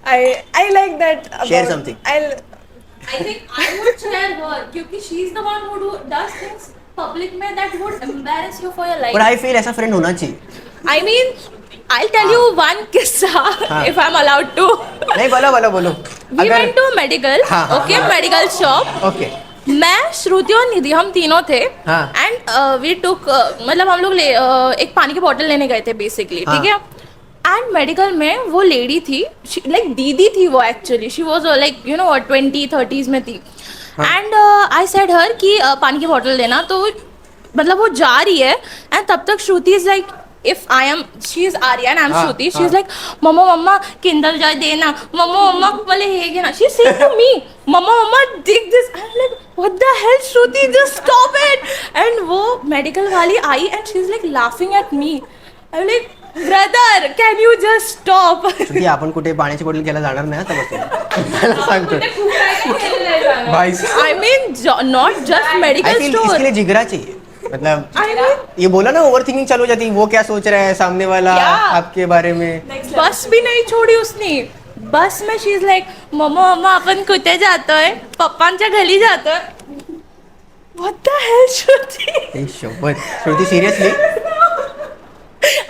I like that about, Share something. I think I would share her क्योंकि she is the one who does things public में that would embarrass you for your life. But I feel ऐसा फ्रेंड होना चाहिए। I mean, I'll tell you one किस्सा if I'm allowed to. नहीं बोलो We went to a medical, हाँ, हाँ, okay, हाँ। medical shop. ओके मैं, श्रुति और निधि हम तीनों थे हाँ। एंड वी टुक मतलब हम लोग एक पानी की बोतल लेने गए थे बेसिकली, हाँ। ठीक है। एंड मेडिकल में वो लेडी थी, लाइक दीदी थी वो, actually she was like you no 20-30s में थी। एंड आई सेड हर कि पानी की बोतल देना, तो मतलब वो जा रही है एंड तब तक Shruti is like if I am, she is Arya and I am हाँ, Shruti, she हाँ. is like mama Kindle joy देना, mama बोले हे ना, she is saying to me mama dig this, I'm like what the hell Shruti, just stop it. And वो medical वाली आई and she is like laughing at me, I'm like brother can you just stop. श्रुती आपण कुठे पाण्याची बॉटल घ्यायला जाणार नाही आता बसून सांगतो भाई I mean not just I medical feel store. इसके लिए जिगरा चाहिए, मतलब ये बोला ना ओवर थिंकिंग चालू हो जाती है, वो क्या सोच रहा है सामने वाला Yeah. आपके बारे में. बस भी नहीं छोडी उसने. बस में शी इज लाईक मम्मा मम्मा आपण कुठे जातोय, पप्पांच्या घरी जातोय. व्हॉट द हेल श्रुती. ए शपथ, श्रुति seriously.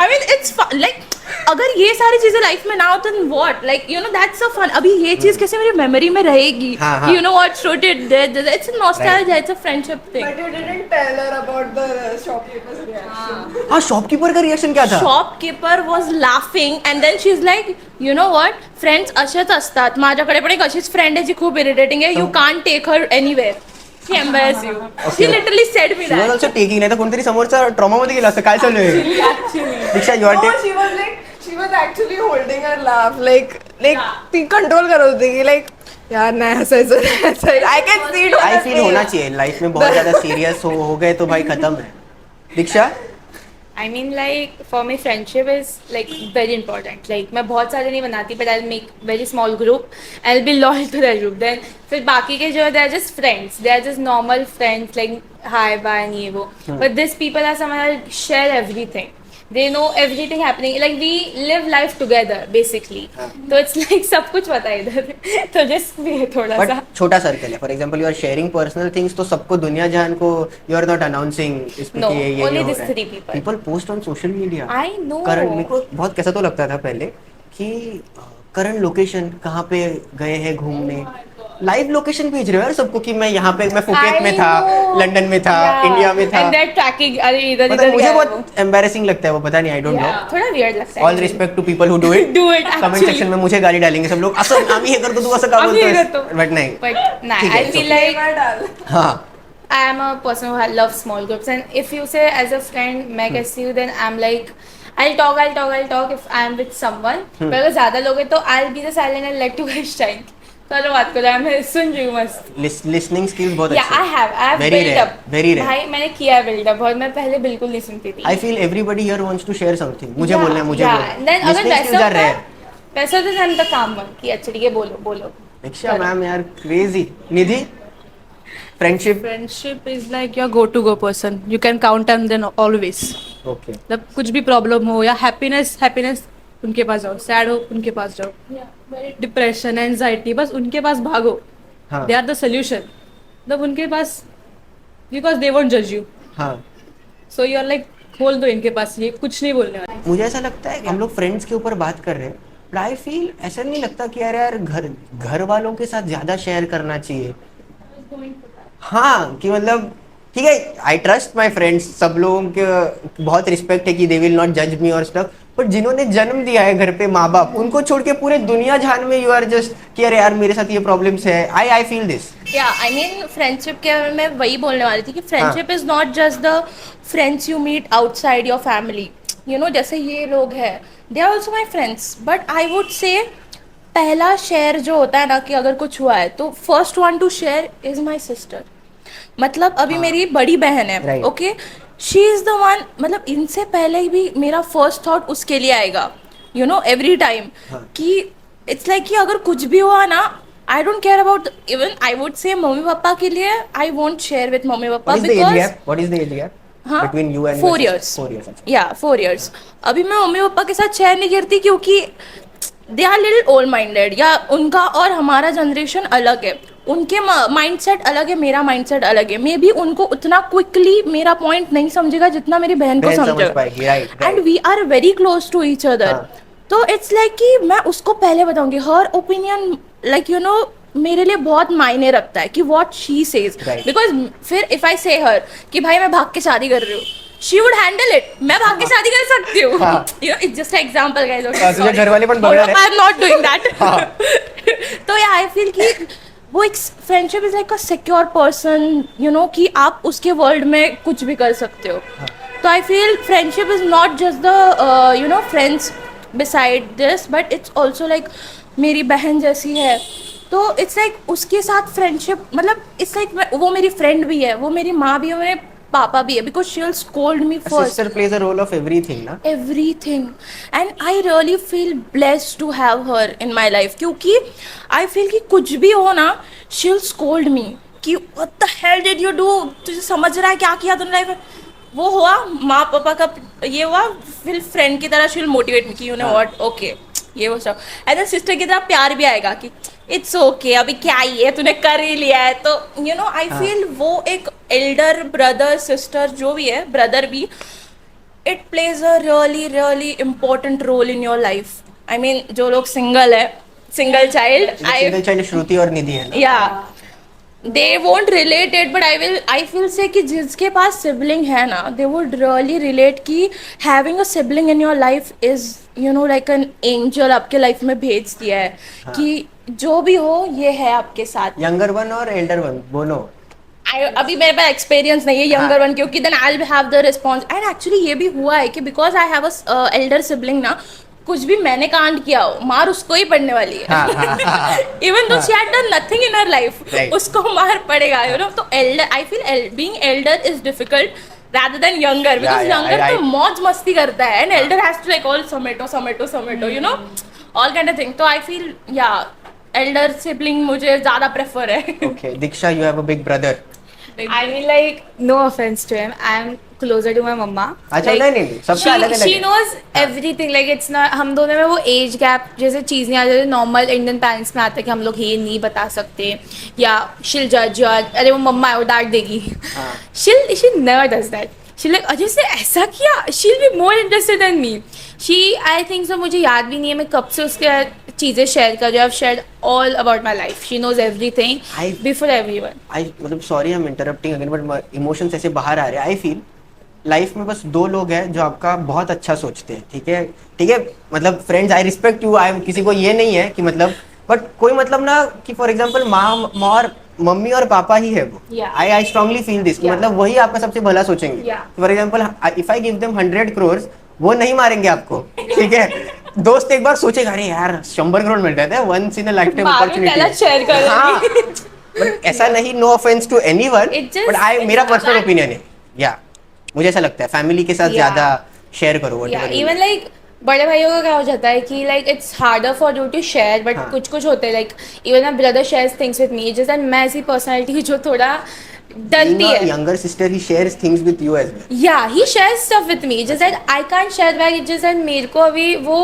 I mean it's fun. Like अगर ये सारी चीजें लाइफ में ना हो तो what, like you know that's a fun. अभी ये चीज कैसे मेरी मेमोरी में रहेगी. हाँ, हाँ. You know what Shruti did. It's a nostalgia, it's a friendship thing. But you didn't tell her about the shopkeeper's reaction. हाँ, शॉपकीपर का रिएक्शन क्या था? Shopkeeper was laughing and then she is like you know what, friends असेच असतात. माझ्याकडे पण एक अशीच फ्रेंड आहे जी खूप इरिटेटिंग आहे. You can't take her anywhere. She embarrass you. She literally said me She was that. also taking, नाही तर कोणतरी समोरचा ट्रॉमा मध्ये गेला असतं. काय चालू आहे? दीक्षा, you are No, take. she was actually holding her laugh. Like ती कंट्रोल करत होती की like यार नाही हसायचं नाही हसायचं. I can see it. on I her feel face. होना चाहिए. लाइफ में बहुत ज्यादा सीरियस हो गए तो भाई खत्म है. दीक्षा, I mean like for me friendship is like very important. Like मैं बहुत सारे नहीं बनाती but I'll make very small group. I'll be loyal to that group. Then फिर बाकी के जो they are just friends. They are just normal friends like hi bye and ये वो. But these people are someone I'll share everything. They know everything happening. Like we live life together basically. तो it's like सब कुछ पता है इधर. तो just भी है थोड़ा बट सा. छोटा सर्कल है. For example you are sharing personal things, तो सबको दुनिया जहान को यू आर नॉट अनाउंसिंग इसमें No, कि ये only हो these रहा है. three people. People post on social media. I know. करण, मेरे को बहुत कैसा तो लगता था पहले कि करण लोकेशन कहाँ पे गए हैं घूमने, लाइव लोकेशन भेज रहे हो यार सबको कि मैं यहाँ पे, मैं फुकेत में था, लंदन में था, इंडिया में था. And they're tracking अरे इधर मतलब इधर मुझे गया है वो. बहुत एम्बैरेसिंग लगता है वो, पता नहीं, आई डोंट नो. थोड़ा weird लगता है. All respect to people who do it. Do it comment actually. Section में मुझे गाली डालेंगे सब लोग, असं आम्ही हे करतो तू असं का आम्ही हे बोलतोस. करतो. बट नहीं. But nah, ठीक है, I feel it's like Never dull. हाँ. I am a person who loves small groups, and if you say as a friend मैं कैसी हूँ, then I'm like I'll talk if I'm with someone. पर अगर ज़्यादा लोग हैं तो I'll be the silent and let you guys shine. चलो बात करो, मैं सुन रही हूँ मस्त. लिसनिंग स्किल्स बहुत Yeah, अच्छे. I have Very built rare, up. very rare. भाई मैंने किया है build up बहुत. मैं पहले बिल्कुल नहीं सुनती थी. I feel everybody here wants to share something. मुझे Yeah, बोलना है, मुझे yeah. बोलना Then है. अगर Listening skills are rare. वैसा तो हम तो काम बन कि अच्छा ठीक है बोलो. दीक्षा मैम यार crazy. Nidhi, friendship. Friendship is like your go to go person. You can count on then always. Okay. मतलब कुछ भी प्रॉब्लम हो या हैप्पीनेस उनके पास जाओ, सैड हो उनके पास जाओ, डिप्रेशन एंजाइटी बस उनके पास भागो. हाँ. They are the solution. मतलब उनके पास, बिकॉज दे वोंट जज यू, हाँ. सो यू आर लाइक खोल दो इनके पास, ये कुछ नहीं बोलने वाले. मुझे ऐसा लगता है कि हम लोग फ्रेंड्स के ऊपर बात कर रहे हैं, बट आई फील ऐसा नहीं लगता कि यार घर वालों के साथ ज्यादा शेयर करना चाहिए. हाँ, कि मतलब ठीक है, आई ट्रस्ट माई फ्रेंड्स, सब लोगों के बहुत रिस्पेक्ट है कि दे विल नॉट जज मी और स्टफ. बट जिन्होंने जन्म दिया है घर पे, माँ बाप, उनको छोड़ के पूरे दुनिया जहान में यू आर जस्ट कि अरे यार मेरे साथ ये प्रॉब्लम्स है. I feel this. या आई मीन फ्रेंडशिप के बारे में वही बोलने वाली थी कि friendship is not just the friends you meet outside your family. You know जैसे ये लोग हैं, they are also my friends. But I would say पहला शेयर जो होता है ना, कि अगर कुछ हुआ है तो first one two share is my sister. मतलब अभी मेरी बड़ी बहन है, Right. Okay, she is the one. मतलब इनसे पहले भी मेरा फर्स्ट थॉट उसके लिए आएगा, यू नो, एवरी टाइम. कि इट्स लाइक कि अगर कुछ भी हुआ ना, I don't care about, even I would से मम्मी पापा के लिए I won't share with mummy papa. What is the age gap? What is the age gap हाँ, between you and 4 your years. sister? 4 years. अच्छा. या 4 years. अभी मैं मम्मी पापा के साथ शेयर नहीं करती क्योंकि they are little old minded. या उनका और हमारा जनरेशन अलग है. उनके माइंडसेट अलग है, मेरा माइंडसेट अलग है. मे बी उनको उतना क्विकली मेरा पॉइंट नहीं समझेगा जितना मेरी बहन को बहन समझ समझेगा. पाएगी, right, and right. We are very close to each other. हाँ. तो इट्स लाइक कि मैं उसको पहले बताऊंगी. Her opinion like you know मेरे लिए बहुत मायने रखता है कि what she says. Right. Because फिर इफ आई से हर कि भाई मैं भाग के शादी कर रही हूँ, शी वुड हैंडल इट. मैं भाग के शादी कर सकती हूँ. हाँ. You no it's just example guys. हाँ, तुझे घर वाले पण बघणार आहे. आई एम नॉट डूइंग दैट. हाँ. तो या आई फील कि वो एक friendship is like a secure person, you know, कि आप उसके वर्ल्ड में कुछ भी कर सकते हो. तो I feel friendship is not just the you know friends beside this, but it's also like मेरी बहन जैसी है. तो इट्स लाइक उसके साथ फ्रेंडशिप, मतलब इट्स लाइक वो मेरी फ्रेंड भी है, वो मेरी माँ भी है, मेरे पापा भी है, because she will scold me first. Sister plays a role of everything, ना. Everything. And I really feel blessed to have her in my life. क्योंकि I feel कि कुछ भी हो ना, she'll scold me कि what the hell did you do? तुझे समझ रहा है क्या किया तूने लाइफ में? वो हुआ माँ पापा का ये हुआ, फिर फ्रेंड की तरह शील मोटिवेट की यू नो व्हाट ओके ये वो सब, एज अ सिस्टर की तरह प्यार भी आएगा कि इट्स ओके अभी क्या ही है तूने कर ही लिया है, तो यू नो आई फील वो एक एल्डर ब्रदर सिस्टर जो भी है, ब्रदर भी, it plays a really important role in your life. I mean जो लोग सिंगल है, single child, single child Shruti और निधि है ना? या they won't relate it, but I feel say कि जिसके पास सिबलिंग है ना, दे वुड रियली रिलेट कि having a sibling in your life is you know like an angel आपके लाइफ में भेज दिया है. कि जो भी हो ये है आपके साथ. यंगर वन और एल्डर वन दोनों. अभी मेरे पास एक्सपीरियंस नहीं है यंगर वन, क्योंकि then I will have the response. And actually ये भी हुआ है कि because I have an elder sibling ना, कुछ भी मैंने कांड किया हो मार उसको ही पड़ने वाली है. Even though she had done nothing in her life, उसको मार पड़ेगा यू नो. तो Elder, I feel being Elder is difficult rather than younger, because younger तो मौज मस्ती करता है, and elder has to like all tomato you know all kind of thing. तो I feel yeah elder sibling मुझे ज़्यादा prefer है. Okay, Diksha, you have a big brother. I mean, like, no offense to him, I am closer to my mama. अच्छा, नहीं सबका अलग अलग she है. knows everything, like it's not, हम दोनों में वो एज गैप जैसे चीज़ नहीं आ जाती नॉर्मल इंडियन पेरेंट्स में आता है कि हम लोग ये नहीं बता सकते, या she'll judge अरे वो मम्मा है वो डांट देगी. she never does that. She like Ajay से ऐसा किया, she'll be more interested than me. I think so, मुझे याद भी नहीं है मैं कब से उसके चीज़ें शेयर कर रही हूँ. I've shared all about my life. She knows everything before everyone. मतलब sorry I am interrupting again, but emotions ऐसे बाहर आ रहे हैं. आई फील लाइफ में बस दो लोग हैं जो आपका बहुत अच्छा सोचते हैं. ठीक है मतलब फ्रेंड्स, आई रिस्पेक्ट यू, आई किसी को ये नहीं है कि मतलब, बट कोई मतलब ना कि फॉर एग्जांपल माँ और मम्मी और पापा ही है वो. आई स्ट्रांगली फील दिस, मतलब वही आपका सबसे भला सोचेंगे. For example if I give them 100 crores, वो नहीं मारेंगे आपको. ठीक है, दोस्त एक बार सोचेगा अरे यार 100 crore मिल रहे थे, once in a lifetime opportunity. Share कर. हाँ, बट ऐसा नहीं, no offence to anyone, but मेरा पर्सनल ओपिनियन है. या मुझे ऐसा लगता है फैमिली के साथ ज्यादा शेयर करो. इवन लाइक बड़े भाइयों का क्या हो जाता है कि like it's harder for you to share, but कुछ होते हैं like even my brother shares things with me, just that मैं ऐसी पर्सनालिटी जो थोड़ा डरती है. younger sister, he shares things with you as well. Yeah, he shares stuff with me, just that I can't share back. It's just that मेरे को अभी वो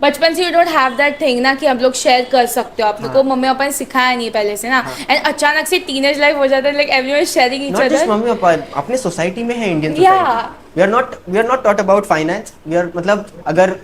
बचपन से you don't have that thing ना कि हम लोग शेयर कर सकते हो. आप लोग को मम्मी पापा ने सिखाया नहीं पहले से ना, एंड अचानक से टीनेज लाइफ हो जाता है, like everyone sharing each other. Mummy papa अपने सोसाइटी में है, Indian society. We are not taught about finance. We are मतलब अगर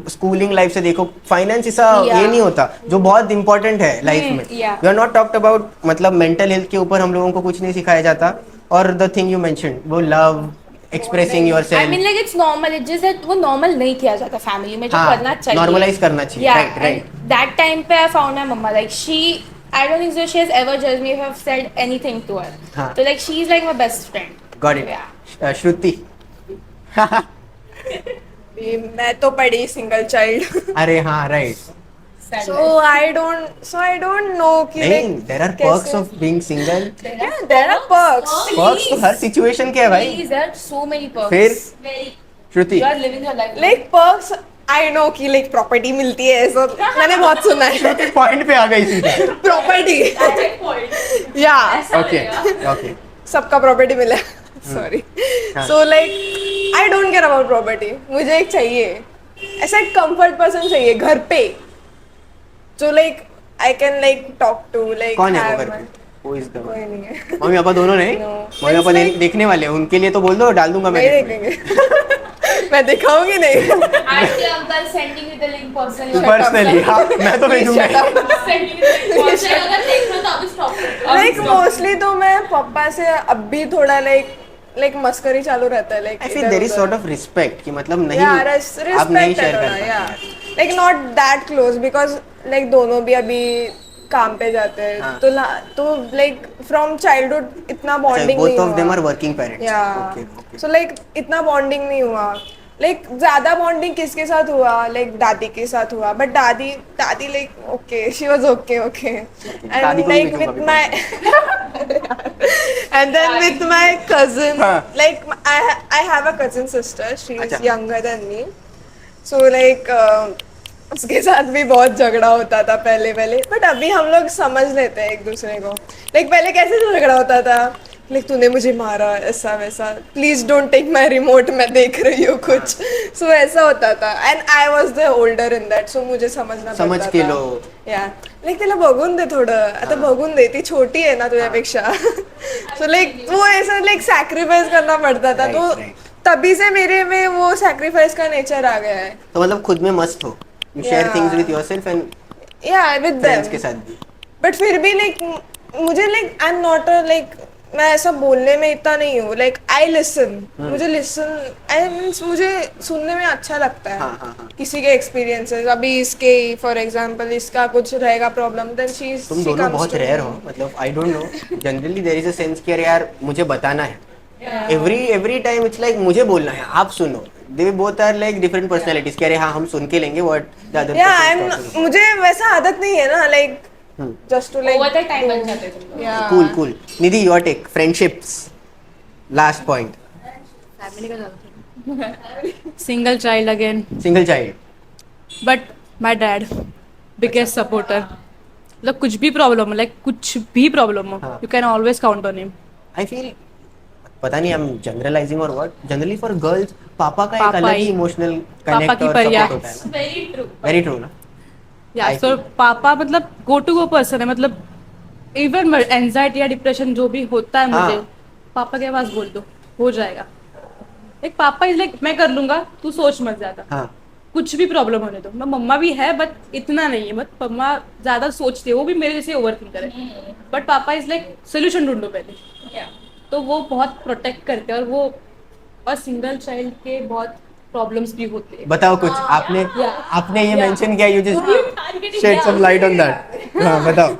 स्कूलिंग लाइफ से देखो, फाइनेंस ऐसा ये नहीं होता जो बहुत इंपॉर्टेंट है लाइफ में. We are not talked about मतलब मेंटल हेल्थ के ऊपर हम लोगों को कुछ नहीं सिखाया जाता. और द थिंग यू मेंशन्ड, वो love, expressing yourself, I mean like it's normal, it's just that वो नॉर्मल नहीं किया जाता फैमिली में, जो करना चाहिए, नॉर्मलाइज करना चाहिए. राइट. दैट टाइम पे I found my mama like she, I don't think so she has ever judged me if I've said anything to her. So like she is like my best friend. Got it. Yeah. श्रुति. मैं तो पढ़ी सिंगल चाइल्ड. अरे हाँ, right. So I don't know कि नहीं, like there are perks of being single. yeah, there are perks. Perks तो हर सिचुएशन के है भाई. Please, there are so many perks. फिर श्रुति, You are living your life. Like perks, I know कि like property मिलती है, ऐसा मैंने बहुत सुना है. पॉइंट पे आ गई सीधे. Property. Yeah. ओके. सबका प्रॉपर्टी मिला. Sorry. So like I don't care about property. मुझे एक चाहिए, ऐसा एक कंफर्ट पर्सन चाहिए घर पे, जो like I can like talk to. Like कौन है वो घर पे? Who is the कोई नहीं है. मम्मी पापा दोनों नहीं? No. मम्मी पापा देखने वाले हैं, उनके लिए तो बोल दो, डाल दूंगा मैं. नहीं देखेंगे. मैं दिखाऊंगी नहीं. Auntie, uncle, sending you the link personally. Personally. हाँ, मैं तो भेजूंगा. Sending you the link personally. अगर देख लो तो अभी stop करो. लाइक मोस्टली तो मैं पापा से अब भी थोड़ा लाइक मस्करी चालू रहता है. Like I feel there is sort of respect कि मतलब नहीं, yeah, आप नहीं respect शेयर है कर थोड़ा, पाते. yeah. Like not that close because like दोनों भी अभी काम पे जाते हैं. हाँ. तो लाइक फ्रॉम चाइल्डहुड इतना बॉन्डिंग नहीं बोथ ऑफ देम हुआ. Are working parents. या सो लाइक इतना बॉन्डिंग नहीं हुआ. लाइक ज्यादा बॉन्डिंग किसके साथ हुआ? लाइक दादी के साथ हुआ. बट दादी like okay, she was okay दादी एंड को भी लाइक देखूंगा with my and then with my cousin, हाँ. Like I have a cousin sister, she is अच्छा. Younger than me. So like उसके साथ भी बहुत झगड़ा होता था पहले, बट अभी हम लोग समझ लेते हैं एक दूसरे को. लाइक पहले कैसे झगड़ा होता था लाइक तूने मुझे मारा ऐसा वैसा, please don't take my remote, मैं देख रही हूँ कुछ. सो ऐसा होता था. And I was the older in that, so मुझे समझना समझ पडता के था. लो. या लाईक त्याला बघून दे थोडं, आता बघून दे, ती छोटी आहे ना तुझ्यापेक्षा. सो लाईक वो ऐसा लाईक सैक्रिफाइस करना पड़ता था. तो Right. तभी से मेरे में वो सैक्रिफाइस का नेचर आ गया है. तो मतलब खुद में मस्त हो, you share Yeah. Things with yourself and या विद फ्रेंड्स के देम. साथ भी. बट फिर भी लाइक मुझे like I am not like मैं ऐसा बोलने में इतना नहीं हूँ. लाइक आई लिसन, मुझे लिसन आई मीन्स मुझे सुनने में अच्छा लगता है. हाँ. किसी के एक्सपीरियंसेस. अभी इसके फॉर एग्जांपल इसका कुछ रहेगा प्रॉब्लम, देन तुम दोनों बहुत रेयर हो, मतलब I don't know, generally there is a sense कि अरे यार मुझे बताना है. एवरी टाइम इट्स लाइक मुझे बोलना है, आप सुनो. They both are like different personalities कि अरे हाँ हम सुन के लेंगे व्हाट द अदर या मुझे वैसा आदत नहीं है ना, like just to over the like time बन जाते तुम लोग. या cool. Nidhi your take, friendships, last point. Single child again, single child. But my dad biggest supporter. मतलब कुछ भी प्रॉब्लम हो, लाइक कुछ भी प्रॉब्लम हो, हाँ. You can always count on him. I feel, पता नहीं, आई एम जनरलाइजिंग और व्हाट, जनरली फॉर गर्ल्स पापा का एक पापा अलग ही ही. इमोशनल पापा कनेक्ट की और परिया. सपोर्ट होता है ना. Very true. वेरी ट्रू ना. या I सो पापा मतलब गो टू गो पर्सन है. मतलब इवन एंजाइटी या डिप्रेशन जो भी होता है मुझे, हाँ. पापा के पास बोल दो, हो जाएगा. एक पापा इज लाइक मैं कर लूंगा, तू सोच मत ज्यादा. हाँ. कुछ भी प्रॉब्लम होने दो. मम्मा भी है बट इतना नहीं है. बट मम्मा ज्यादा सोचती है, वो भी मेरे जैसे ओवर थिंकर है. बट पापा इज लाइक सोल्यूशन ढूंढो पहले. तो वो बहुत प्रोटेक्ट करते हैं. और सिंगल चाइल्ड के बहुत प्रॉब्लम्स भी होते हैं. बताओ कुछ. आपने ये मेंशन किया, you just shed some light on that. हाँ बताओ.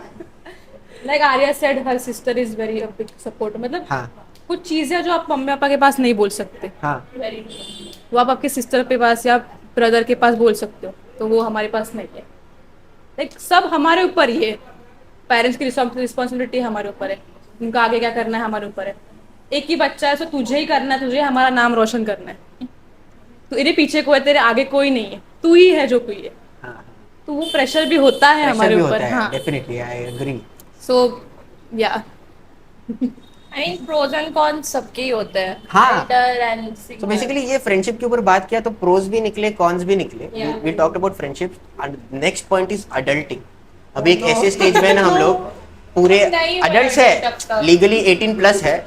Like Arya said her sister is very big support. मतलब हाँ. कुछ चीजें जो आप मम्मी पापा के पास नहीं बोल सकते, हाँ. वो आप आपके सिस्टर के पास या ब्रदर के पास बोल सकते हो. तो वो हमारे पास नहीं है. लाइक सब हमारे ऊपर ही है. पेरेंट्स की रिस्पॉन्सिबिलिटी हमारे ऊपर है. उनका आगे क्या करना है हमारे ऊपर है. एक ही बच्चा है, सो तुझे ही करना है, तुझे हमारा नाम रोशन करना है. तेरे पीछे कोई है, तेरे आगे कोई नहीं है, तू ही है जो कोई है. हाँ. तो वो प्रेशर भी होता है हमारे ऊपर. हाँ. Definitely I agree. So yeah I mean pros and cons सबके ही होते हैं. हाँ. Elder and तो single. बेसिकली ये फ्रेंडशिप के ऊपर बात किया तो प्रोज भी निकले, कॉन्स भी निकले. We talked about friendship and next point is adulting. अभी एक ऐसे स्टेज में ना हम लोग पूरे नहीं, अडल्ट तब है, तक. लीगली 18 प्लस है,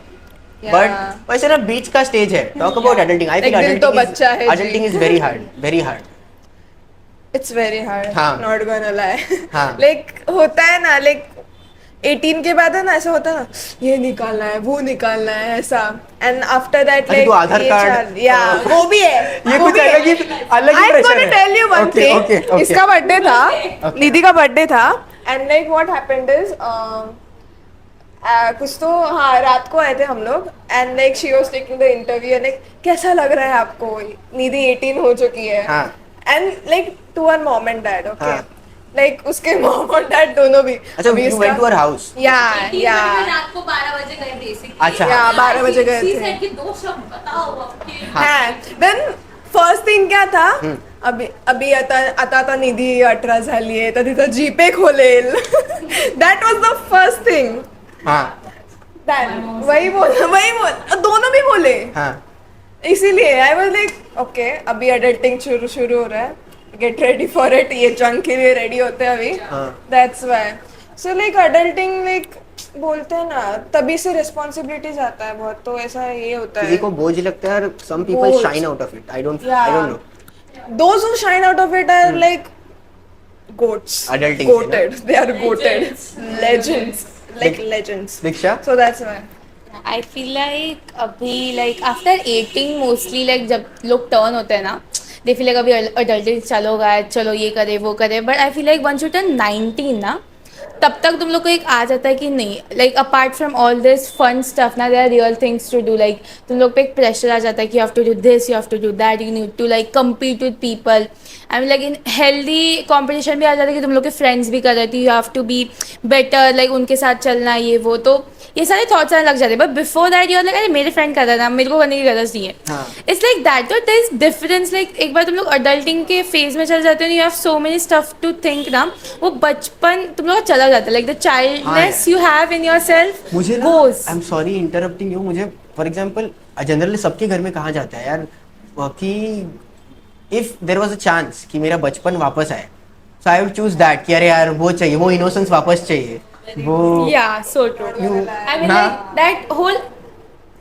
बट वैसे ना बीच का स्टेज है. Talk about adulting. I feel एक दिल तो बच्चा है जी. Adulting is very hard, very hard. It's very hard, हाँ. Not gonna lie. हाँ. लाइक होता है ना, लाइक 18 के बाद है ना ऐसा होता है ना, ये निकालना है वो निकालना है ऐसा. एंड आफ्टर दैट अच्छा, तो आधार कार्ड, या वो भी है. ये कुछ अलग ही I'm प्रेशर gonna है. tell you one Okay, thing. okay, okay. इसका बर्थडे था, निधि का बर्थडे था, and like what happened is कुछ तो हाँ रात को आए थे हम लोग, and like she was taking the interview, like कैसा लग रहा है आपको, निधि 18 हो चुकी है. हाँ. And like to our mom and dad. Okay, हाँ. लाइक उसके मॉम और डैड दोनों भी. अच्छा, अभी you went to her house. या रात को 12 बजे गए बेसिकली. अच्छा. या 12 बजे गए थे. सेट के 2 शब्द बताओ आपके. हाँ. देन फर्स्ट थिंग क्या था, अभी आता निधी 18 झाली आहे तर तिथं जीपे खोलेल. That was the first thing. हाँ. वही बोल, दोनों भी बोले. हाँ. इसीलिए आई वाज लाइक ओके, अभी अडल्टिंग शुरू हो रहा है, गेट रेडी फॉर इट. ये जंग के लिए रेडी होते हैं अभी. हाँ. That's why. So like adulting like बोलते हैं ना, तभी से रिस्पॉन्सिबिलिटीज आता है बहुत. तो ऐसा ये होता किसी है. को बोझ लगता है और some people बोझ. shine out of it. I don't Yeah. know. Those who shine out of it are like goats. Adulting से ना? Goated. They are goated. Legends. Like legends. Diksha. So that's why. I feel like अभी लाइक आफ्टर 18 मोस्टली लाइक जब लोग टर्न होते हैं ना, दे फील लाइक अभी अडल्टिंग चलो गए, चलो ये करे वो करे. But I feel like once you turn 19 ना, तब तक तुम लोग को एक आ जाता है कि नहीं, like apart from all this fun stuff ना, there are real things to do. Like तुम लोग पे एक प्रेशर आ जाता है कि you have to do this, you have to do that, you need to like compete with people. I mean like in healthy competition भी आ जाता है कि तुम लोग के फ्रेंड्स भी कर रहे थे, you have to be better, like उनके साथ चलना ये वो. तो ये सारे थॉट्स आने लग जाते हैं. But before that you are like अरे मेरे फ्रेंड कर रहा था, मेरे को करने की गरज नहीं है. It's like that. तो देयर इज डिफरेंस. लाइक एक बार तुम लोग अडल्टिंग के फेज में चल जाते हो, you have so many stuff to think ना, वो बचपन तुम लोग का चला जाता है, like the childness you have in yourself मुझे ना goes. I am sorry interrupting you, मुझे फॉर एग्जांपल जनरली सबके घर में कहा जाता है यार कि if there was a chance कि मेरा बचपन वापस आए, so I would choose that कि अरे यार वो चाहिए, वो इनोसेंस वापस चाहिए, वो Yeah, so true. You- I mean, हाँ. like that whole,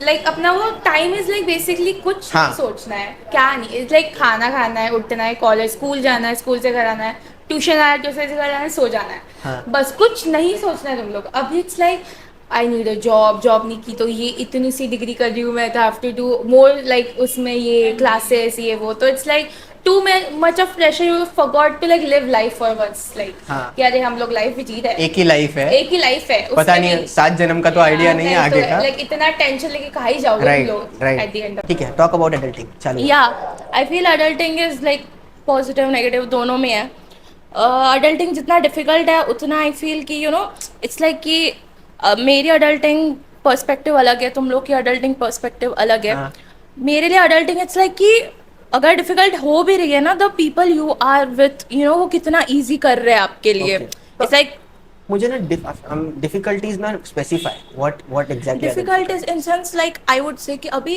like अपना वो टाइम इज लाइक बेसिकली कुछ हाँ. नहीं सोचना है, क्या नहीं, इट्स लाइक खाना खाना है, उठना है, कॉलेज स्कूल जाना है, स्कूल से घर आना है, ट्यूशन आया, ट्यूशन से घर आना है, सो जाना है. हाँ. बस कुछ नहीं सोचना है तुम लोग. अभी it's like I need a job नहीं की तो ये इतनी सी डिग्री कर रही हूँ मैं, तो have to do more, like उसमें ये क्लासेस ये वो, तो it's like too much of pressure. You forgot to like live life for once, like हाँ. कि अरे हम लोग लाइफ भी जी रहे हैं, एक ही लाइफ है, एक ही लाइफ है, पता उसमें नहीं भी- 7 जन्म का तो आइडिया नहीं है आगे का. लाइक इतना टेंशन लेके कहाँ ही जाओगे तुम राइट लोग राइट एट द एंड. ठीक है, टॉक अबाउट एडल्टिंग. चलो Yeah, I feel adulting is like positive negative दोनों में है. अडल्टिंग जितना डिफिकल्ट है उतना आई फील कि इट्स लाइक कि मेरी अडल्टिंग पर्सपेक्टिव अलग है, तुम लोग की अडल्टिंग पर्सपेक्टिव अलग है. हाँ. मेरे लिए अडल्टिंग इट्स लाइक कि अगर डिफिकल्ट हो भी रही है ना, the people you are with वो कितना ईजी कर रहे हैं आपके लिए. Okay. इट्स लाइक मुझे ना डिफिकल्टीज ना specify what exactly difficult is in sense like I would say कि अभी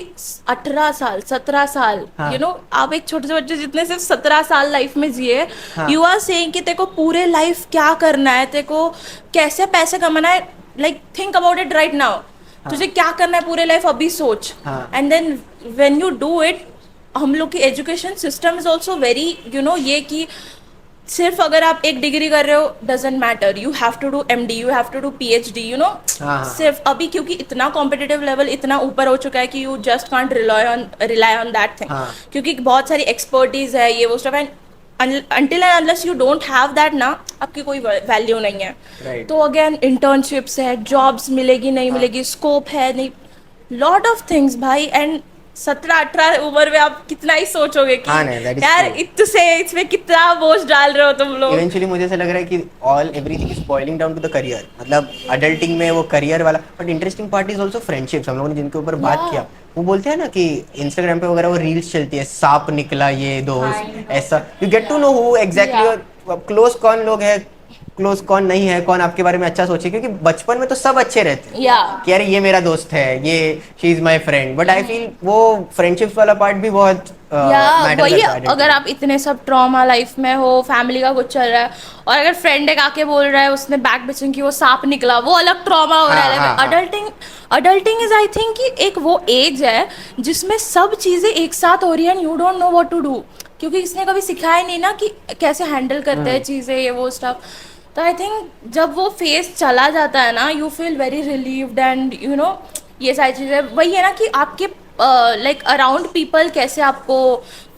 18 साल 17 साल हाँ. आप एक छोटे से बच्चे जितने सिर्फ 17 साल लाइफ में जिए, हाँ. यू आर सेइंग कि तेरे को पूरे लाइफ क्या करना है, तेरे को कैसे पैसे कमाना है, like think about it right now. तुझे क्या करना है पूरे लाइफ अभी सोच. हाँ. And then when you do it, हम लोग की education system is also very ये कि सिर्फ अगर आप एक डिग्री कर रहे हो doesn't matter, you have to do MD, you have to do PhD, हाँ. सिर्फ अभी क्योंकि इतना कॉम्पिटिटिव लेवल इतना ऊपर हो चुका है कि you just can't rely on that thing. हाँ. क्योंकि बहुत सारी एक्सपर्टीज है ये वो stuff, and until and unless you don't have that ना, आपकी कोई वैल्यू नहीं है. Right. तो अगेन इंटर्नशिप्स है, जॉब्स मिलेगी नहीं मिलेगी, स्कोप है नहीं, लॉट ऑफ थिंग्स भाई. एंड 17-18 उम्र में आप कितना ही सोचोगे कि हाँ, नहीं, that is यार true. इसमें कितना बोझ डाल रहे हो तुम लोग. इवेंचुअली मुझे ऐसा लग रहा है कि all everything is boiling down to the career. मतलब अडल्टिंग में वो करियर वाला, but interesting part is also friendships. हम लोगों ने जिनके ऊपर बात Yeah. किया, वो बोलते हैं ना कि इंस्टाग्राम पे वगैरह वो रील्स चलती है, सांप निकला ये दोस्त, ऐसा you get to know who exactly close कौन लोग है, क्लोज कौन नहीं है, कौन आपके बारे में अच्छा सोचे. क्योंकि बचपन में तो सब अच्छे रहते हैं या कि यार ये मेरा दोस्त है, ये she is my friend, but I feel वो फ्रेंडशिप्स वाला पार्ट भी बहुत मैटर वही करता है. अगर आप इतने सब ट्रॉमा लाइफ में हो, फैमिली का कुछ चल रहा है, और अगर फ्रेंड एक आके बोल रहा है उसने बैक बिचिंग की, वो सांप निकला, वो अलग ट्रॉमा हो रहा है. हाँ, हाँ. अडल्टिंग इज आई थिंक कि एक वो एज है जिसमें सब चीजें एक साथ हो रही है, you don't know what to do, क्योंकि इसने कभी सिखाया नहीं ना कि कैसे हैंडल करते हैं चीजें ये वो स्टफ. तो आई थिंक जब वो फेज चला जाता है ना, you feel very relieved and ये सारी चीज़ें. वही है ना कि आपके लाइक अराउंड पीपल कैसे आपको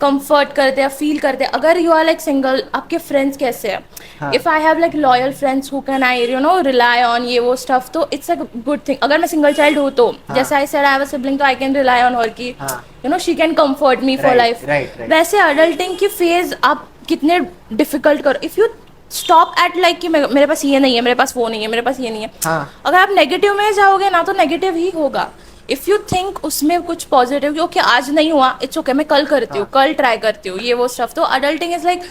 कंफर्ट करते हैं, फील करते हैं. अगर यू आर लाइक सिंगल, आपके फ्रेंड्स कैसे हैं. हाँ. If I have like loyal friends who can I rely on ये वो स्टफ, तो इट्स अ गुड थिंग. अगर मैं सिंगल चाइल्ड हूँ तो जैसे I said I have a sibling, तो I can rely on her की हाँ. She can comfort me for Right, life. right, right. वैसे अडल्टिंग की फेज आप कितने डिफिकल्ट करो. If you stop at like कि मेरे पास ये नहीं है, मेरे पास वो नहीं है, मेरे पास ये नहीं है. हाँ. अगर आप नेगेटिव में जाओगे ना तो नेगेटिव ही होगा. इफ यू थिंक उसमें कुछ पॉजिटिव कि ओके आज नहीं हुआ, इट्स ओके, मैं कल करती हूँ, कल ट्राई करती हूँ, ये वो स्टफ. तो adulting is like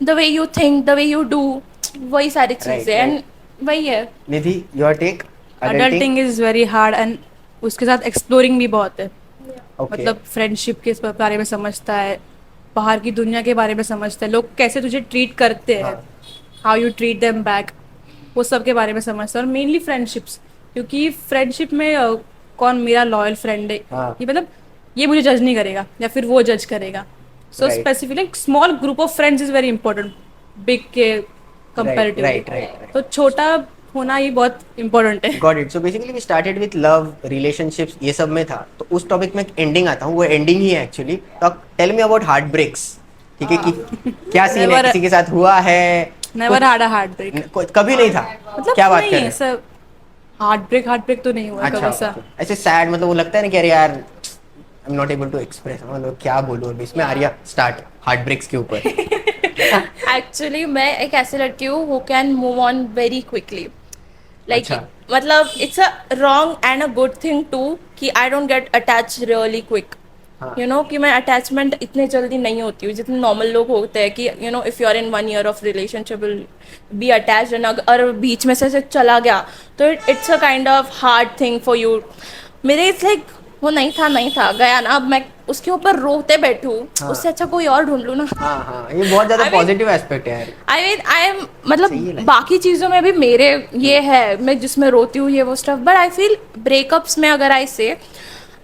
the way you think, the way you do, वही सारी चीजें. एंड वही है. Nidhi, your take. Adulting is very hard and उसके साथ एक्सप्लोरिंग भी बहुत है. मतलब फ्रेंडशिप के बारे में समझता है, बाहर की दुनिया के बारे में समझता है, लोग कैसे तुझे ट्रीट करते हैं, how you treat them back, वो सब के बारे में समझता है. और मेनली फ्रेंडशिप्स, क्योंकि फ्रेंडशिप में कौन मेरा लॉयल फ्रेंड है, हाँ. ये मतलब ये मुझे जज नहीं करेगा या फिर वो जज करेगा. So Right. Specifically small group of friends is very important big के कंपेरेटिवली. right. तो छोटा होना ये बहुत इंपॉर्टेंट है. Got it. So basically we started with love, relationships, ये सब में था. तो उस टॉपिक में एंडिंग आता हूँ, वो एंडिंग ही है एक्चुअली. तो tell me about heartbreaks. ठीक है कि क्या सीन है, Never- किसी के साथ हुआ है? Never had a heartbreak. कभी नहीं था. मतलब क्या बात कर नहीं रहे हैं? सब हार्ट ब्रेक तो नहीं हुआ अच्छा, कभी ऐसा. ऐसे सैड, मतलब वो लगता है ना कि अरे यार I am not able to express, मतलब क्या बोलूं अभी इसमें. आर्या स्टार्ट हार्ट ब्रेक्स के ऊपर. एक्चुअली मैं एक ऐसी लड़की हूँ who can move on very quickly. Like अच्छा. मतलब it's a wrong and a good thing too कि I don't get attach really quick. हाँ. यू नो कि मैं अटैचमेंट इतने जल्दी नहीं होती हूँ जितने नॉर्मल लोग होते हैं कि you know if you are in 1 year of relationship will be attached and अगर बीच में से चला गया तो it's a kind of hard thing for you. मेरे इट्स लाइक वो नहीं था गया ना, अब मैं उसके ऊपर रोते बैठूं. हाँ. उससे अच्छा कोई और ढूंढ लूँ ना. हाँ हाँ, ये बहुत ज्यादा I mean- पॉजिटिव एस्पेक्ट है यार. आई एम सही मतलब है. बाकी चीज़ों में भी मेरे ये है, मैं जिसमें रोती हूँ ये वो stuff, but I feel breakups में अगर आई से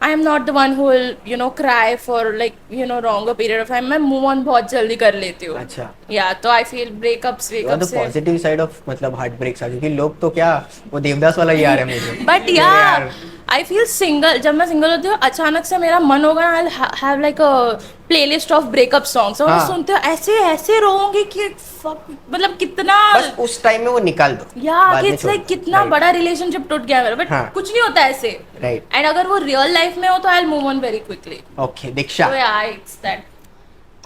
I am not the one who will you know cry for like you no longer period of time. मैं मूव ऑन बहुत जल्दी कर लेती हूँ. अच्छा. या तो I feel breakups the positive side of मतलब हार्ट ब्रेक्स आ, क्योंकि लोग तो क्या वो देवदास वाला ही आ रहा है मुझे. बट अरे या यार. I feel single. जब मैं सिंगल होती हूँ अचानक से मेरा मन होगा I have like a playlist of breakup songs और मैं हाँ. सुनते हो ऐसे ऐसे रोऊंगी कि fuck, मतलब कितना बस उस टाइम में वो निकाल दो. या बाद में इट्स छोड़ लाइक दो. कितना Right. बड़ा रिलेशनशिप टूट गया मेरा, बट हाँ. कुछ नहीं होता ऐसे. Right. एंड अगर वो रियल लाइफ में हो तो I will move on very quickly. Okay Diksha. So yeah, it's that.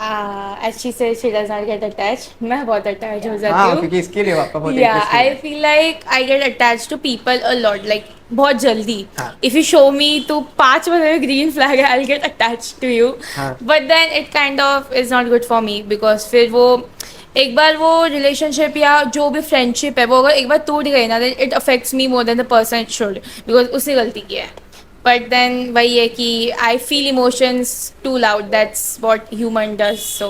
As she says, she does not get attached. मैं बहुत attached हो जाती हाँ, हूँ. क्योंकि इसके लिए आपका बहुत Yeah, interesting I है. feel like I get attached to people a lot, like बहुत जल्दी. हाँ. If you show me तो 5 बजे में green flag है, I'll get attached to you. हाँ. But then it kind of is not good for me because फिर वो एक बार वो relationship या जो भी friendship है वो अगर एक बार टूट गई ना, then it affects me more than the person it should because उसने गलती की है. But then वही है कि I feel emotions too loud. That's what human does. So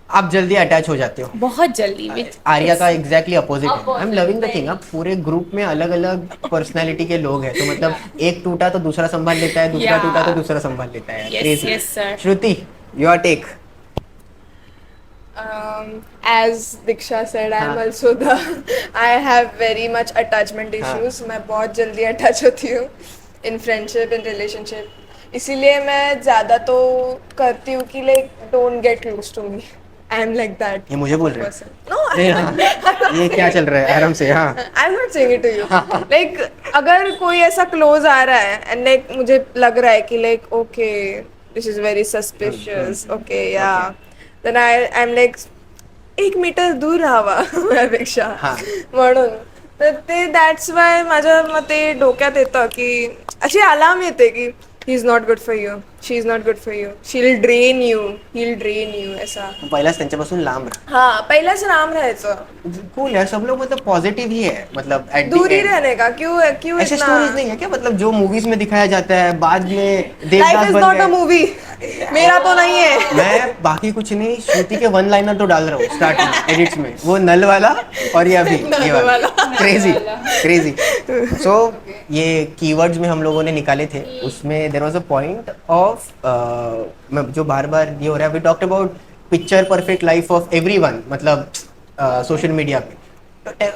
आप जल्दी अटैच हो जाते हो. बहुत जल्दी. which आर्या is- का एग्जैक्टली अपोजिट है. I am loving the thing. आप पूरे ग्रुप में अलग अलग पर्सनालिटी के लोग हैं, तो मतलब एक टूटा तो दूसरा संभाल लेता है, दूसरा Yeah. टूटा तो दूसरा संभाल लेता है. Yes, Crazy. yes, sir. Shruti, your take. As Diksha said, I am हाँ. also the. I have very much attachment हाँ. issues. मैं बहुत जल्दी अटैच होती हूँ in friendship, in relationship. इसीलिए मैं ज़्यादा तो करती हूँ कि like don't get close to me. I am like that ये मुझे बोल रहे person. हैं. No, नहीं, हाँ. ये क्या चल रहा है आराम से. हाँ. I'm not saying it to you. Like अगर कोई ऐसा close आ रहा है and like मुझे लग रहा है कि like okay this is very suspicious. Okay, yeah. Then I'm like 1 metre दूर राहावा माझ्यापेक्षा. हाँ. म्हणून तर ते दॅट्स वाय माझ्या मते डोक्यात येतं की अशी अलार्म येते की ही is not good for you, she is not good for you, she will drain you, he will drain you ऐसा. पहिलाच त्यांच्यापासून लांब रहा. हाँ पहिलाच राम राहायचं. कूल है. सब लोग मतलब पॉजिटिव ही है, मतलब at the दूर ही end. रहने का क्यों क्यों ऐसे स्टोरीज नहीं है क्या, मतलब जो मूवीज में दिखाया जाता है बाद में लाइफ देवदास इज बन नॉट अ गए. मूवी. मेरा तो नहीं है. मैं बाकी कुछ नहीं, श्रुति के वन लाइनर तो डाल रहा हूँ स्टार्ट में एडिट्स में, वो नल वाला और ये अभी ये वाला. Crazy crazy. सो ये कीवर्ड्स में हम लोगों ने निकाले थे, उसमें there was a point of जो बार बार ये हो रहा है. We talked about picture perfect life of everyone, मतलब सोशल मीडिया पे.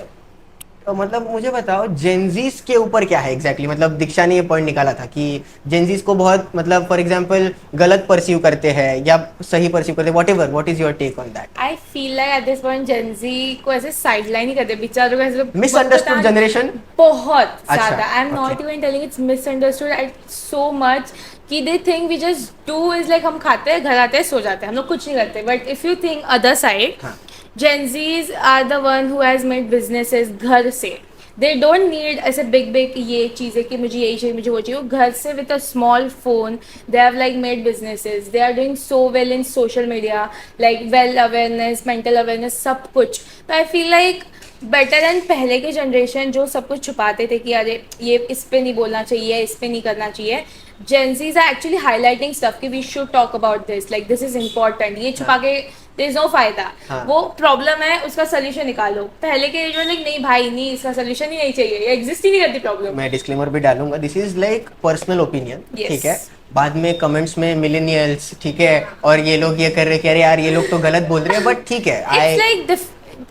तो मतलब मुझे बताओ जेनजीज के ऊपर क्या है एग्जैक्टली मतलब दीक्षा ने ये पॉइंट निकाला था कि जेनजीज को बहुत मतलब फॉर एग्जांपल गलत परसीव करते हैं या सही परसीव करते हैं. What is your take on that. I feel like at this point Gen Z को ऐसे sideline ही करते हैं बेचारों को ऐसे मिसअंडरस्टूड जनरेशन. बहुत अच्छा, ज़्यादा. I'm not okay. even telling it's misunderstood at so much कि they think we just do is like हम खाते हैं घर आते हैं सो जाते हैं, हम लोग कुछ नहीं करते. But if you think other side, हाँ. Gen Zs are the one who has made businesses घर से. They don't need ऐसे big ये चीज़ें कि मुझे यही चाहिए मुझे वो चाहिए. घर से with a small phone they have like made businesses. They are doing so well in social media, like well awareness, mental awareness, सब कुछ. तो I feel like better than पहले के जनरेशन जो सब कुछ छुपाते थे कि अरे ये इस पे नहीं बोलना चाहिए, इस पे नहीं करना चाहिए. Gen Zs are actually highlighting stuff कि we should talk about this, like this is important. ये छुपा के there is no फायदा. हाँ. वो प्रॉब्लम है उसका सोल्यूशन निकालो. पहले के एज में लाइक नहीं भाई नहीं इसका सोल्यूशन ही नहीं चाहिए, ये एग्जिस्ट ही नहीं करती प्रॉब्लम. मैं डिस्क्लेमर भी डालूंगा, this is like personal opinion. Yes. ठीक है. बाद में कमेंट्स में मिलेनियल्स ठीक है और ये लोग ये कर रहे कि अरे यार ये लोग तो गलत बोल रहे हैं, बट ठीक है. इट्स लाइक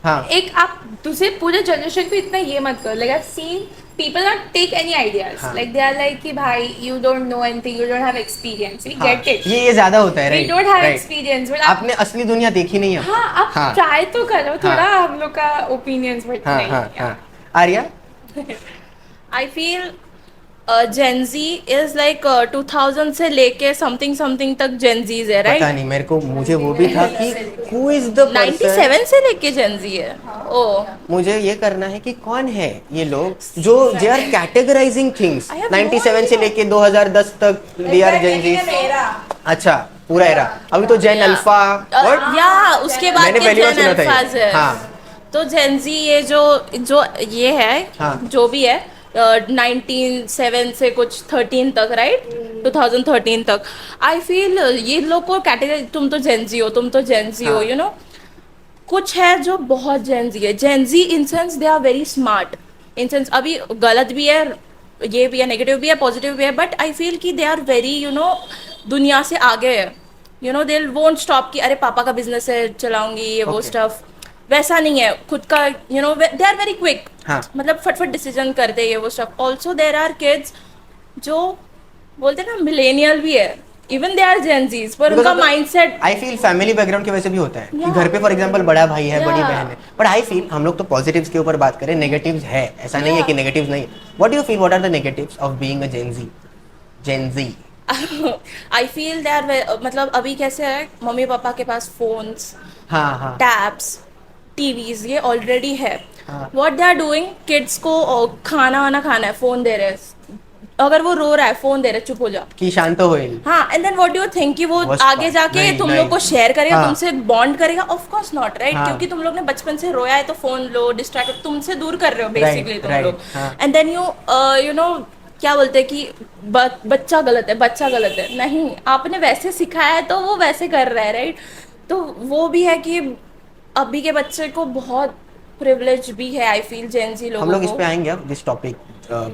हाँ. एक आप दूसरे पूरे जनरेशन को इतना ये मत करो. Like I have seen people not take any ideas. हाँ. Like they are like कि भाई you don't know anything, you don't have experience. We हाँ. get it. ये ज्यादा होता है. We right don't have right. experience. But आपने असली दुनिया देखी नहीं है. हाँ आप हाँ. ट्राई तो करो थोड़ा हम लोग का ओपिनियंस बट हाँ नहीं. हाँ हाँ. Arya. I feel Gen Z is like 2000 से लेके समथिंग समथिंग तक जेंजीज है, पता राइट? नहीं मेरे को, मुझे वो भी था कि हु इज द पर्सन. 97 से लेके जेंजी है। ओ मुझे ये करना है कि कौन है ये लोग जो they are categorising things. I have no 97 से idea. लेके 2010 तक दे आर जेंजीज. अच्छा, पूरा एरा. अभी तो जेन अल्फा. व्हाट? या उसके बाद मैंने के पहली बार जेन सुना था ये. अल्फाज है। हाँ. तो जेंजी ये जो जो ये है, हाँ. जो भी है 1997 से कुछ 13 तक, राइट? 2013 तक। आई फील ये लोग को कैटेगरी, तुम तो जेंजी हो, तुम तो जेंजी हो, हाँ. You know. कुछ है जो बहुत जेंजी है। Gen Z in sense they are very smart, in sense अभी गलत भी है, ये भी है, नेगेटिव भी है, पॉजिटिव भी है, बट आई फील कि they are very, you know, दुनिया से आगे है। You know they won't stop कि अरे पापा का बिजनेस है, चलाऊंगी, ये वो Okay. स्टफ। वैसा नहीं है खुद का, you know they are very quick. हाँ. मतलब फटफट डिसीजन करते हैं, ये वो stuff. Also there are kids जो बोलते हैं ना मिलेनियल भी है, इवन दे आर जेंजीज, पर उनका mindset I feel family background की वजह से भी होता है कि Yeah. घर पे फॉर एग्जांपल बड़ा भाई है, बड़ी Yeah. बहन है. बट आई फील हम लोग तो पॉजिटिव्स के ऊपर बात करें, नेगेटिव्स है, ऐसा नहीं है कि नेगेटिव्स नहीं. What do you feel, what are the negatives of being a Gen Z? I feel they are, मतलब अभी कैसे है, मम्मी पापा के पास फोन्स, हाँ हाँ टैब्स, टीवीज, ये ऑलरेडी है। हाँ. What they are doing, kids को खाना वाना खाना है, फोन दे रहे हैं। अगर वो रो रहा है, फोन दे रहे, चुप हो जा। कि शांत होइल. हाँ, and then what do you think कि वो Worst आगे part. जाके नहीं, तुम नहीं. लोग को शेयर करेगा, हाँ. तुमसे बॉन्ड करेगा? Of course not, right? हाँ. क्योंकि तुम लोग ने बचपन से रोया है तो फोन लो, डिस्ट्रैक्ट, तुमसे दूर कर रहे हो बेसिकली Right, तुम right. लोग। हाँ. एंड देन यू नो क्या बोलते हैं कि बच्चा गलत है, बच्चा गलत है। नहीं, आपने वैसे सिखाया है तो वो वैसे कर रहा है, राइट? तो वो भी है कि अभी के बच्चे को बहुत प्रिविलेज भी है, आई फील, जेंजी लोगों हम लोग इस को। पे आएंगे अब, दिस टॉपिक.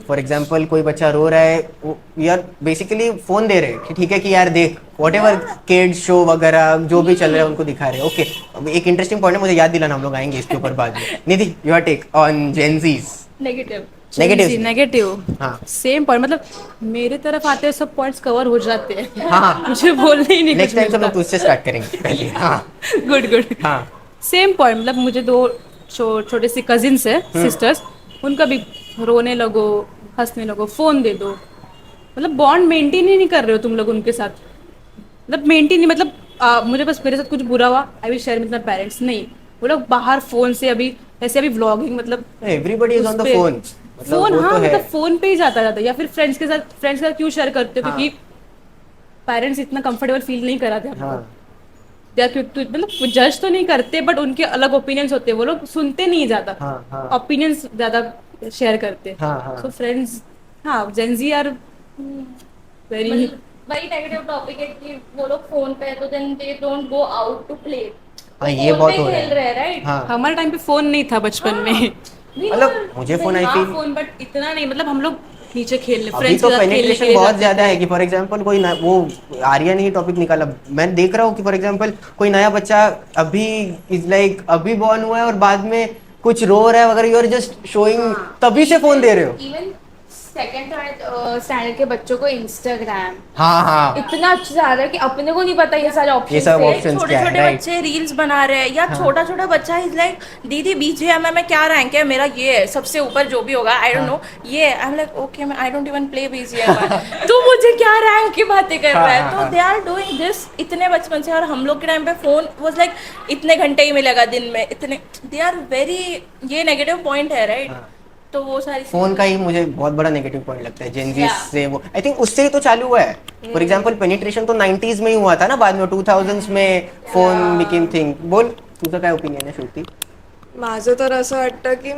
फॉर एग्जाम्पल कोई बच्चा रो रहा है, यार बेसिकली फोन दे रहे हैं कि ठीक है कि यार देख, वॉट एवर किड्स शो वगैरह जो भी चल रहा है उनको दिखा रहे हैं. ओके, अब एक इंटरेस्टिंग पॉइंट है, मुझे याद दिलाना, हम लोग आएंगे इसके ऊपर बाद में. Nidhi, your take on Gen Zs. Negative. Negative. Negative हाँ. सेम पॉइंट, मतलब मेरे तरफ आते हैं सब पॉइंट्स कवर हो जाते हैं। हाँ. मुझे बोलने ही नहीं नेक्स्ट टाइम सब लोग तुझसे स्टार्ट करेंगे पहले. हाँ. Good good. हाँ. सेम पॉइंट, मतलब मुझे दो छोटे से कजिन्स है, सिस्टर्स, उनका भी रोने लगो, हंसने लगो, फोन दे दो। मतलब बॉन्ड मेंटेन ही नहीं कर रहे हो तुम लोग उनके साथ। मतलब मेंटेन नहीं, मतलब मुझे बस मेरे साथ कुछ बुरा हुआ, I will share with my parents, नहीं। वो लोग बाहर फोन से अभी ऐसे अभी व्लॉगिंग, मतलब एवरीबॉडी इज ऑन द उस पे- फोन. फोन, हाँ, मतलब फोन पे ही जाता या फिर फ्रेंड्स के साथ क्यों शेयर करते हो? हाँ. क्योंकि पेरेंट्स इतना कंफर्टेबल फील नहीं कराते हमको। हाँ. मतलब जज तो नहीं करते, बट उनके अलग ओपिनियंस होते हैं, वो लोग सुनते नहीं ज्यादा, हाँ, हाँ. ओपिनियंस ज्यादा शेयर करते। हाँ, हाँ. सो फ्रेंड्स, हाँ, जेंजी आर वेरी, वही नेगेटिव टॉपिक है कि वो लोग फोन पे है तो then they don't go out to play. हाँ, ये बहुत हो रहा खेल रहे है. हैं, राइट? हाँ. हमारे टाइम पे फोन नहीं था बचपन में। मतलब मुझे phone I feel phone, but इतना नहीं, मतलब हम लोग नीचे खेलने, अभी फ्रेंड्स तो के साथ खेलने के पेनिट्रेशन लिए बहुत जाते ज्यादा थे। है कि फॉर एग्जांपल कोई वो आर्या ने ही टॉपिक निकाला. मैं देख रहा हूँ कि फॉर एग्जांपल कोई नया बच्चा अभी इज लाइक अभी बॉर्न हुआ है और बाद में कुछ रो रहा है वगैरह, यू आर जस्ट शोइंग, तभी से फोन दे रहे हो. इवन सेकंड थर्ड स्टैंडर्ड के बच्चों को इंस्टाग्राम हाँ हाँ. इतना अच्छा जा रहा है कि अपने को नहीं पता ये सारे ये सब ऑप्शन options छोटे क्या है, छोटे right? बच्चे रील्स बना रहे हैं, या छोटा छोटा बच्चा इज लाइक दीदी बीजीएमआई में क्या रैंक है मेरा, ये है सबसे ऊपर जो भी होगा, आई डोंट नो, ये आई am like okay, I don't even play BGMI, तू मुझे क्या रैंक की बातें कर रहा है? तो दे आर डूइंग दिस इतने बचपन से। और हम लोग के टाइम पे फोन वाज लाइक इतने घंटे ही मिलेगा दिन में, इतने, दे आर वेरी, ये नेगेटिव पॉइंट है, राइट? तो वो सारी फोन का ही मुझे बहुत बड़ा नेगेटिव पॉइंट लगता है जेनजी Yeah. से. वो आई थिंक उससे ही तो चालू हुआ है. फॉर एग्जांपल पेनिट्रेशन तो 90s में ही हुआ था ना, बाद में 2000s में फोन बिकेम थिंग. बोल, तुझं काय ओपिनियन आहे श्रुती? माझं तर असं वाटतं की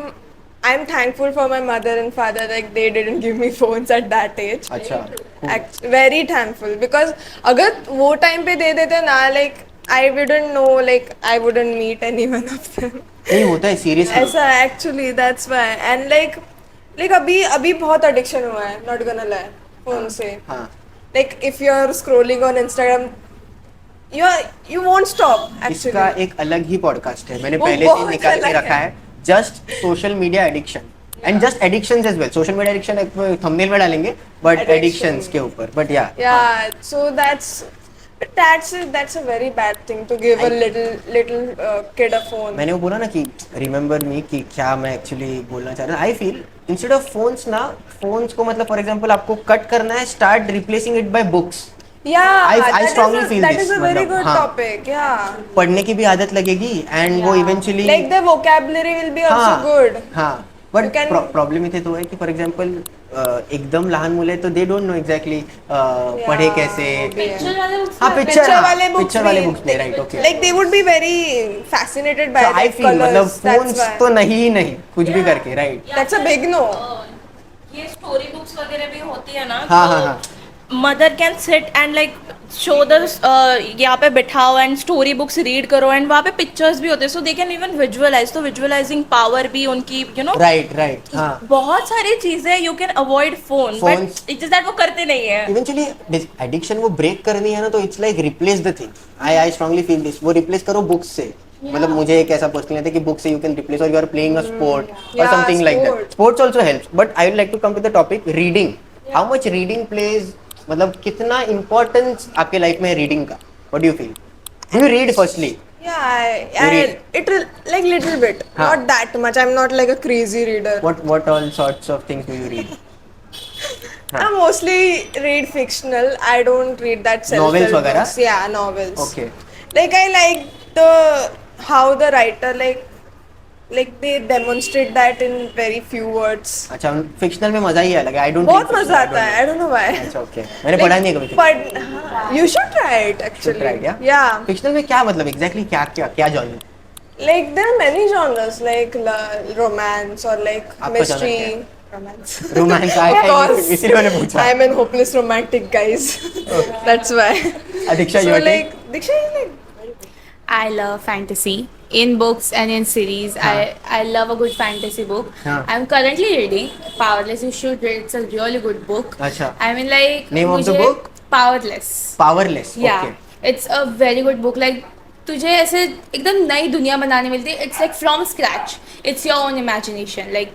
I am thankful for my mother and father, like they didn't give me phones at that age. अच्छा. वेरी थैंकफुल, बिकॉज अगर वो टाइम पे दे देते ना, like I wouldn't know, like I wouldn't meet any one of them. नहीं होता है सीरियसली. ऐसा actually, that's why. And like अभी बहुत एडिक्शन हुआ है, नॉट गोना लाई, फोन से. हाँ. Like if you are scrolling on Instagram, you won't stop इसका actually. एक अलग ही पॉडकास्ट है, मैंने वो पहले से बहुत निकाल के अलग रखा है. Just social media addiction and just addictions as well. Social media addiction thumbnail में डालेंगे, बट Addiction. एडिक्शंस के ऊपर. बट या Yeah, so That's a very bad thing to give a little kid a phone. मैंने वो बोला ना कि रिमेंबर मी कि क्या मैं एक्चुअली बोलना चाह रहा हूँ. I feel instead of phones ना, फोन्स को मतलब फॉर एग्जांपल आपको कट करना है, start replacing it by books. Yeah, I strongly feel that this, is a very मतलब, good हाँ. topic. Yeah. पढ़ने की भी आदत लगेगी एंड वो eventually Like the vocabulary will be also good. हाँ. You बट can- प्रॉब्लेम इथे तो है कि फॉर एग्जांपल एकदम लहान मुलं आहे तो दे डोंट नो एक्झॅक्टली पढे कैसे. पिक्चर वाले books हाँ में- पिक्चर वाले books पिक्चर वाले भी- बुक्स में right okay. Like they would be very fascinated by I the feel मतलब colors. That's phones why. तो नहीं ही नहीं कुछ भी करके right. That's a big no. ये स्टोरी बुक्स वगैरह भी होती है ना. हाँ हाँ हाँ. Mother can sit and like show the यहाँ पे बिठाओ एंड स्टोरी बुक्स रीड करो एंड वहाँ पे पिक्चर्स भी होते हैं सो दे कैन इवन विजुअलाइज. तो विजुअलाइजिंग पावर भी उनकी यू नो राइट राइट हाँ. बहुत सारी चीजें you can avoid phone Phones- but it is that वो करते नहीं है. इवेंचुअली एडिक्शन वो ब्रेक करनी है ना तो it's like replace the thing. I strongly feel this. वो रिप्लेस करो बुक्स से. मतलब मुझे एक ऐसा पर्सनली लगता है कि बुक से यू कैन रिप्लेस और you are playing a sport और Yeah, something like that. sport. Sports also helps but I would like to come to the topic reading. How much reading plays, मतलब कितना इंपॉर्टेंस आपके लाइफ में है रीडिंग का. What do you feel? Do you read firstly? Yeah, You read? it will like little bit, Huh. not that much. I'm not like a crazy reader. What all sorts of things do you read? I mostly read fictional. I don't read that self-help Novels वगैरह? books. Yeah, novels. Okay. Like I like the how the writer like they demonstrate that in very few words. अच्छा फिक्शनल में मजा ही अलग है. I don't. बहुत मजा आता है. I don't know why. अच्छा ओके. मैंने पढ़ा नहीं है कभी. But you should try it actually. Should try it, yeah? Yeah. Fictional में क्या मतलब एग्जैक्टली क्या क्या क्या genre? Like there are many genres like romance or like आपका genre mystery. क्या है? Romance. Romance Of course. इसीलिए मैंने पूछा. I'm an hopeless romantic, guys. That's why. Adiksha, So your take? like, Diksha, you like I love fantasy in books and in series. I love a good fantasy book. हाँ. I'm currently reading Powerless. You should read. It's a really good book. अच्छा. I mean, like Name of the मुझे- book? Powerless. Powerless. Yeah, okay. it's a very good book. Like तुझे ऐसे एकदम नई दुनिया बनाने मिलती है. It's like from scratch. It's your own imagination. Like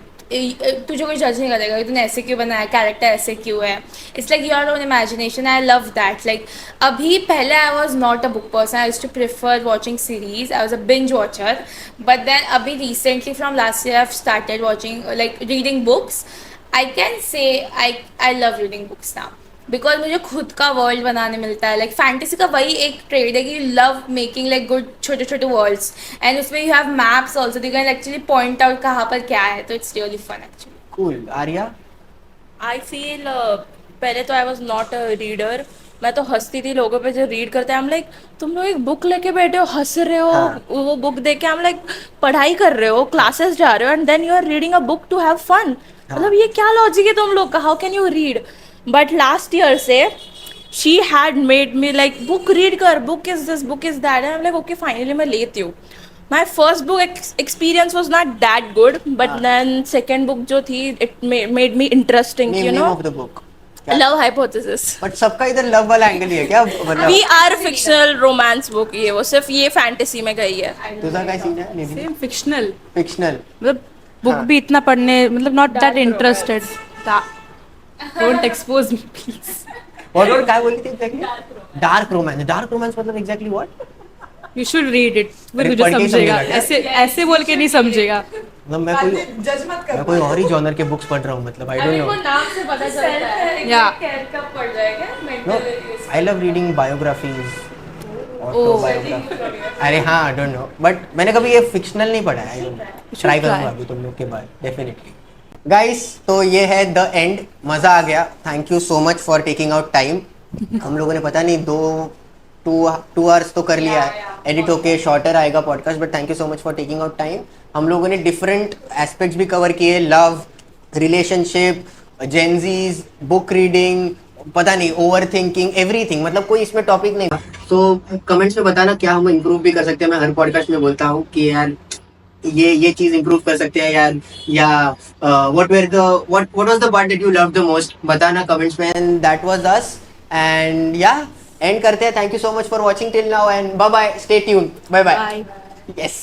तुझे कोई जज नहीं करेगा कि तूने ऐसे क्यों बनाया, कैरेक्टर ऐसे क्यों है. It's like your own imagination. I love that. Like अभी पहले I was not a book person. I used to prefer watching series. I was a binge watcher. But then अभी recently from last year I have started watching like reading books. I can say I love reading books now because मुझे खुद का वर्ल्ड बनाने मिलता है. लाइक फैंटेसी का वही एक ट्रेड है कि you love making like good छोटे छोटे वर्ल्ड्स एंड उसमें you have maps also. You can actually point out कहाँ पर क्या है. तो it's really fun actually. Cool. Arya? I feel पहले तो I was not a reader. मैं तो हंसती थी लोगों पे जो रीड करते हैं. हम लाइक तुम लोग एक बुक लेके बैठे हो, हंस रहे हो. हाँ. वो बुक देख के हम लाइक पढ़ाई कर रहे हो, क्लासेस जा रहे हो and then you are reading a book to have fun. मतलब ये क्या लॉजिक है तुम लोग का? How can you read? But last year से she had made me like book read कर, book is this, book is that. And like okay finally मैं लेती हूँ. My first book experience was not that good but then second book जो थी it made me interesting you name no. Of the book. Love hypothesis. But सबका इधर लव वाला एंगल ही है क्या मतलब? We are fictional romance book. ये वो सिर्फ ये फैंटेसी में गई है. तुझा काय सीन है? निधी? Same fictional. फिक्शनल. मतलब बुक भी इतना पढ़ने मतलब not that interested. Don't expose me please. और काय बोली थी exactly? Dark romance. Dark romance मतलब exactly what? You should read it. फिर अरे तुझे पढ़ के ही समझेगा. समझेगा क्या? ऐसे ऐसे बोल के नहीं समझेगा. मतलब मैं कोई और ही जॉनर के बुक्स पढ़ रहा हूँ मतलब आई डोंट नो. नाम से पता चलता है. Yeah. कब पढ़ जाएगा no I love reading biographies, autobiography. अरे हाँ आई डोंट नो बट मैंने कभी ये फिक्शनल नहीं पढ़ा है. I don't. ट्राई करूंगा अभी तुम लोग के बाद डेफिनेटली. गाइस तो ये है द एंड. मज़ा आ गया. Thank you so much for taking out time. हम लोगों ने पता नहीं 2 आवर्स तो कर लिया है. एडिट होके शॉर्टर आएगा podcast but thank you so much for taking out time. हम लोगों ने डिफरेंट एस्पेक्ट्स भी कवर किए. Love, relationship, Gen Zs, book reading, पता नहीं ओवर थिंकिंग, एवरीथिंग. मतलब कोई इसमें टॉपिक नहीं. तो कमेंट्स में बताना क्या हम इम्प्रूव भी कर सकते हैं. मैं हर पॉडकास्ट में बोलता हूँ कि यार ये चीज इम्प्रूव कर सकते हैं यार. या what was the part that you love the most बताना कमेंट्स में. And that was us. And या एंड करते हैं. Thank you so much for watching till now and bye bye. Stay tuned. Bye bye. Yes.